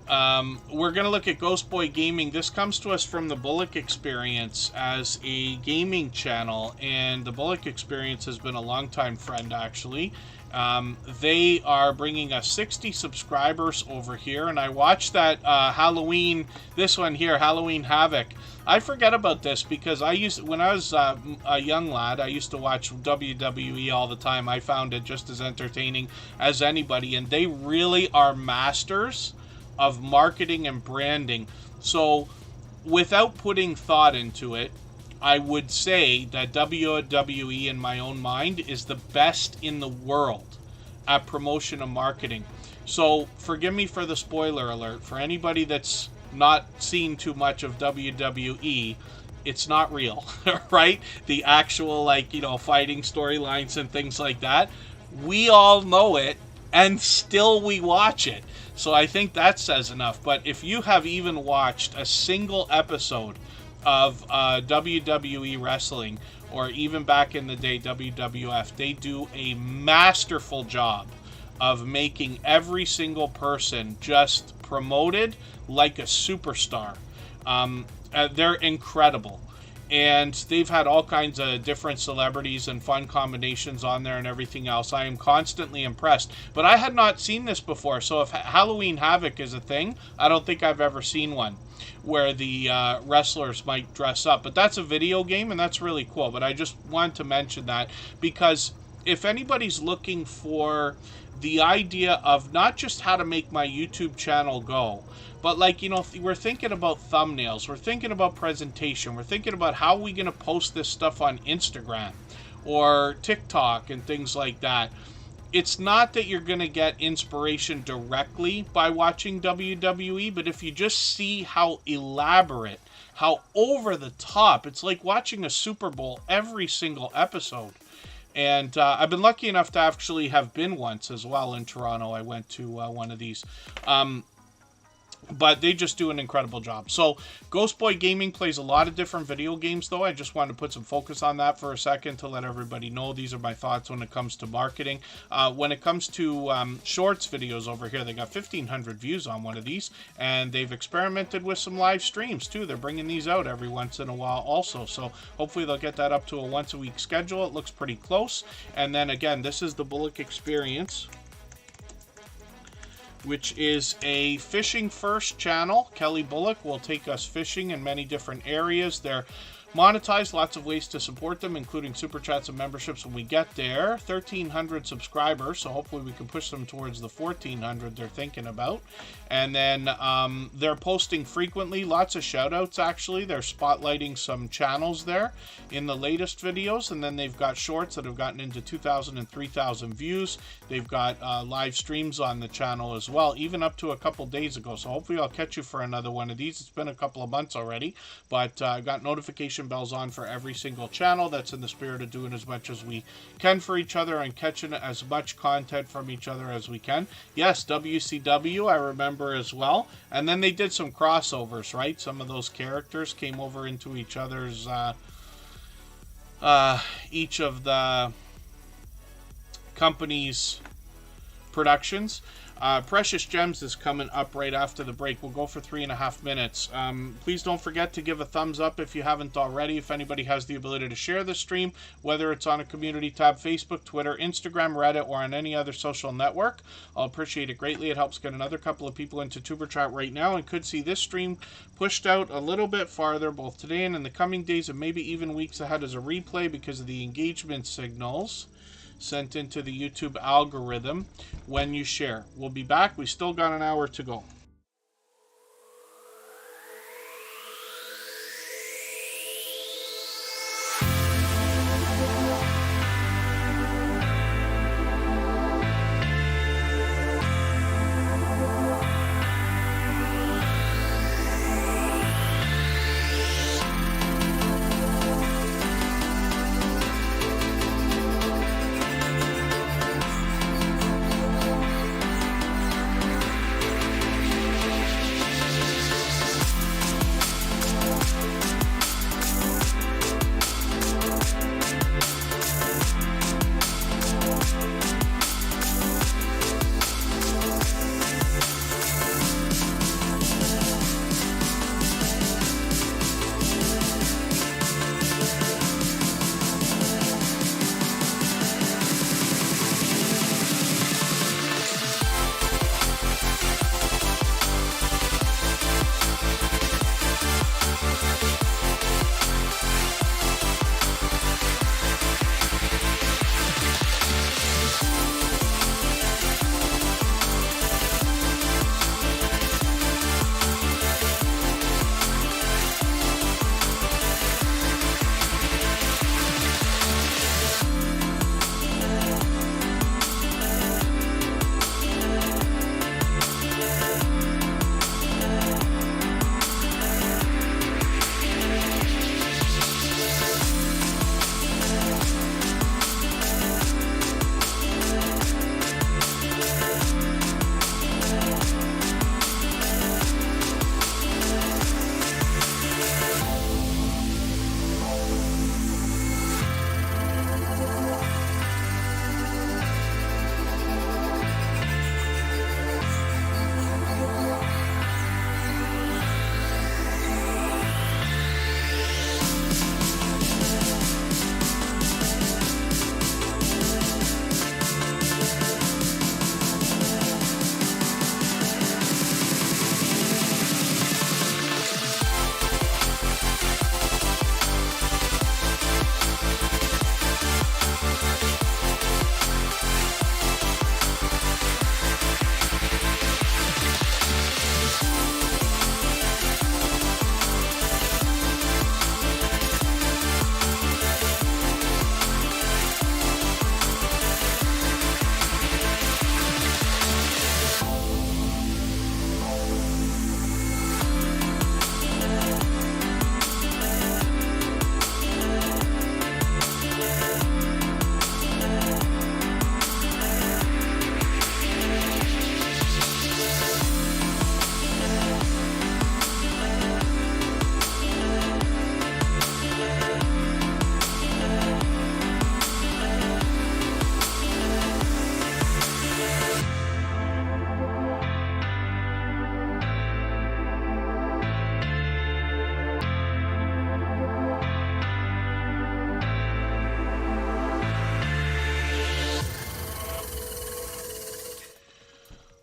S1: We're going to look at Ghost Boy Gaming. This comes to us from the Bullock Experience as a gaming channel, and the Bullock Experience has been a longtime friend, actually. They are bringing us 60 subscribers over here, and I watched that Halloween, this one here, Halloween Havoc. I forget about this because when I was a young lad, I used to watch WWE all the time. I found it just as entertaining as anybody, and they really are masters of marketing and branding. So without putting thought into it, I would say that WWE, in my own mind, is the best in the world at promotion and marketing. So forgive me for the spoiler alert. For anybody that's not seen too much of WWE, it's not real, right? The actual, fighting storylines and things like that. We all know it, and still we watch it. So I think that says enough. But if you have even watched a single episode of WWE wrestling, or even back in the day WWF, they do a masterful job of making every single person just promoted like a superstar. They're incredible. And they've had all kinds of different celebrities and fun combinations on there and everything else. I am constantly impressed. But I had not seen this before. So if Halloween Havoc is a thing, I don't think I've ever seen one where the wrestlers might dress up. But that's a video game, and that's really cool. But I just wanted to mention that because if anybody's looking for the idea of not just how to make my YouTube channel go, but we're thinking about thumbnails, we're thinking about presentation, we're thinking about how are we going to post this stuff on Instagram or TikTok and things like that. It's not that you're going to get inspiration directly by watching WWE, but if you just see how elaborate, how over the top, it's like watching a Super Bowl every single episode. And I've been lucky enough to actually have been once as well in Toronto. I went to one of these. but they just do an incredible job. So Ghost Boy Gaming plays a lot of different video games, though. I just wanted to put some focus on that for a second to let everybody know these are my thoughts when it comes to marketing. When it comes to shorts videos over here, they got 1,500 views on one of these, and they've experimented with some live streams too. They're bringing these out every once in a while also, so hopefully they'll get that up to a once-a-week schedule. It looks pretty close. And then again, this is the Bullock Experience, which is a fishing first channel. Kelly Bullock will take us fishing in many different areas. They're monetized, lots of ways to support them, including super chats and memberships when we get there. 1,300 subscribers, so hopefully we can push them towards the 1,400 they're thinking about. And then they're posting frequently, lots of shout outs actually. They're spotlighting some channels there in the latest videos, and then they've got shorts that have gotten into 2,000 and 3,000 views. They've got live streams on the channel as well, even up to a couple days ago. So hopefully I'll catch you for another one of these. It's been a couple of months already, but I got notification bells on for every single channel. That's in the spirit of doing as much as we can for each other and catching as much content from each other as we can. Yes, WCW I remember as well. And then they did some crossovers, right? Some of those characters came over into each other's each of the company's productions. Precious Gems is coming up right after the break. We'll go for 3.5 minutes. Please don't forget to give a thumbs up if you haven't already. If anybody has the ability to share the stream, whether it's on a community tab, Facebook, Twitter, Instagram, Reddit, or on any other social network, I'll appreciate it greatly. It helps get another couple of people into Tuber Chat right now, and could see this stream pushed out a little bit farther, both today and in the coming days, and maybe even weeks ahead as a replay because of the engagement signals sent into the YouTube algorithm when you share. We'll be back. We still got an hour to go.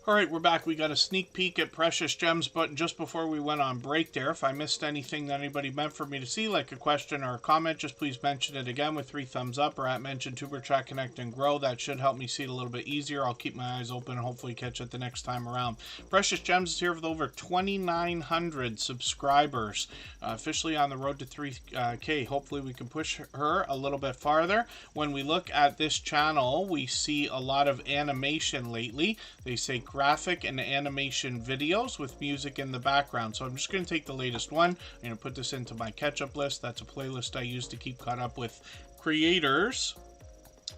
S1: All right, we're back. We got a sneak peek at Precious Gems, but just before we went on break there, if I missed anything that anybody meant for me to see, like a question or a comment, just please mention it again with 3 thumbs up or at mention Tuber Chat Connect and Grow. That should help me see it a little bit easier. I'll keep my eyes open and hopefully catch it the next time around. Precious Gems is here with over 2,900 subscribers, officially on the road to 3K. Hopefully we can push her a little bit farther. When we look at this channel, we see a lot of animation lately. They say graphic and animation videos with music in the background. So I'm just going to take the latest one. I'm going to put this into my catch-up list. That's a playlist I use to keep caught up with creators.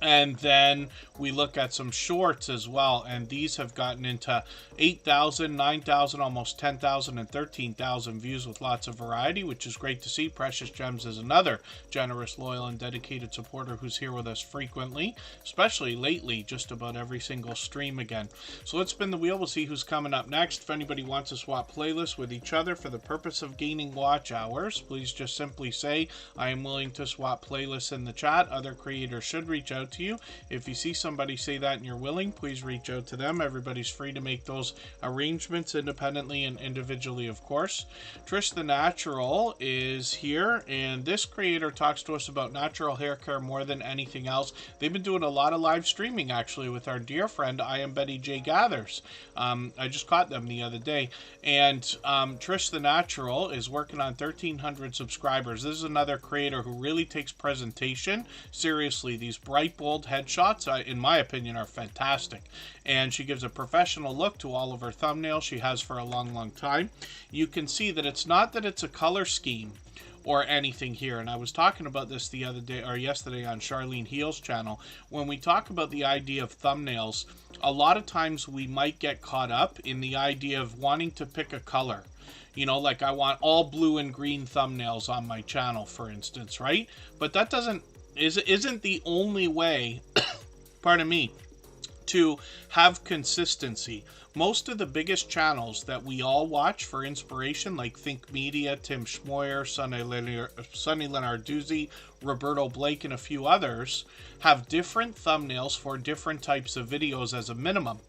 S1: And then we look at some shorts as well, and these have gotten into 8,000, 9,000, almost 10,000, and 13,000 views with lots of variety, which is great to see. Precious Gems is another generous, loyal, and dedicated supporter who's here with us frequently, especially lately, just about every single stream again. So let's spin the wheel. We'll see who's coming up next. If anybody wants to swap playlists with each other for the purpose of gaining watch hours, please just simply say, I am willing to swap playlists in the chat. Other creators should reach out to you. If you see somebody say that and you're willing, please reach out to them. Everybody's free to make those arrangements independently and individually, of course. Trish the Natural is here, and this creator talks to us about natural hair care more than anything else. They've been doing a lot of live streaming actually with our dear friend I Am Betty J Gathers. I just caught them the other day, and Trish the Natural is working on 1,300 subscribers. This is another creator who really takes presentation seriously. These bright, bold headshots, in my opinion, are fantastic. And she gives a professional look to all of her thumbnails. She has for a long, long time. You can see that it's not that it's a color scheme or anything here. And I was talking about this the other day or yesterday on Charlene Heal's channel. When we talk about the idea of thumbnails, a lot of times we might get caught up in the idea of wanting to pick a color. You know, like I want all blue and green thumbnails on my channel, for instance, right? But that isn't the only way, pardon me, to have consistency. Most of the biggest channels that we all watch for inspiration, like Think Media, Tim Schmoyer, Sonny Lenarduzzi, Roberto Blake, and a few others, have different thumbnails for different types of videos as a minimum.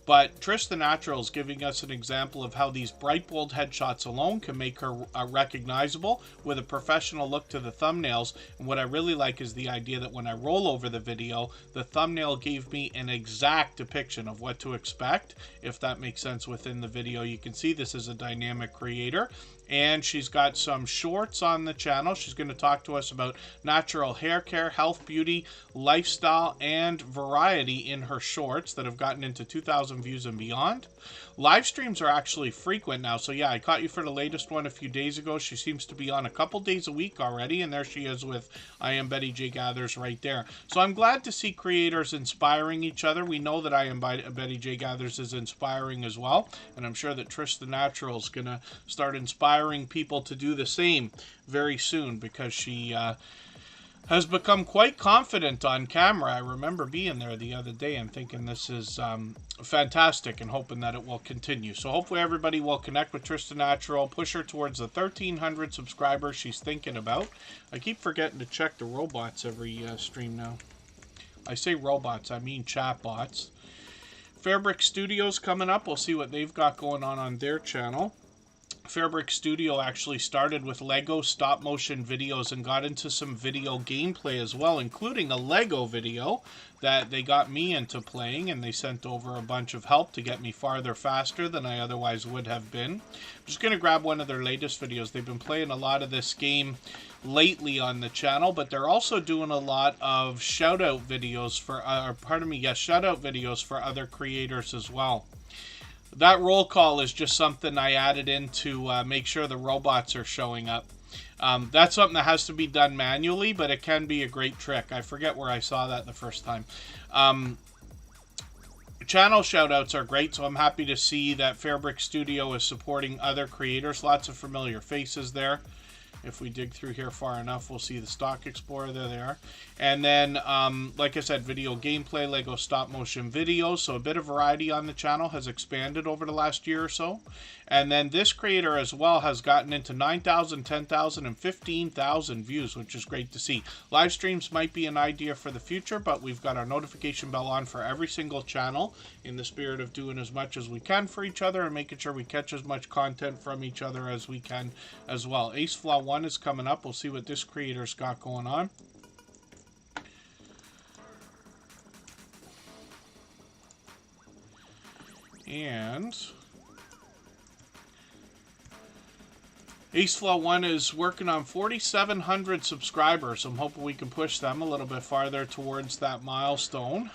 S1: But Trish the Natural is giving us an example of how these bright, bold headshots alone can make her recognizable with a professional look to the thumbnails. And what I really like is the idea that when I roll over the video, the thumbnail gave me an exact depiction of what to expect, if that makes sense within the video. You can see this is a dynamic creator. And she's got some shorts on the channel. She's going to talk to us about natural hair care, health, beauty, lifestyle, and variety in her shorts that have gotten into 2,000 views and beyond. Live streams are actually frequent now. So yeah, I caught you for the latest one a few days ago. She seems to be on a couple days a week already. And there she is with I Am Betty J Gathers right there. So I'm glad to see creators inspiring each other. We know that I Am Betty J Gathers is inspiring as well. And I'm sure that Trish the Natural is going to start inspiring people to do the same very soon, because she has become quite confident on camera. I remember being there the other day and thinking this is fantastic, and hoping that it will continue. So hopefully everybody will connect with Trish the Natural, push her towards the 1,300 subscribers she's thinking about. I keep forgetting to check the robots every stream now. I say robots, I mean chatbots. Fairbrick Studios coming up. We'll see what they've got going on their channel. Fairbrick Studio actually started with Lego stop motion videos and got into some video gameplay as well, including a Lego video that they got me into playing, and they sent over a bunch of help to get me farther faster than I otherwise would have been. I'm just going to grab one of their latest videos. They've been playing a lot of this game lately on the channel, but they're also doing a lot of shout out videos for shout out videos for other creators as well. That roll call is just something I added in to make sure the robots are showing up. That's something that has to be done manually, but it can be a great trick. I forget where I saw that the first time. Channel shoutouts are great, so I'm happy to see that Fairbrick Studio is supporting other creators. Lots of familiar faces there. If we dig through here far enough, we'll see the Stock Explorer. There they are. And then, like I said, video gameplay, Lego stop motion videos. So a bit of variety on the channel has expanded over the last year or so. And then this creator as well has gotten into 9,000, 10,000, and 15,000 views, which is great to see. Live streams might be an idea for the future, but we've got our notification bell on for every single channel in the spirit of doing as much as we can for each other and making sure we catch as much content from each other as we can as well. Ace Flaw 1 is coming up. We'll see what this creator's got going on. And Ace Flaw 1 is working on 4,700 subscribers. I'm hoping we can push them a little bit farther towards that milestone.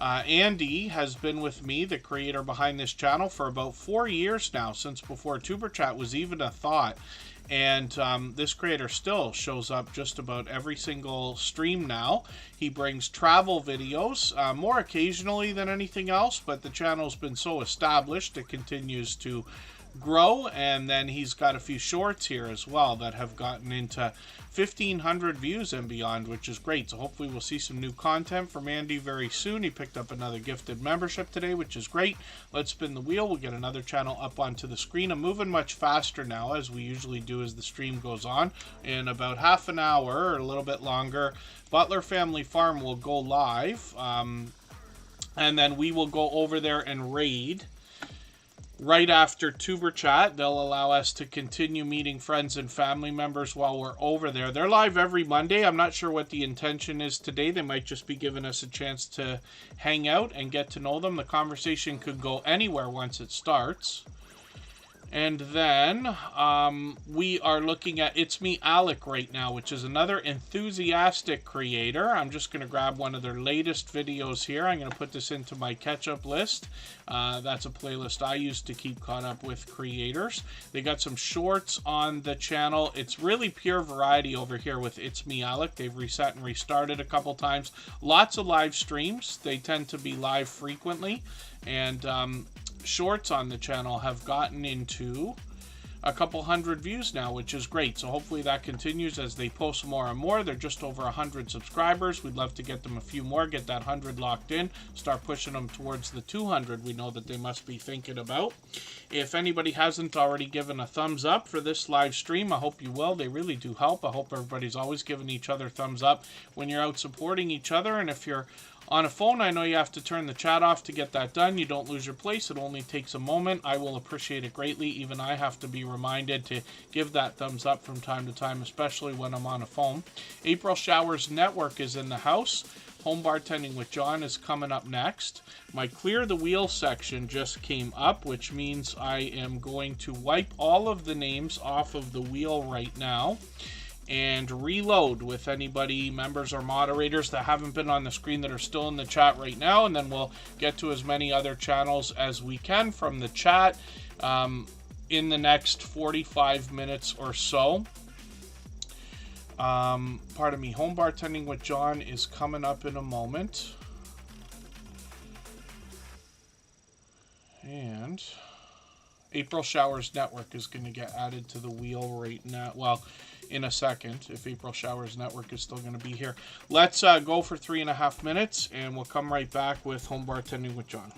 S1: Andy has been with me, the creator behind this channel, for about 4 years now, since before Superchat was even a thought. And this creator still shows up just about every single stream now. He brings travel videos, more occasionally than anything else, but the channel's been so established it continues to grow. And then he's got a few shorts here as well that have gotten into 1,500 views and beyond, which is great. So hopefully we'll see some new content from Andy very soon. He picked up another gifted membership today, which is great. Let's spin the wheel. We'll get another channel up onto the screen. I'm moving much faster now, as we usually do as the stream goes on. In about half an hour or a little bit longer, Butler Family Farm will go live, and then we will go over there and raid right after Tuber Chat. They'll allow us to continue meeting friends and family members while we're over there. They're live every Monday. I'm not sure what the intention is today. They might just be giving us a chance to hang out and get to know them. The conversation could go anywhere once it starts. And then we are looking at It's Me Alec right now, which is another enthusiastic creator. I'm just going to grab one of their latest videos here. I'm going to put this into my catch-up list. That's a playlist I use to keep caught up with creators. They got some shorts on the channel. It's really pure variety over here with It's Me Alec. They've reset and restarted a couple times. Lots of live streams. They tend to be live frequently. And shorts on the channel have gotten into a couple hundred views now, which is great. So hopefully that continues as they post more and more. They're just over 100 subscribers. We'd love to get them a few more, get that 100 locked in, start pushing them towards the 200 we know that they must be thinking about. If anybody hasn't already given a thumbs up for this live stream, I hope you will. They really do help. I hope everybody's always giving each other thumbs up when you're out supporting each other. And if you're on a phone, I know you have to turn the chat off to get that done. You don't lose your place. It only takes a moment. I will appreciate it greatly. Even I have to be reminded to give that thumbs up from time to time, especially when I'm on a phone. April Showers Network is in the house. Home Bartending with John is coming up next. My Clear the Wheel section just came up, which means I am going to wipe all of the names off of the wheel right now and reload with anybody, members or moderators that haven't been on the screen that are still in the chat right now, and then we'll get to as many other channels as we can from the chat in the next 45 minutes or so. Pardon me, Home Bartending with John is coming up in a moment. And April Showers Network is going to get added to the wheel right now. Well, in a second, if April Showers Network is still going to be here. Let's go for 3.5 minutes, and we'll come right back with Home Bartending with John.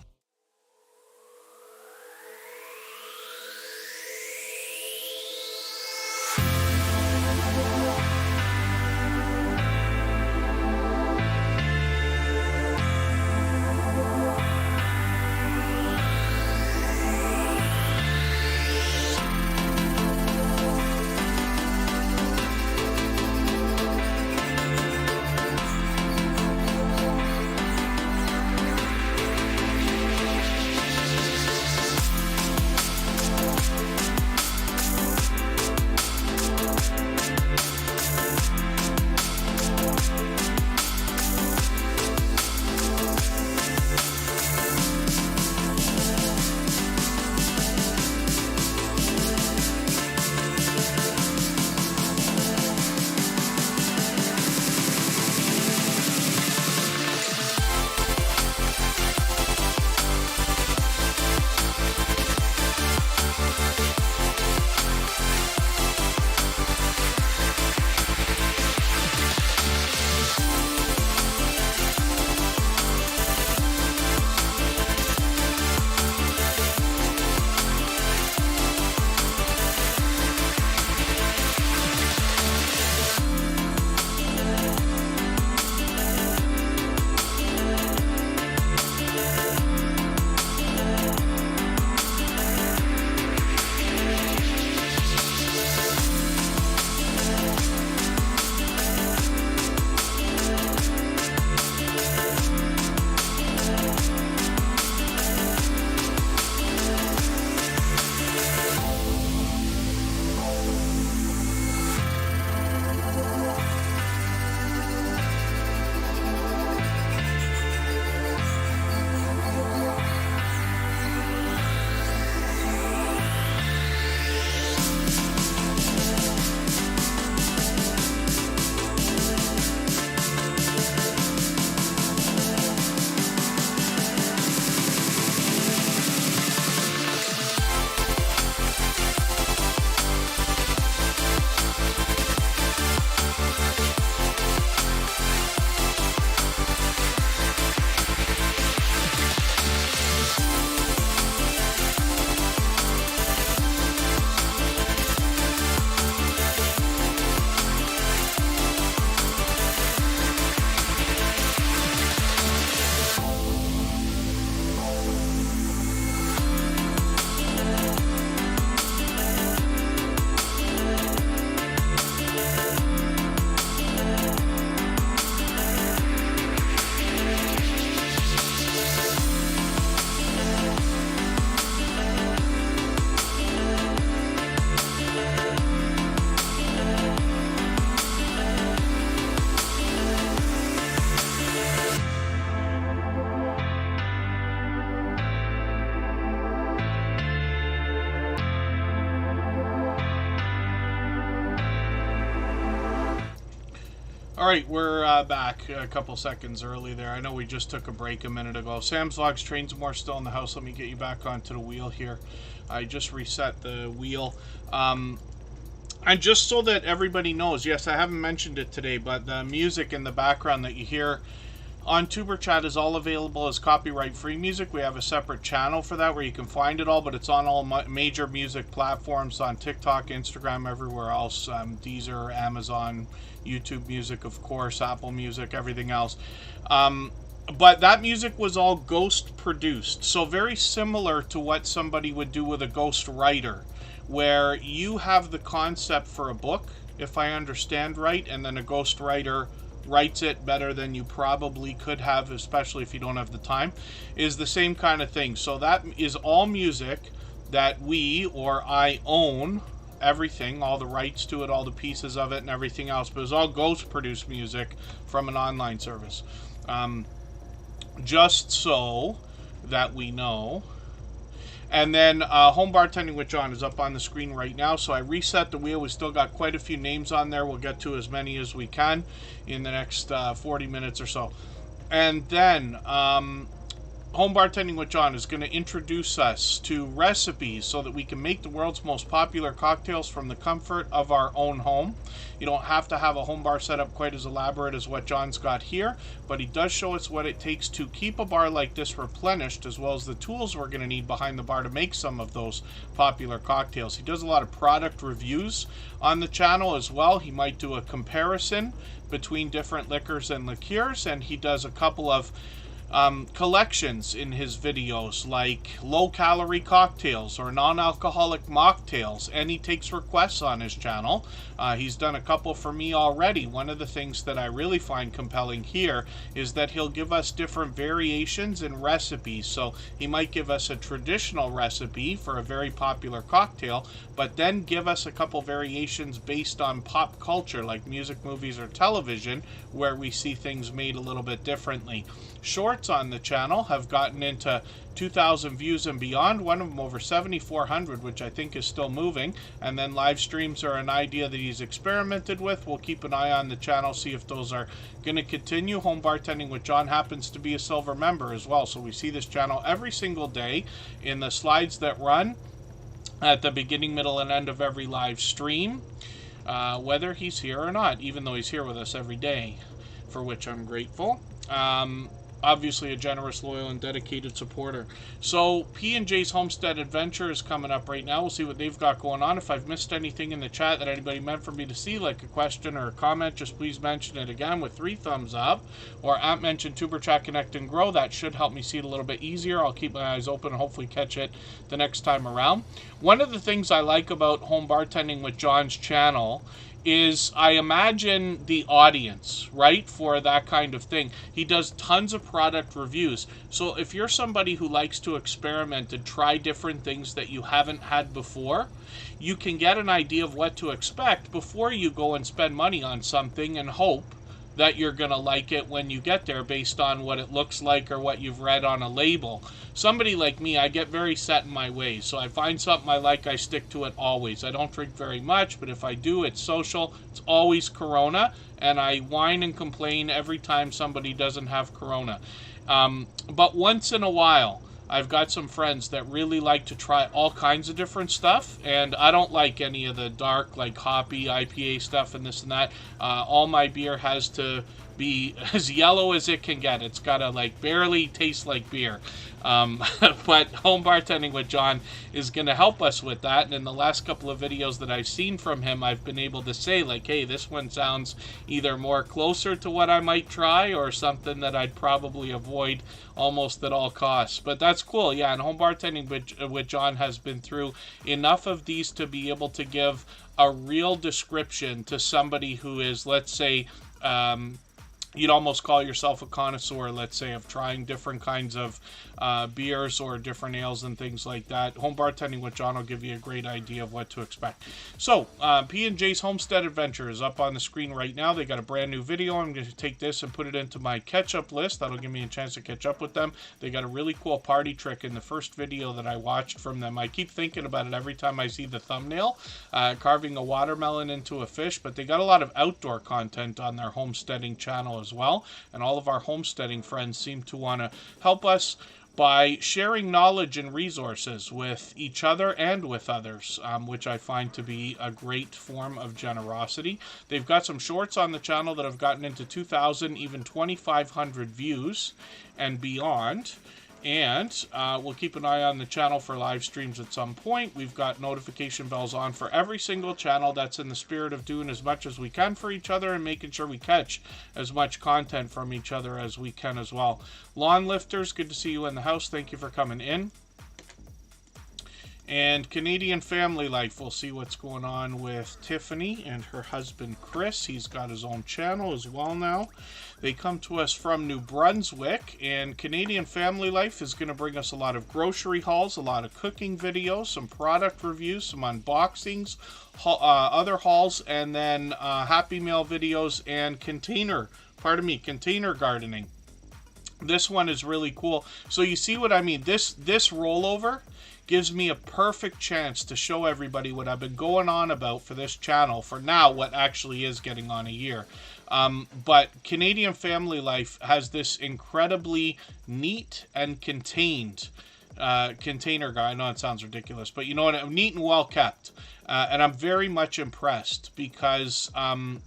S1: All right, we're back a couple seconds early there. I know we just took a break a minute ago. Sam's Vlogs, Trains More still in the house. Let me get you back onto the wheel here. I just reset the wheel. And just so that everybody knows, yes, I haven't mentioned it today, but the music in the background that you hear on Superchat is all available as copyright-free music. We have a separate channel for that where you can find it all, but it's on all major music platforms, on TikTok, Instagram, everywhere else, Deezer, Amazon, YouTube Music, of course, Apple Music, everything else. But that music was all ghost produced, so very similar to what somebody would do with a ghost writer, where you have the concept for a book, if I understand right, and then a ghost writer writes it better than you probably could have, especially if you don't have the time, is the same kind of thing. So that is all music that we or I own, everything, all the rights to it, all the pieces of it and everything else, but it's all ghost produced music from an online service. Just so that we know. And then Home Bartending with John is up on the screen right now. So I reset the wheel. We still got quite a few names on there. We'll get to as many as we can in the next 40 minutes or so. And then Home Bartending with John is going to introduce us to recipes so that we can make the world's most popular cocktails from the comfort of our own home. You don't have to have a home bar setup quite as elaborate as what John's got here, but he does show us what it takes to keep a bar like this replenished, as well as the tools we're going to need behind the bar to make some of those popular cocktails. He does a lot of product reviews on the channel as well. He might do a comparison between different liquors and liqueurs, and he does a couple of collections in his videos, like low-calorie cocktails or non-alcoholic mocktails, and he takes requests on his channel. He's done a couple for me already. One of the things that I really find compelling here is that he'll give us different variations and recipes. So he might give us a traditional recipe for a very popular cocktail, but then give us a couple variations based on pop culture, like music, movies, or television, where we see things made a little bit differently. Shorts on the channel have gotten into 2,000 views and beyond, one of them over 7,400, which I think is still moving. And then live streams are an idea that he's experimented with. We'll keep an eye on the channel, see if those are going to continue. Home Bartending with John happens to be a silver member as well, so we see this channel every single day in the slides that run at the beginning, middle, and end of every live stream, whether he's here or not, even though he's here with us every day, for which I'm grateful. Obviously a generous, loyal, and dedicated supporter. So P&J's Homestead Adventure is coming up right now. We'll see what they've got going on. If I've missed anything in the chat that anybody meant for me to see, like a question or a comment, just please mention it again with 3 thumbs up, or @mention Superchat, Connect, and Grow. That should help me see it a little bit easier. I'll keep my eyes open and hopefully catch it the next time around. One of the things I like about Home Bartending with John's channel is I imagine the audience, right, for that kind of thing. He does tons of product reviews. So if you're somebody who likes to experiment and try different things that you haven't had before, you can get an idea of what to expect before you go and spend money on something and hope that you're going to like it when you get there based on what it looks like or what you've read on a label. Somebody like me, I get very set in my ways. So I find something I like, I stick to it always. I don't drink very much, but if I do, it's social. It's always Corona, and I whine and complain every time somebody doesn't have Corona. But once in a while, I've got some friends that really like to try all kinds of different stuff, and I don't like any of the dark, like hoppy IPA stuff and this and that. All my beer has to be as yellow as it can get. It's got to like barely taste like beer. But Home Bartending with John is going to help us with that. And in the last couple of videos that I've seen from him, I've been able to say like, hey, this one sounds either more closer to what I might try or something that I'd probably avoid almost at all costs. But that's cool. Yeah, and Home Bartending with John has been through enough of these to be able to give a real description to somebody who is, let's say, you'd almost call yourself a connoisseur, let's say, of trying different kinds of beers or different ales and things like that. Home Bartending with John will give you a great idea of what to expect. So, P&J's Homestead Adventure is up on the screen right now. They got a brand new video. I'm going to take this and put it into my catch-up list. That'll give me a chance to catch up with them. They got a really cool party trick in the first video that I watched from them. I keep thinking about it every time I see the thumbnail, carving a watermelon into a fish, but they got a lot of outdoor content on their homesteading channel as well, and all of our homesteading friends seem to want to help us by sharing knowledge and resources with each other and with others, which I find to be a great form of generosity. They've got some shorts on the channel that have gotten into 2,000, even 2,500 views and beyond. And we'll keep an eye on the channel for live streams at some point. We've got notification bells on for every single channel. That's in the spirit of doing as much as we can for each other and making sure we catch as much content from each other as we can as well. Lawn lifters, good to see you in the house. Thank you for coming in. And Canadian Family Life, we'll see what's going on with Tiffany and her husband Chris. He's got his own channel as well now. They come to us from New Brunswick, and Canadian Family Life is going to bring us a lot of grocery hauls, a lot of cooking videos, some product reviews, some unboxings, other hauls, and then Happy Meal videos and container gardening. This one is really cool. So you see what I mean? This rollover gives me a perfect chance to show everybody what I've been going on about for this channel for now, what actually is getting on a year. But Canadian Family Life has this incredibly neat and contained container guide. I know it sounds ridiculous, but you know what? Neat and well kept. And I'm very much impressed because,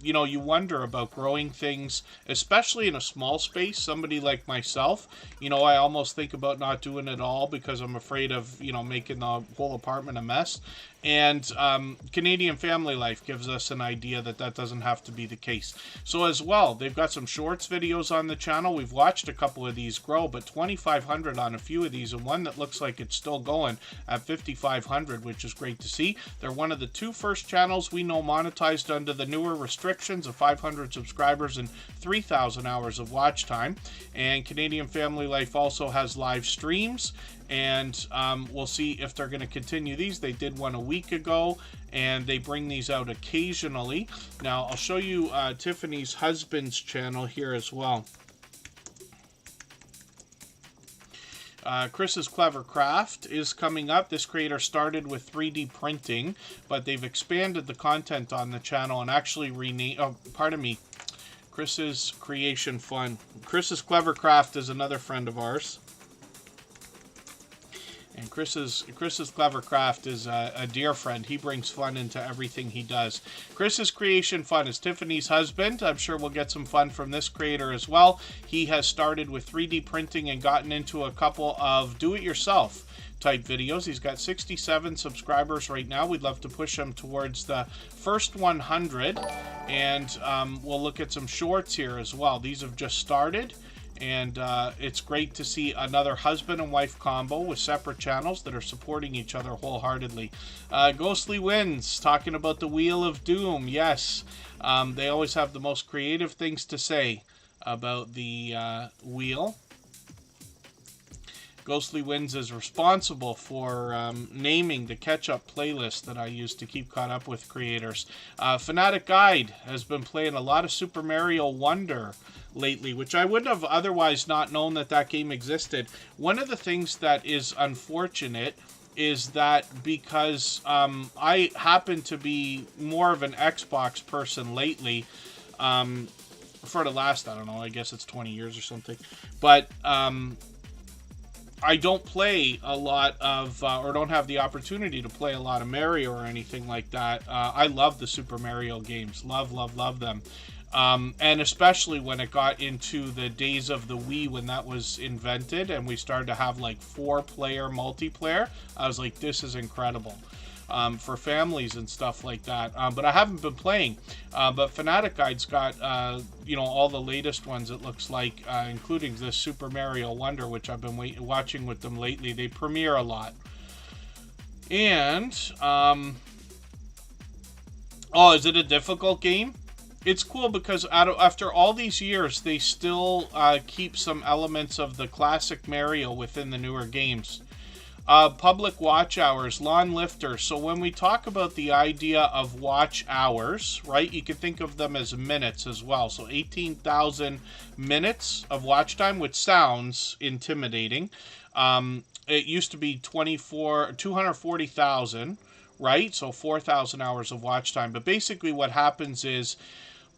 S1: you know, you wonder about growing things, especially in a small space. Somebody like myself, you know, I almost think about not doing it all because I'm afraid of, you know, making the whole apartment a mess. And Canadian Family Life gives us an idea that that doesn't have to be the case. So as well, they've got some shorts videos on the channel. We've watched a couple of these grow, but 2,500 on a few of these, and one that looks like it's still going at 5,500, which is great to see. They're one of the two first channels we know monetized under the newer restrictions of 500 subscribers and 3,000 hours of watch time. And Canadian Family Life also has live streams, and we'll see if they're going to continue these. They did one a week ago, and they bring these out occasionally. Now, I'll show you Tiffany's husband's channel here as well. Chris's Clever Craft is coming up. This creator started with 3D printing, but they've expanded the content on the channel and actually renamed, Chris's Creation Fun. Chris's Clever Craft is another friend of ours. And Chris's Clever Craft is a dear friend. He brings fun into everything he does. Chris's Creation Fun is Tiffany's husband. I'm sure we'll get some fun from this creator as well. He has started with 3D printing and gotten into a couple of do-it-yourself type videos. He's got 67 subscribers right now. We'd love to push him towards the first 100. And we'll look at some shorts here as well. These have just started. And it's great to see another husband and wife combo with separate channels that are supporting each other wholeheartedly. Ghostly Winds, talking about the Wheel of Doom. Yes, they always have the most creative things to say about the wheel. Ghostly Winds is responsible for naming the catch-up playlist that I use to keep caught up with creators. Fanatic Guide has been playing a lot of Super Mario Wonder lately, which I would have otherwise not known that game existed. One of the things that is unfortunate is that because I happen to be more of an Xbox person lately, for the last, I don't know, I guess it's 20 years or something, but I don't play a lot of, or don't have the opportunity to play a lot of Mario or anything like that. I love the Super Mario games. Love, love, love them. And especially when it got into the days of the Wii, when that was invented and we started to have like 4-player multiplayer, I was like, this is incredible. For families and stuff like that. But I haven't been playing. But Fanatic Guide's got, you know, all the latest ones, it looks like, including this Super Mario Wonder, which I've been watching with them lately. They premiere a lot. And, oh, is it a difficult game? it's cool because after all these years, they still keep some elements of the classic Mario within the newer games. Public watch hours, lawn lifters. So when we talk about the idea of watch hours, right, you can think of them as minutes as well. So 18,000 minutes of watch time, which sounds intimidating. It used to be 240,000, right? So 4,000 hours of watch time. But basically what happens is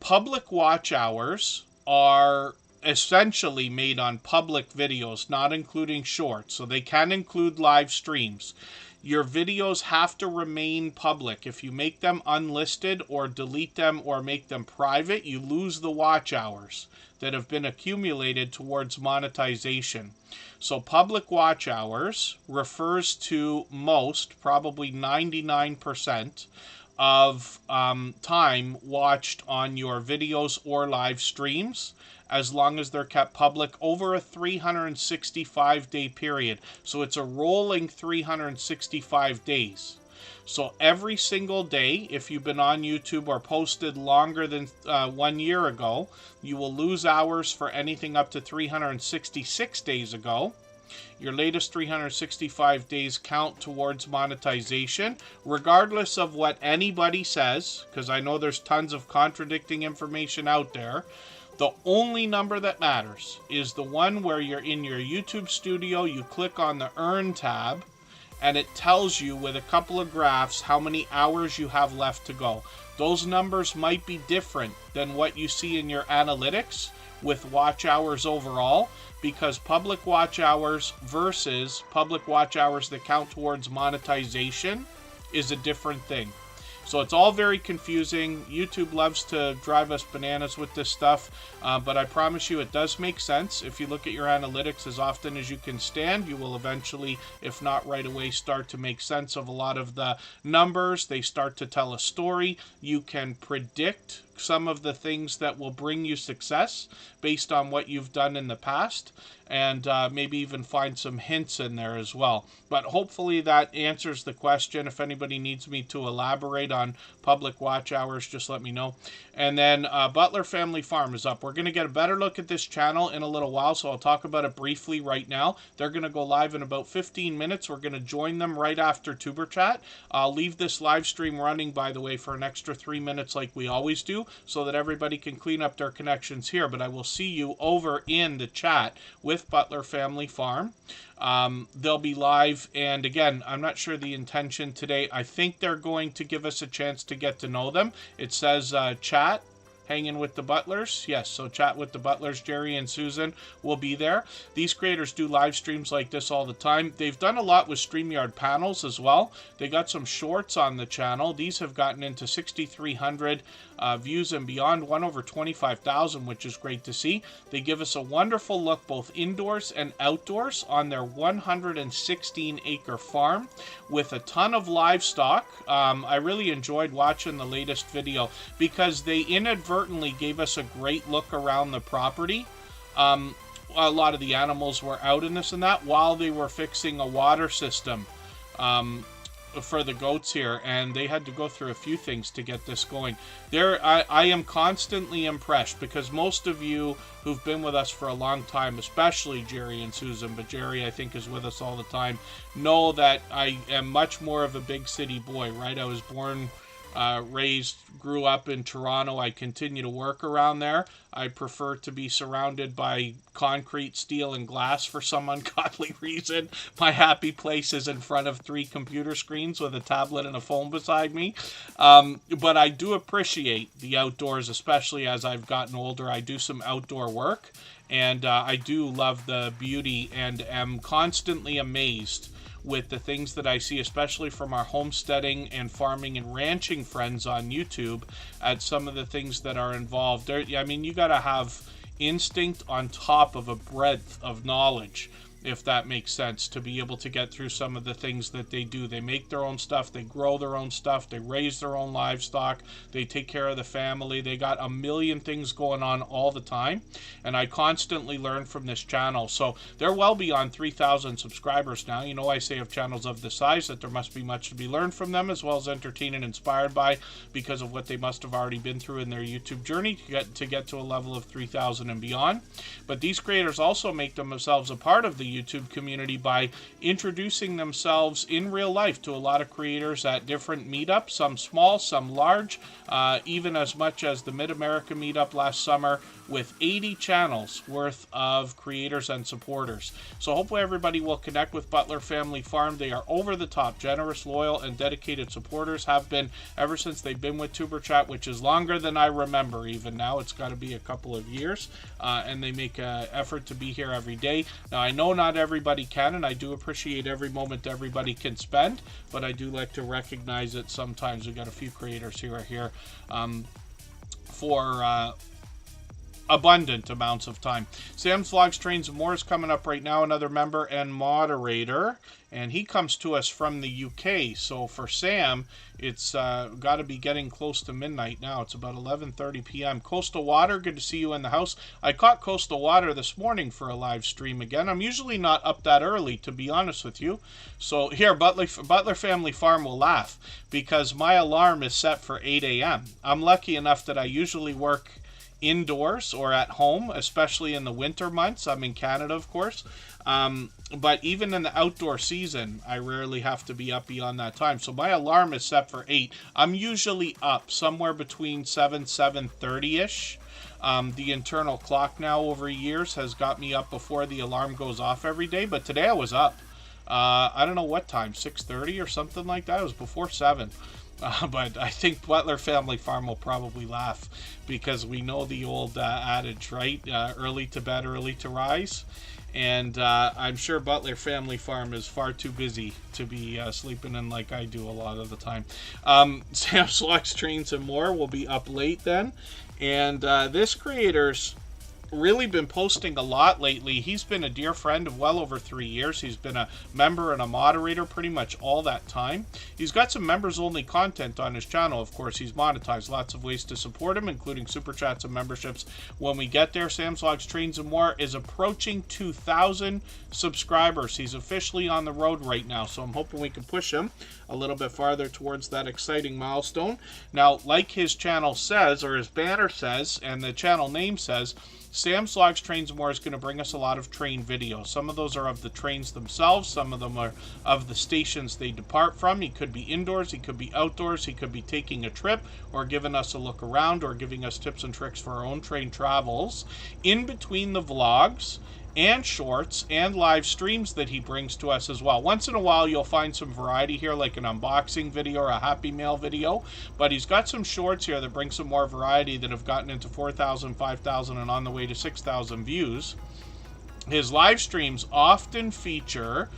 S1: public watch hours are essentially made on public videos, not including shorts. So they can include live streams. Your videos have to remain public. If you make them unlisted or delete them or make them private, you lose the watch hours that have been accumulated towards monetization. So public watch hours refers to most, probably 99%, of time watched on your videos or live streams, as long as they're kept public over a 365-day period. So it's a rolling 365 days. So every single day, if you've been on YouTube or posted longer than 1 year ago, you will lose hours for anything up to 366 days ago. Your latest 365 days count towards monetization, regardless of what anybody says, because I know there's tons of contradicting information out there. The only number that matters is the one where you're in your YouTube studio, you click on the Earn tab, and it tells you with a couple of graphs how many hours you have left to go. Those numbers might be different than what you see in your analytics with watch hours overall, because public watch hours versus public watch hours that count towards monetization is a different thing. So it's all very confusing. YouTube loves to drive us bananas with this stuff, but I promise you it does make sense. If you look at your analytics as often as you can stand, you will eventually, if not right away, start to make sense of a lot of the numbers. They start to tell a story. You can predict some of the things that will bring you success based on what you've done in the past, and maybe even find some hints in there as well. But hopefully that answers the question. If anybody needs me to elaborate on public watch hours, just let me know. And then Butler Family Farm is up. We're going to get a better look at this channel in a little while, so I'll talk about it briefly right now. They're going to go live in about 15 minutes. We're going to join them right after Tuber Chat. I'll leave this live stream running, by the way, for an extra 3 minutes like we always do, so that everybody can clean up their connections here. But I will see you over in the chat with Butler Family Farm. They'll be live, and again, I'm not sure the intention today. I think they're going to give us a chance to get to know them. It says chat, hanging with the Butlers. Yes, so chat with the Butlers. Jerry and Susan will be there. These creators do live streams like this all the time. They've done a lot with StreamYard panels as well. They got some shorts on the channel. These have gotten into 6,300 views and beyond, one over 25,000, which is great to see. They give us a wonderful look both indoors and outdoors on their 116-acre farm with a ton of livestock. I really enjoyed watching the latest video because they inadvertently gave us a great look around the property. A lot of the animals were out in this and that while they were fixing a water system for the goats here, and they had to go through a few things to get this going. I am constantly impressed because most of you who've been with us for a long time, especially Jerry and Susan, but Jerry I think is with us all the time, know that I am much more of a big city boy, right? I was born, raised, grew up in Toronto. I continue to work around there. I prefer to be surrounded by concrete, steel, and glass for some ungodly reason. My happy place is in front of 3 computer screens with a tablet and a phone beside me. But I do appreciate the outdoors, especially as I've gotten older. I do some outdoor work, and I do love the beauty and am constantly amazed with the things that I see, especially from our homesteading and farming and ranching friends on YouTube, at some of the things that are involved. I mean, you got to have instinct on top of a breadth of knowledge if that makes sense, to be able to get through some of the things that they do. They make their own stuff, they grow their own stuff, they raise their own livestock, they take care of the family, they got a million things going on all the time, and I constantly learn from this channel. So they're well beyond 3,000 subscribers now. You know, I say of channels of this size that there must be much to be learned from them, as well as entertained and inspired by, because of what they must have already been through in their YouTube journey to get to a level of 3,000 and beyond. But these creators also make themselves a part of the YouTube community by introducing themselves in real life to a lot of creators at different meetups, some small, some large, even as much as the Mid-America meetup last summer, with 80 channels worth of creators and supporters. So hopefully everybody will connect with Butler Family Farm. They are over the top, generous, loyal, and dedicated supporters, have been ever since they've been with Superchat, which is longer than I remember even now. It's got to be a couple of years, and they make an effort to be here every day. Now, I know not everybody can, and I do appreciate every moment everybody can spend, but I do like to recognize it sometimes. We've got a few creators who are here for abundant amounts of time. Sam's Vlogs, Trains, and More is coming up right now, another member and moderator, and he comes to us from the UK. So for Sam, it's got to be getting close to midnight now. It's about 11:30 p.m. Coastal Water, good to see you in the house. I caught Coastal Water this morning for a live stream again. I'm usually not up that early, to be honest with you. So here, Butler Family Farm will laugh, because my alarm is set for 8 a.m. I'm lucky enough that I usually work indoors or at home, especially in the winter months. I'm in Canada, of course, but even in the outdoor season, I rarely have to be up beyond that time. So my alarm is set for 8. I'm usually up somewhere between 7:30-ish. The internal clock now over years has got me up before the alarm goes off every day, but today I was up. I don't know what time, 6:30 or something like that. It was before 7. But I think Butler Family Farm will probably laugh, because we know the old adage, right? Early to bed, early to rise. And I'm sure Butler Family Farm is far too busy to be sleeping in like I do a lot of the time. Sam's Vlogs, Trains, and More will be up late then. And this creator's really been posting a lot lately. He's been a dear friend of well over 3 years. He's been a member and a moderator pretty much all that time. He's got some members only content on his channel. Of course, he's monetized. Lots of ways to support him, including super chats and memberships when we get there. Sam's Vlogs, Trains, and More is approaching 2,000 subscribers. He's officially on the road right now, so I'm hoping we can push him a little bit farther towards that exciting milestone. Now, like his channel says, or his banner says, and the channel name says, Sam's Vlogs, Trains, and More is going to bring us a lot of train videos. Some of those are of the trains themselves. Some of them are of the stations they depart from. He could be indoors. He could be outdoors. He could be taking a trip or giving us a look around or giving us tips and tricks for our own train travels. In between the vlogs and shorts and live streams that he brings to us as well. Once in a while, you'll find some variety here, like an unboxing video or a Happy Mail video, but he's got some shorts here that bring some more variety that have gotten into 4,000, 5,000, and on the way to 6,000 views. His live streams often feature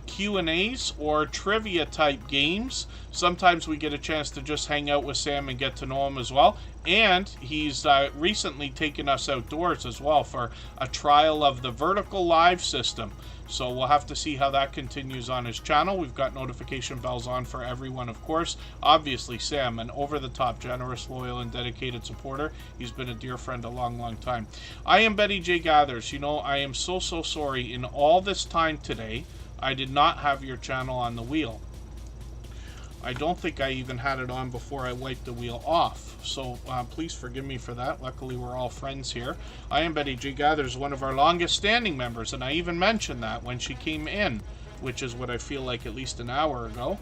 S1: Q&As or trivia type games. Sometimes we get a chance to just hang out with Sam and get to know him as well. And he's recently taken us outdoors as well for a trial of the vertical live system. So we'll have to see how that continues on his channel. We've got notification bells on for everyone, of course. Obviously, Sam, an over-the-top, generous, loyal, and dedicated supporter. He's been a dear friend a long, long time. I am Betty J. Gathers. You know, I am so sorry. In all this time today, I did not have your channel on the wheel. I don't think I even had it on before I wiped the wheel off. So please forgive me for that. Luckily, we're all friends here. I am Betty G. Gathers, one of our longest standing members, and I even mentioned that when she came in, which is what I feel like at least an hour ago.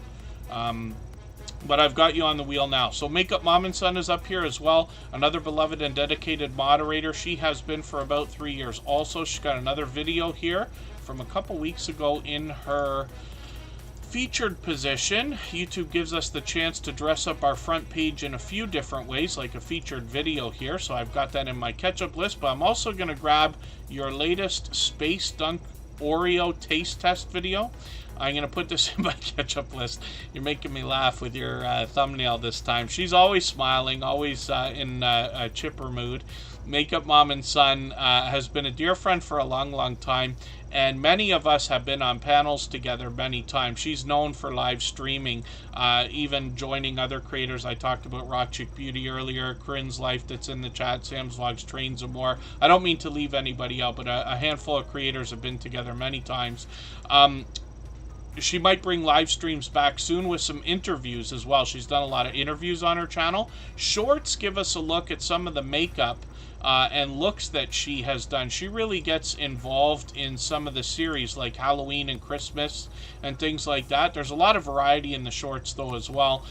S1: But I've got you on the wheel now. So Makeup Mom and Son is up here as well. Another beloved and dedicated moderator. She has been for about 3 years also. She's got another video here from a couple weeks ago in her featured position. YouTube gives us the chance to dress up our front page in a few different ways, like a featured video here. So I've got that in my catch-up list, but I'm also going to grab your latest Space Dunk Oreo taste test video. I'm going to put this in my catch-up list. You're making me laugh with your thumbnail this time. She's always smiling, always in a chipper mood. Makeup Mom and Son has been a dear friend for a long, long time, and many of us have been on panels together many times. She's known for live streaming, even joining other creators. I talked about Rock Chick Beauty earlier, Corinne's Life that's in the chat, Sam's Vlogs, Trains, and more. I don't mean to leave anybody out, but a handful of creators have been together many times. She might bring live streams back soon with some interviews as well. She's done a lot of interviews on her channel. Shorts give us a look at some of the makeup and looks that she has done. She really gets involved in some of the series like Halloween and Christmas and things like that. There's a lot of variety in the shorts though as well.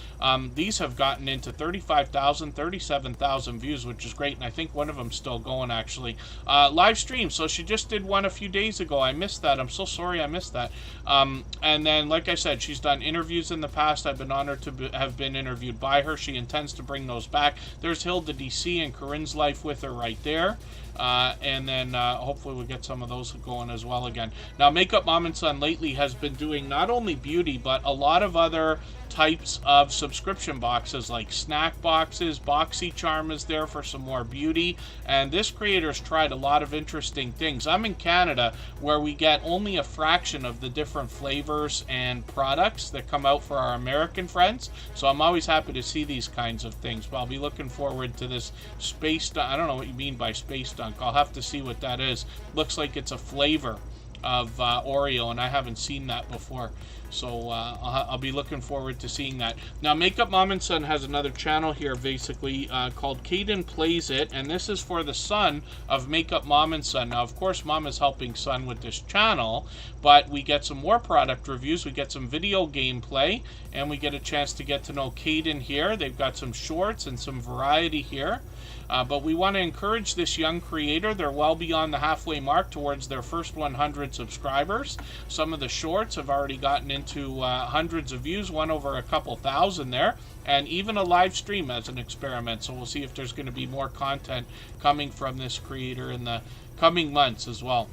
S1: These have gotten into 35,000, 37,000 views, which is great, and I think one of them's still going actually. Live stream, so she just did one a few days ago. I missed that. I'm so sorry I missed that. And then, like I said, she's done interviews in the past. I've been honored to have been interviewed by her. She intends to bring those back. There's Hilda DC and Corinne's Life with her right there. And then hopefully we'll get some of those going as well again. Now, Makeup Mom and Son lately has been doing not only beauty, but a lot of other types of subscription boxes like snack boxes. BoxyCharm is there for some more beauty, and this creator's tried a lot of interesting things. I'm in Canada, where we get only a fraction of the different flavors and products that come out for our American friends, so I'm always happy to see these kinds of things. But I'll be looking forward to this space dunk. I don't know what you mean by space dunk. I'll have to see what that is. Looks like it's a flavor of Oreo, and I haven't seen that before, so I'll be looking forward to seeing that. Now, Makeup Mom and Son has another channel here basically called Caden Plays It, and this is for the son of Makeup Mom and Son. Now, of course, Mom is helping Son with this channel, but we get some more product reviews, we get some video gameplay, and we get a chance to get to know Caden here. They've got some shorts and some variety here. But we want to encourage this young creator. They're well beyond the halfway mark towards their first 100 subscribers. Some of the shorts have already gotten into hundreds of views, one over a couple thousand there, and even a live stream as an experiment. So we'll see if there's going to be more content coming from this creator in the coming months as well.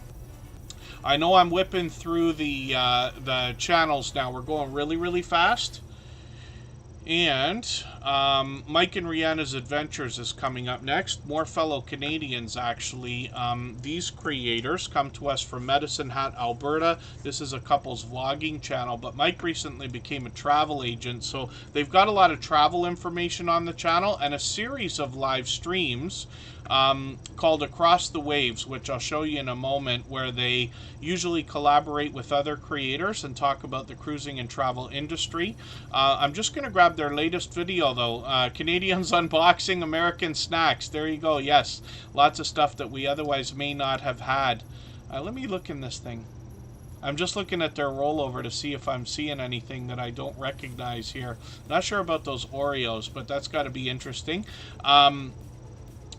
S1: I know I'm whipping through the channels now. We're going really, really fast. And Mike and Rihanna's Adventures is coming up next. More fellow Canadians, actually. These creators come to us from Medicine Hat, Alberta. This is a couple's vlogging channel, but Mike recently became a travel agent, so they've got a lot of travel information on the channel and a series of live streams called Across the Waves, which I'll show you in a moment, where they usually collaborate with other creators and talk about the cruising and travel industry. I'm just going to grab their latest video though. Canadians unboxing American snacks. There you go. Yes, lots of stuff that we otherwise may not have had. Let me look in this thing. I'm just looking at their rollover to see if I'm seeing anything that I don't recognize here. Not sure about those Oreos, but that's got to be interesting.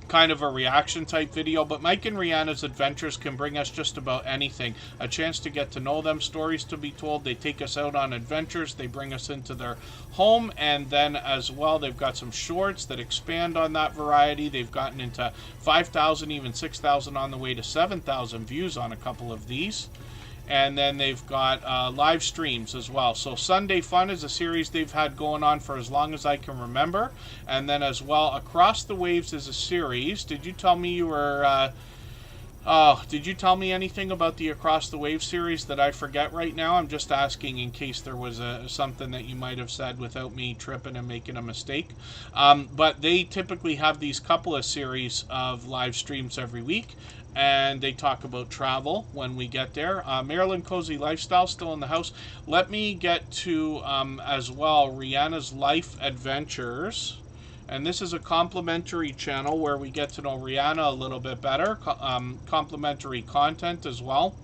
S1: Kind of a reaction type video, but Mike and Rihanna's Adventures can bring us just about anything. A chance to get to know them, stories to be told. They take us out on adventures, they bring us into their home, and then as well they've got some shorts that expand on that variety. They've gotten into 5,000, even 6,000, on the way to 7,000 views on a couple of these. And then they've got live streams as well. So Sunday Fun is a series they've had going on for as long as I can remember. And then as well, Across the Waves is a series. Did you tell me you were... did you tell me anything about the Across the Waves series that I forget right now? I'm just asking in case there was something that you might have said without me tripping and making a mistake. But they typically have these couple of series of live streams every week, and they talk about travel when we get there. Maryland Cozy Lifestyle still in the house. Let me get to, as well, Rihanna's Life Adventures. And this is a complimentary channel where we get to know Rihanna a little bit better. Complimentary content as well.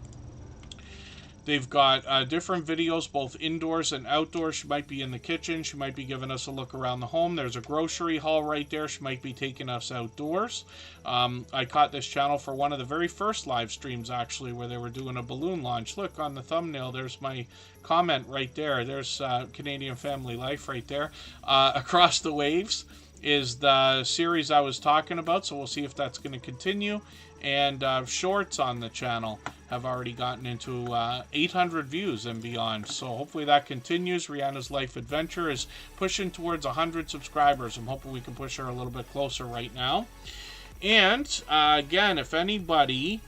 S1: They've got different videos, both indoors and outdoors. She might be in the kitchen. She might be giving us a look around the home. There's a grocery haul right there. She might be taking us outdoors. I caught this channel for one of the very first live streams, actually, where they were doing a balloon launch. Look on the thumbnail. There's my comment right there. There's Canadian Family Life right there. Across the Waves is the series I was talking about, so we'll see if that's going to continue. And shorts on the channel have already gotten into 800 views and beyond. So hopefully that continues. Rihanna's Life Adventure is pushing towards 100 subscribers. I'm hoping we can push her a little bit closer right now. And again, if anybody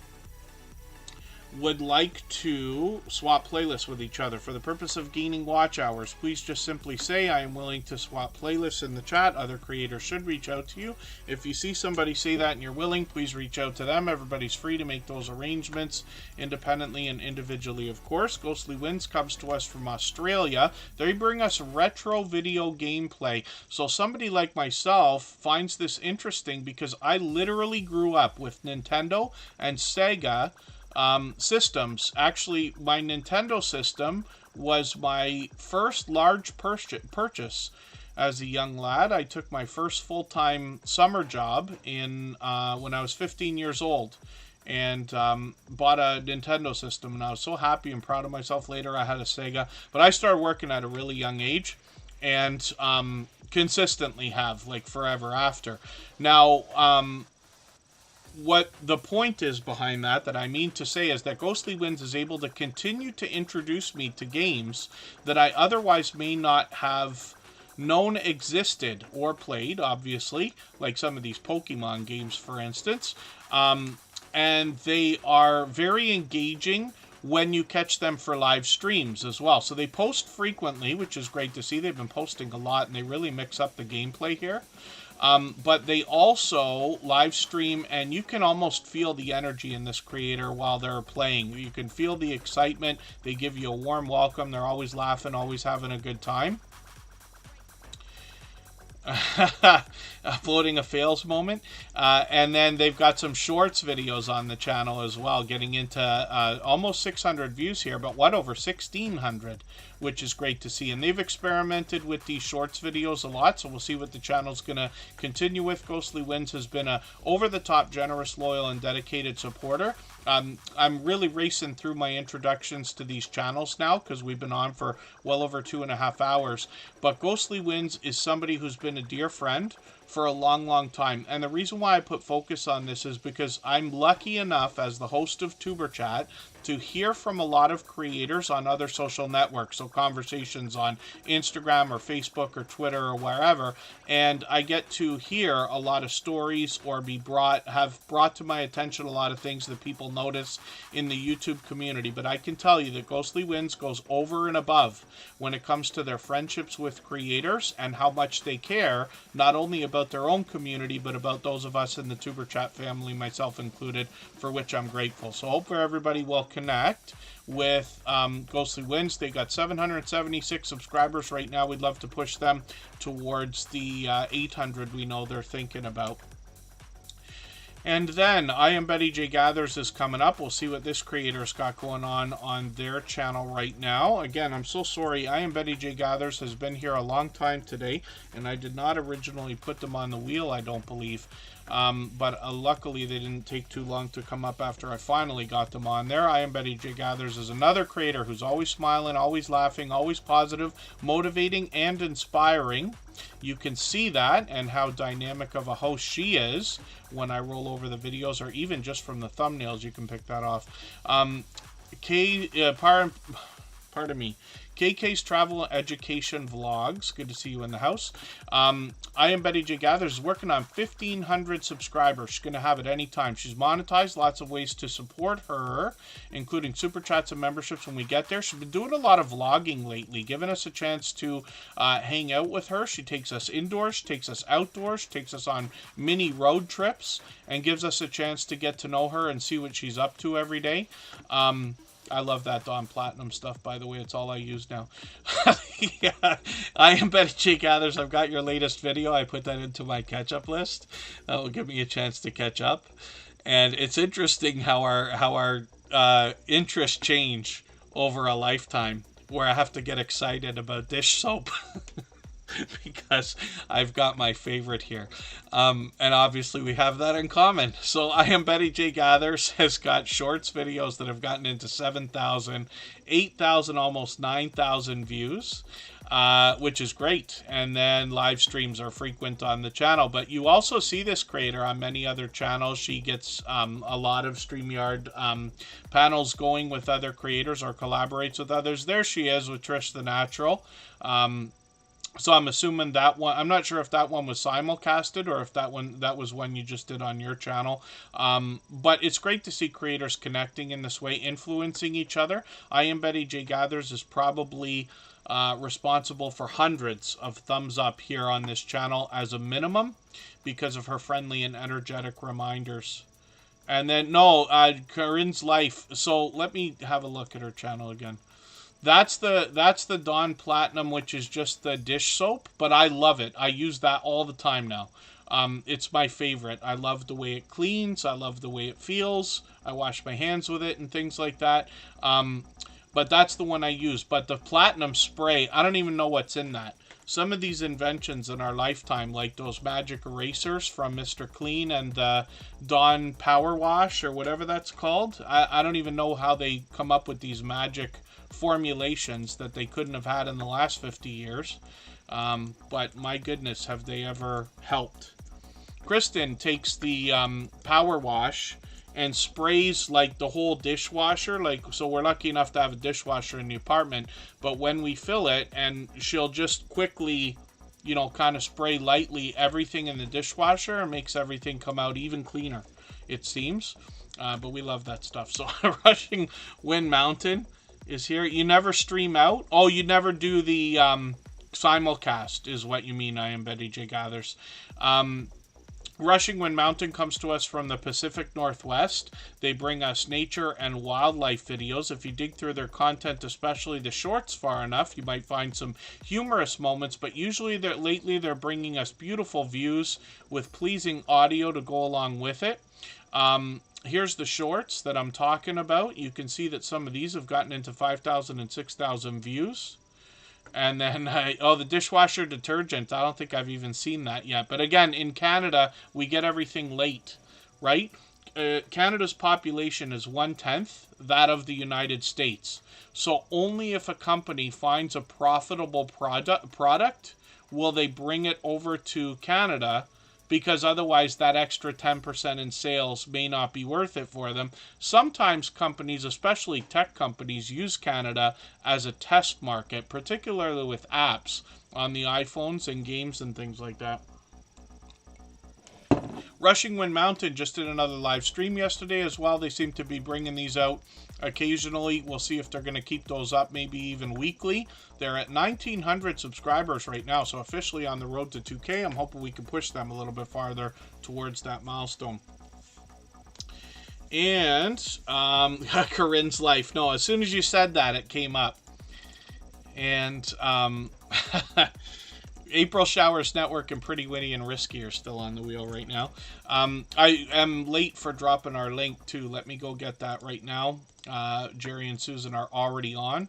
S1: would like to swap playlists with each other for the purpose of gaining watch hours, please just simply say, I am willing to swap playlists in the chat. Other creators should reach out to you. If you see somebody say that and you're willing, please reach out to them. Everybody's free to make those arrangements independently and individually, of course. Ghostly Winds comes to us from Australia. They bring us retro video gameplay. So somebody like myself finds this interesting because I literally grew up with Nintendo and Sega systems. Actually, my Nintendo system was my first large purchase as a young lad. I took my first full-time summer job in when I was 15 years old, and bought a Nintendo system, and I was so happy and proud of myself. Later I had a Sega, but I started working at a really young age, and consistently have, like, forever after. Now, what the point is behind that I mean to say is that Ghostly Winds is able to continue to introduce me to games that I otherwise may not have known existed or played, obviously, like some of these Pokemon games, for instance. And they are very engaging when you catch them for live streams as well. So they post frequently, which is great to see. They've been posting a lot, and they really mix up the gameplay here. But they also live stream, and you can almost feel the energy in this creator while they're playing. You can feel the excitement. They give you a warm welcome. They're always laughing, always having a good time. Uploading a fails moment. And then they've got some shorts videos on the channel as well, getting into almost 600 views here, but what, over 1,600, which is great to see. And they've experimented with these shorts videos a lot, so we'll see what the channel's going to continue with. Ghostly Winds has been a over-the-top, generous, loyal, and dedicated supporter. I'm really racing through my introductions to these channels now because we've been on for well over 2.5 hours. But Ghostly Winds is somebody who's been a dear friend for a long, long time. And the reason why I put focus on this is because I'm lucky enough as the host of Superchat to hear from a lot of creators on other social networks, so conversations on Instagram or Facebook or Twitter or wherever, and I get to hear a lot of stories or have brought to my attention a lot of things that people notice in the YouTube community. But I can tell you that Ghostly Winds goes over and above when it comes to their friendships with creators and how much they care, not only about their own community, but about those of us in the Tuber Chat family, myself included, for which I'm grateful. So hopefully everybody will connect with Ghostly Winds. They got 776 subscribers right now. We'd love to push them towards the 800 we know they're thinking about. And then I Am Betty J Gathers is coming up. We'll see what this creator's got going on their channel right now. Again, I'm so sorry. I Am Betty J Gathers has been here a long time today, and I did not originally put them on the wheel, I don't believe. But luckily they didn't take too long to come up after I finally got them on there. I Am Betty J Gathers is another creator who's always smiling, always laughing, always positive, motivating, and inspiring. You can see that and how dynamic of a host she is when I roll over the videos, or even just from the thumbnails you can pick that off. Pardon me. KK's Travel Education Vlogs. Good to see you in the house. I Am Betty J Gathers is working on 1,500 subscribers. She's going to have it anytime. She's monetized. Lots of ways to support her, including super chats and memberships when we get there. She's been doing a lot of vlogging lately, giving us a chance to hang out with her. She takes us indoors, takes us outdoors, takes us on mini road trips, and gives us a chance to get to know her and see what she's up to every day. I love that Dawn Platinum stuff, by the way. It's all I use now. Yeah. I Am Betty J Gathers. I've got your latest video. I put that into my catch-up list. That will give me a chance to catch up. And it's interesting how our interests change over a lifetime, where I have to get excited about dish soap. Because I've got my favorite here. And obviously we have that in common. So I Am Betty J Gathers has got shorts videos that have gotten into 7,000, 8,000, almost 9,000 views. which is great. And then live streams are frequent on the channel. But you also see this creator on many other channels. She gets a lot of StreamYard panels going with other creators or collaborates with others. There she is with Trish the Natural. So I'm assuming that one, I'm not sure if that one was simulcasted or if that was one you just did on your channel. But it's great to see creators connecting in this way, influencing each other. I Am Betty J Gathers is probably responsible for hundreds of thumbs up here on this channel as a minimum because of her friendly and energetic reminders. And then, no, Corinne's Life. So let me have a look at her channel again. That's the Dawn Platinum, which is just the dish soap, but I love it. I use that all the time now. It's my favorite. I love the way it cleans. I love the way it feels. I wash my hands with it and things like that. But that's the one I use. But the Platinum spray, I don't even know what's in that. Some of these inventions in our lifetime, like those magic erasers from Mr. Clean and the Dawn Power Wash or whatever that's called, I don't even know how they come up with these magic formulations that they couldn't have had in the last 50 years. But my goodness, have they ever helped. Kristen takes the Power Wash and sprays like the whole dishwasher, like, so we're lucky enough to have a dishwasher in the apartment, but when we fill it, and she'll just quickly, you know, kind of spray lightly everything in the dishwasher and makes everything come out even cleaner, it seems. But we love that stuff. So Rushing Wind Mountain is here. You never stream out? Oh, you never do the simulcast is what you mean. I Am Betty J Gathers. Rushing Wind Mountain comes to us from the Pacific Northwest. They bring us nature and wildlife videos. If you dig through their content, especially the shorts far enough, you might find some humorous moments, but usually lately they're bringing us beautiful views with pleasing audio to go along with it. Here's the shorts that I'm talking about. You can see that some of these have gotten into 5,000 and 6,000 views. And then, the dishwasher detergent. I don't think I've even seen that yet. But again, in Canada, we get everything late, right? Canada's population is 1/10 that of the United States. So only if a company finds a profitable product will they bring it over to Canada, because otherwise that extra 10% in sales may not be worth it for them. Sometimes companies, especially tech companies, use Canada as a test market, particularly with apps on the iPhones and games and things like that. Rushing Wind Mountain just did another live stream yesterday as well. They seem to be bringing these out occasionally. We'll see if they're going to keep those up, maybe even weekly. They're at 1,900 subscribers right now, so officially on the road to 2K. I'm hoping we can push them a little bit farther towards that milestone. And Corinne's Life. No, as soon as you said that, it came up. And April Showers Network and Pretty Witty and Risky are still on the wheel right now. I am late for dropping our link too. Let me go get that right now. Jerry and Susan are already on.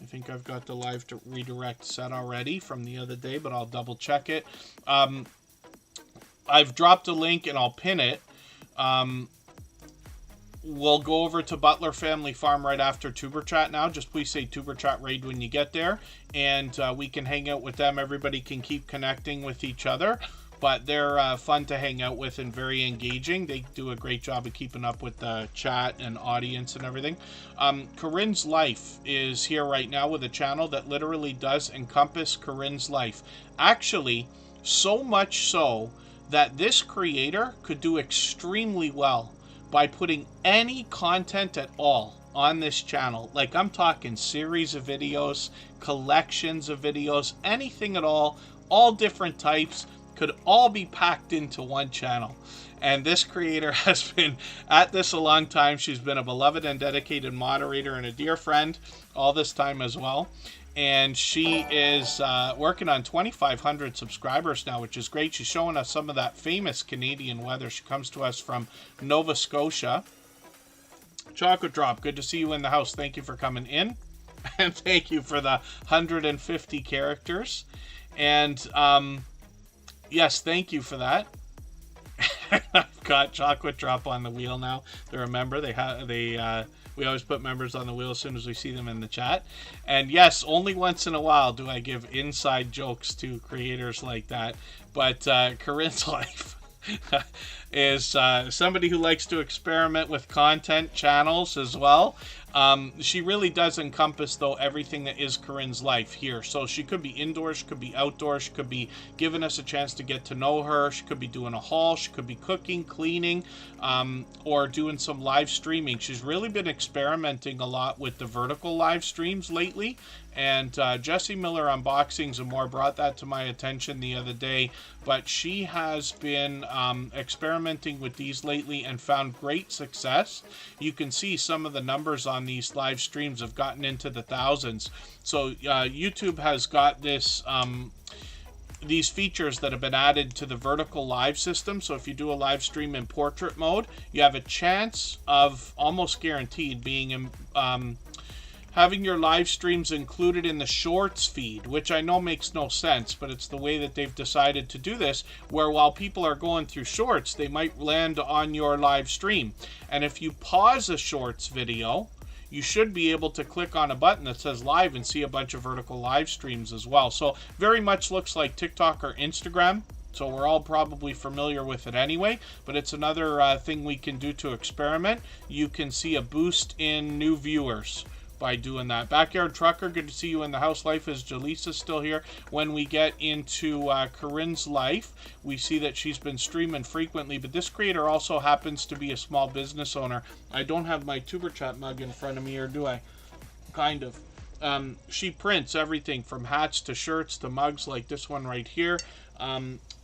S1: I think I've got the live to redirect set already from the other day, but I'll double check it. I've dropped a link and I'll pin it. We'll go over to Butler Family Farm right after Tuber Chat now. Just please say Tuber Chat Raid when you get there. And we can hang out with them. Everybody can keep connecting with each other. But they're fun to hang out with and very engaging. They do a great job of keeping up with the chat and audience and everything. Corinne's Life is here right now with a channel that literally does encompass Corinne's life. Actually, so much so that this creator could do extremely well by putting any content at all on this channel. Like, I'm talking series of videos, collections of videos, anything at all different types, could all be packed into one channel. And this creator has been at this a long time. She's been a beloved and dedicated moderator and a dear friend all this time as well. And she is working on 2,500 subscribers now, which is great. She's showing us some of that famous Canadian weather. She comes to us from Nova Scotia. Chocolate Drop, good to see you in the house. Thank you for coming in. And thank you for the 150 characters. And yes, thank you for that. I've got Chocolate Drop on the wheel now. They're a member. We We always put members on the wheel as soon as we see them in the chat. And yes, only once in a while do I give inside jokes to creators like that. But Corinne's life is somebody who likes to experiment with content channels as well. She really does encompass, though, everything that is Corinne's life here. So she could be indoors, she could be outdoors, she could be giving us a chance to get to know her, she could be doing a haul, she could be cooking, cleaning, or doing some live streaming. She's really been experimenting a lot with the vertical live streams lately, and Jessie Miller Unboxings and More brought that to my attention the other day, but she has been experimenting with these lately and found great success. You can see some of the numbers on these live streams have gotten into the thousands. So YouTube has got this these features that have been added to the vertical live system. So if you do a live stream in portrait mode, you have a chance of, almost guaranteed, being having your live streams included in the shorts feed, which I know makes no sense, but it's the way that they've decided to do this, where while people are going through shorts, they might land on your live stream. And if you pause a shorts video, you should be able to click on a button that says live and see a bunch of vertical live streams as well. So very much looks like TikTok or Instagram. So we're all probably familiar with it anyway, but it's another thing we can do to experiment. You can see a boost in new viewers by doing that. Backyard Trucker, good to see you in the house. Life is Jaleesa's still here. When we get into Corinne's life, we see that she's been streaming frequently, but this creator also happens to be a small business owner. I don't have my Tuber Chat mug in front of me, or do I? Kind of. She prints everything from hats to shirts to mugs like this one right here,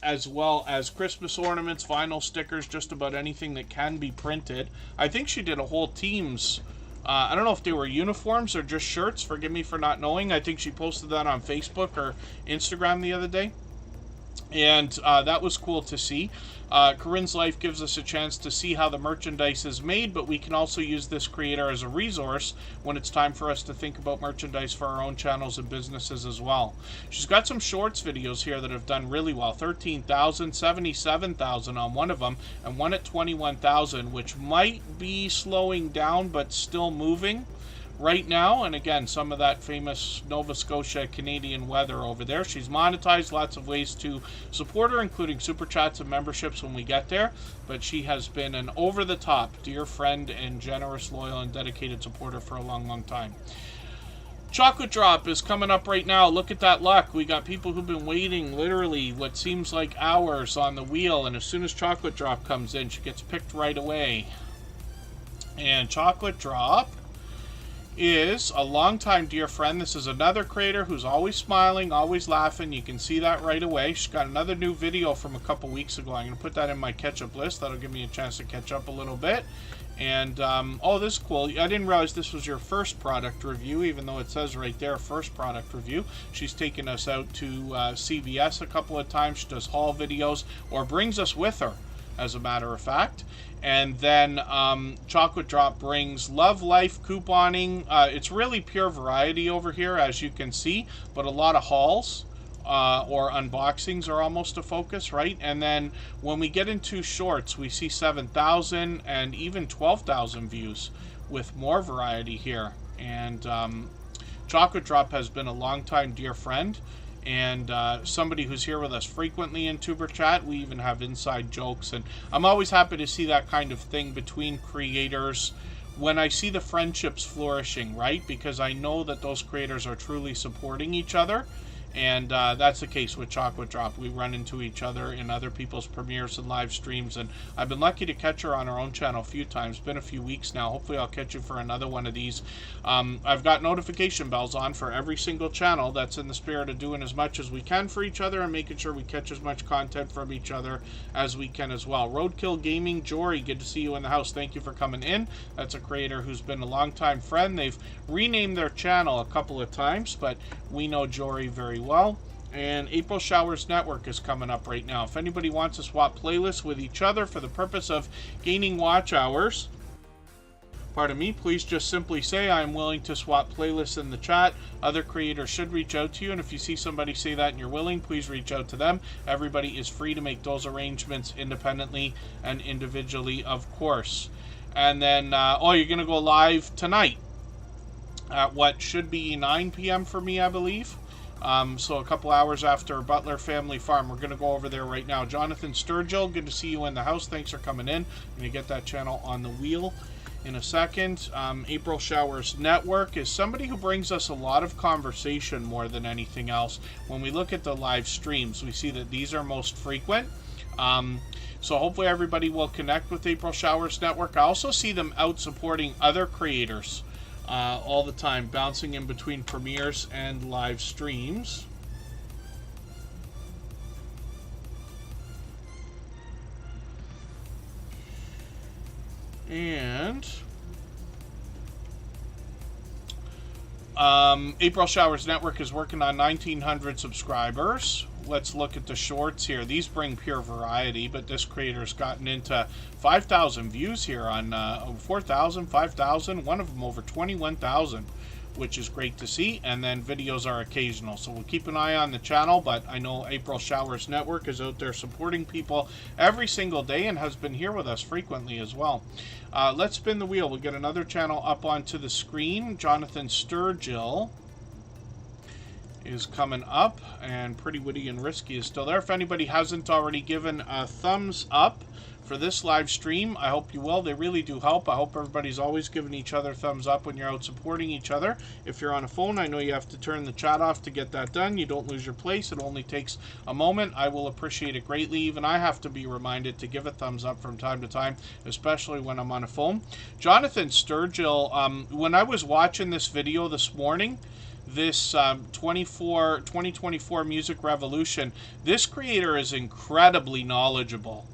S1: as well as Christmas ornaments, vinyl stickers, just about anything that can be printed. I think she did a whole team's I don't know if they were uniforms or just shirts. Forgive me for not knowing. I think she posted that on Facebook or Instagram the other day. And that was cool to see. Corinne's life gives us a chance to see how the merchandise is made, but we can also use this creator as a resource when it's time for us to think about merchandise for our own channels and businesses as well. She's got some shorts videos here that have done really well. 13,000, 77,000 on one of them, and one at 21,000, which might be slowing down but still moving right now. And again, some of that famous Nova Scotia Canadian weather over there. She's monetized, lots of ways to support her, including super chats and memberships when we get there, but she has been an over-the-top dear friend and generous, loyal, and dedicated supporter for a long time. Chocolate Drop is coming up right now. Look at that luck. We got people who've been waiting literally what seems like hours on the wheel, and as soon as Chocolate Drop comes in, she gets picked right away. And Chocolate Drop is a longtime dear friend. This is another creator who's always smiling, always laughing. You can see that right away. She's got another new video from a couple weeks ago. I'm going to put that in my catch-up list. That'll give me a chance to catch up a little bit. And, oh, this is cool. I didn't realize this was your first product review, even though it says right there, first product review. She's taken us out to CVS a couple of times. She does haul videos, or brings us with her, as a matter of fact. And then Chocolate Drop brings Love Life couponing. It's really pure variety over here, as you can see, but a lot of hauls or unboxings are almost a focus, right? And then when we get into shorts, we see 7,000 and even 12,000 views with more variety here. And Chocolate Drop has been a longtime dear friend, and somebody who's here with us frequently in Tuber Chat. We even have inside jokes, and I'm always happy to see that kind of thing between creators when I see the friendships flourishing, right? Because I know that those creators are truly supporting each other. And that's the case with Chocolate Drop. We run into each other in other people's premieres and live streams, and I've been lucky to catch her on her own channel a few times. It's been a few weeks now. Hopefully I'll catch you for another one of these. I've got notification bells on for every single channel. That's in the spirit of doing as much as we can for each other and making sure we catch as much content from each other as we can as well. Roadkill Gaming, Jory, good to see you in the house. Thank you for coming in. That's a creator who's been a longtime friend. They've renamed their channel a couple of times, but we know Jory very well. And April Showers Network is coming up right now. If anybody wants to swap playlists with each other for the purpose of gaining watch hours, pardon me, please just simply say I'm willing to swap playlists in the chat. Other creators should reach out to you, and if you see somebody say that and you're willing, please reach out to them. Everybody is free to make those arrangements independently and individually, of course. And then, oh, you're going to go live tonight at what should be 9 p.m. for me, I believe. So a couple hours after Butler Family Farm. We're going to go over there right now. Jonathan Sturgill, good to see you in the house. Thanks for coming in. I'm going to get that channel on the wheel in a second. April Showers Network is somebody who brings us a lot of conversation more than anything else. When we look at the live streams, we see that these are most frequent. So hopefully everybody will connect with April Showers Network. I also see them out supporting other creators all the time, bouncing in between premieres and live streams. And April Showers Network is working on 1,900 subscribers. Let's look at the shorts here. These bring pure variety, but this creator's gotten into 5,000 views here on 4,000, 5,000, one of them over 21,000, which is great to see. And then videos are occasional, so we'll keep an eye on the channel. But I know April Showers Network is out there supporting people every single day and has been here with us frequently as well. Let's spin the wheel. We'll get another channel up onto the screen. Jonathan Sturgill is coming up, and Pretty Witty and Risky is still there. If anybody hasn't already given a thumbs up for this live stream, I hope you will. They really do help. I hope everybody's always giving each other thumbs up when you're out supporting each other. If you're on a phone, I know you have to turn the chat off to get that done. You don't lose your place. It only takes a moment. I will appreciate it greatly. Even I have to be reminded to give a thumbs up from time to time, especially when I'm on a phone. Jonathan Sturgill, when I was watching this video this morning, this 2024 Music Revolution, this creator is incredibly knowledgeable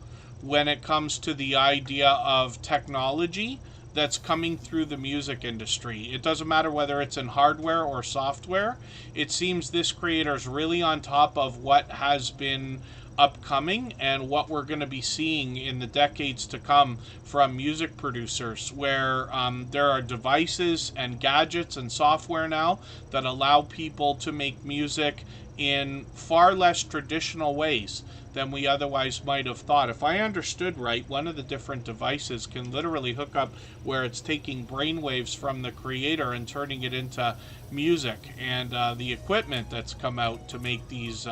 S1: when it comes to the idea of technology that's coming through the music industry. It doesn't matter whether it's in hardware or software. It seems this creator is really on top of what has been upcoming and what we're going to be seeing in the decades to come from music producers, where there are devices and gadgets and software now that allow people to make music in far less traditional ways than we otherwise might have thought. If I understood right, one of the different devices can literally hook up where it's taking brainwaves from the creator and turning it into music. And the equipment that's come out to make these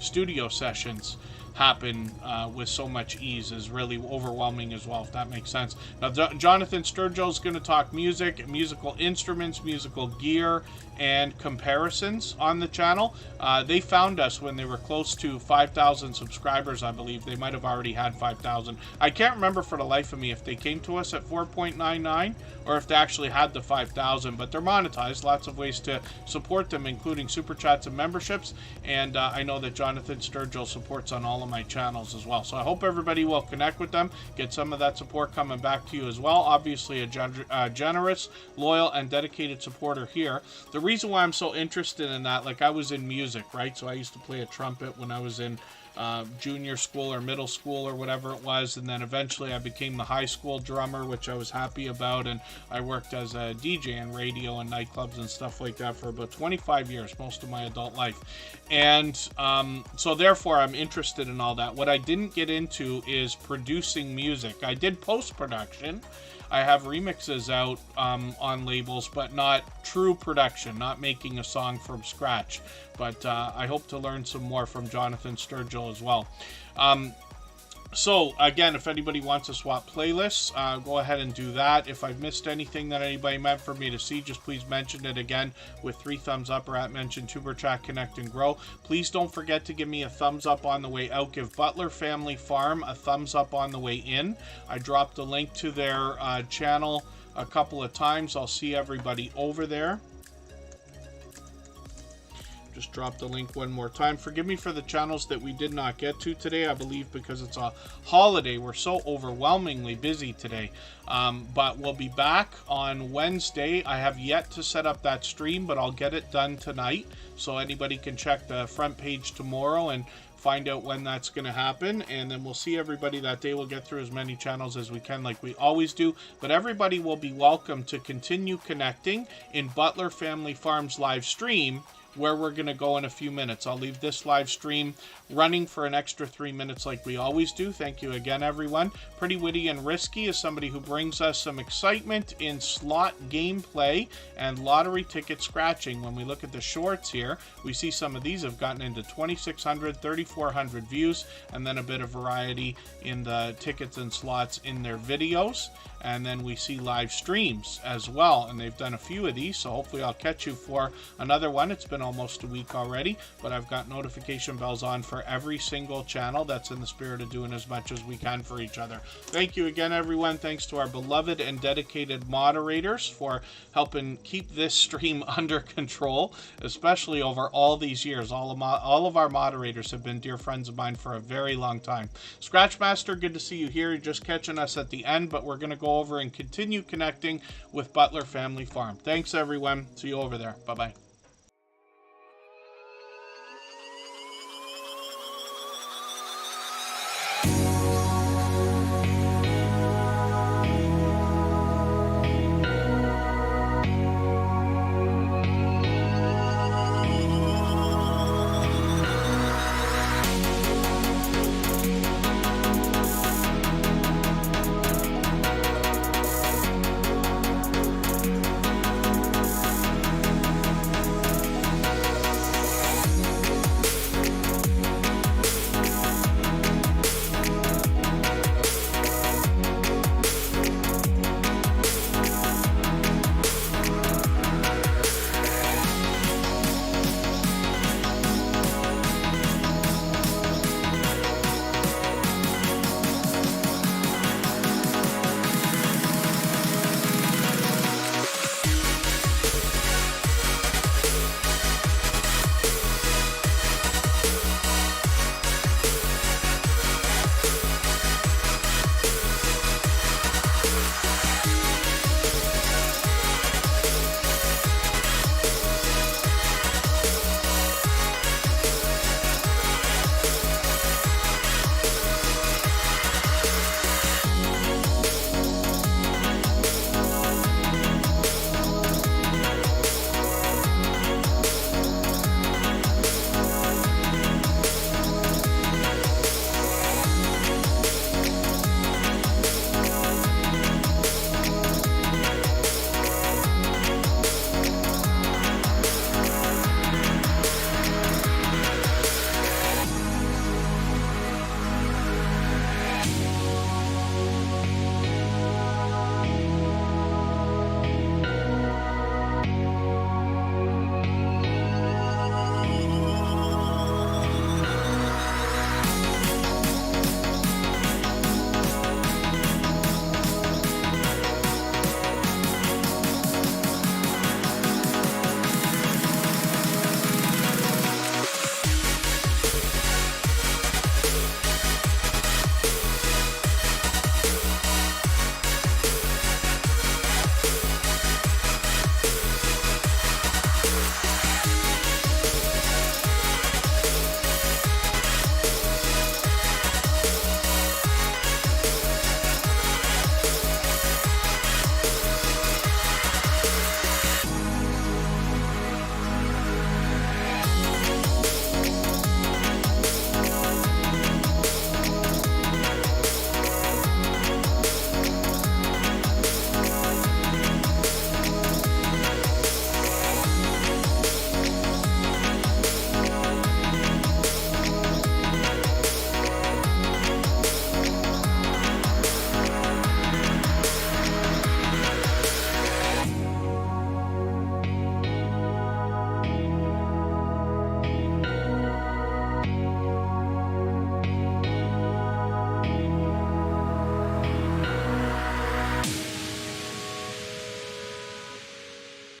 S1: studio sessions happen with so much ease is really overwhelming as well, if that makes sense. Now, Jonathan Sturgill is going to talk music, musical instruments, musical gear, and comparisons on the channel. They found us when they were close to 5,000 subscribers, I believe. They might have already had 5,000. I can't remember for the life of me if they came to us at 4.99 or if they actually had the 5,000, but they're monetized. Lots of ways to support them, including super chats and memberships. And I know that Jonathan Sturgill supports on all of my channels as well. So I hope everybody will connect with them, get some of that support coming back to you as well. Obviously a generous, loyal, and dedicated supporter here. The reason why I'm so interested in that, like, I was in music, right? So I used to play a trumpet when I was in junior school or middle school or whatever it was, and then eventually I became the high school drummer, which I was happy about, and I worked as a DJ in radio and nightclubs and stuff like that for about 25 years, most of my adult life. And so therefore I'm interested in all that. What I didn't get into is producing music. I did post-production. I have remixes out on labels, but not true production, not making a song from scratch. But I hope to learn some more from Jonathan Sturgill as well. So, again, if anybody wants to swap playlists, go ahead and do that. If I've missed anything that anybody meant for me to see, just please mention it again with 3 thumbs up or at mention Tuber Chat, Connect, and Grow. Please don't forget to give me a thumbs up on the way out. Give Butler Family Farm a thumbs up on the way in. I dropped a link to their channel a couple of times. I'll see everybody over there. Just drop the link one more time. Forgive me for the channels that we did not get to today. I believe because it's a holiday, we're so overwhelmingly busy today. But we'll be back on Wednesday. I have yet to set up that stream, but I'll get it done tonight. So anybody can check the front page tomorrow and find out when that's going to happen, and then we'll see everybody that day. We'll get through as many channels as we can like we always do, but everybody will be welcome to continue connecting in Butler Family Farms live stream, where we're going to go in a few minutes. I'll leave this live stream running for an extra 3 minutes like we always do. Thank you again, everyone. Pretty Witty and Risky is somebody who brings us some excitement in slot gameplay and lottery ticket scratching. When we look at the shorts here, we see some of these have gotten into 2,600, 3,400 views, and then a bit of variety in the tickets and slots in their videos. And then we see live streams as well, and they've done a few of these, so hopefully I'll catch you for another one. It's been almost a week already, but I've got notification bells on for every single channel. That's in the spirit of doing as much as we can for each other. Thank you again, everyone. Thanks to our beloved and dedicated moderators for helping keep this stream under control, especially over all these years. All of our moderators have been dear friends of mine for a very long time. Scratchmaster, good to see you here. You're just catching us at the end, but we're going to go over and continue connecting with Butler Family Farm. Thanks, everyone. See you over there. Bye-bye.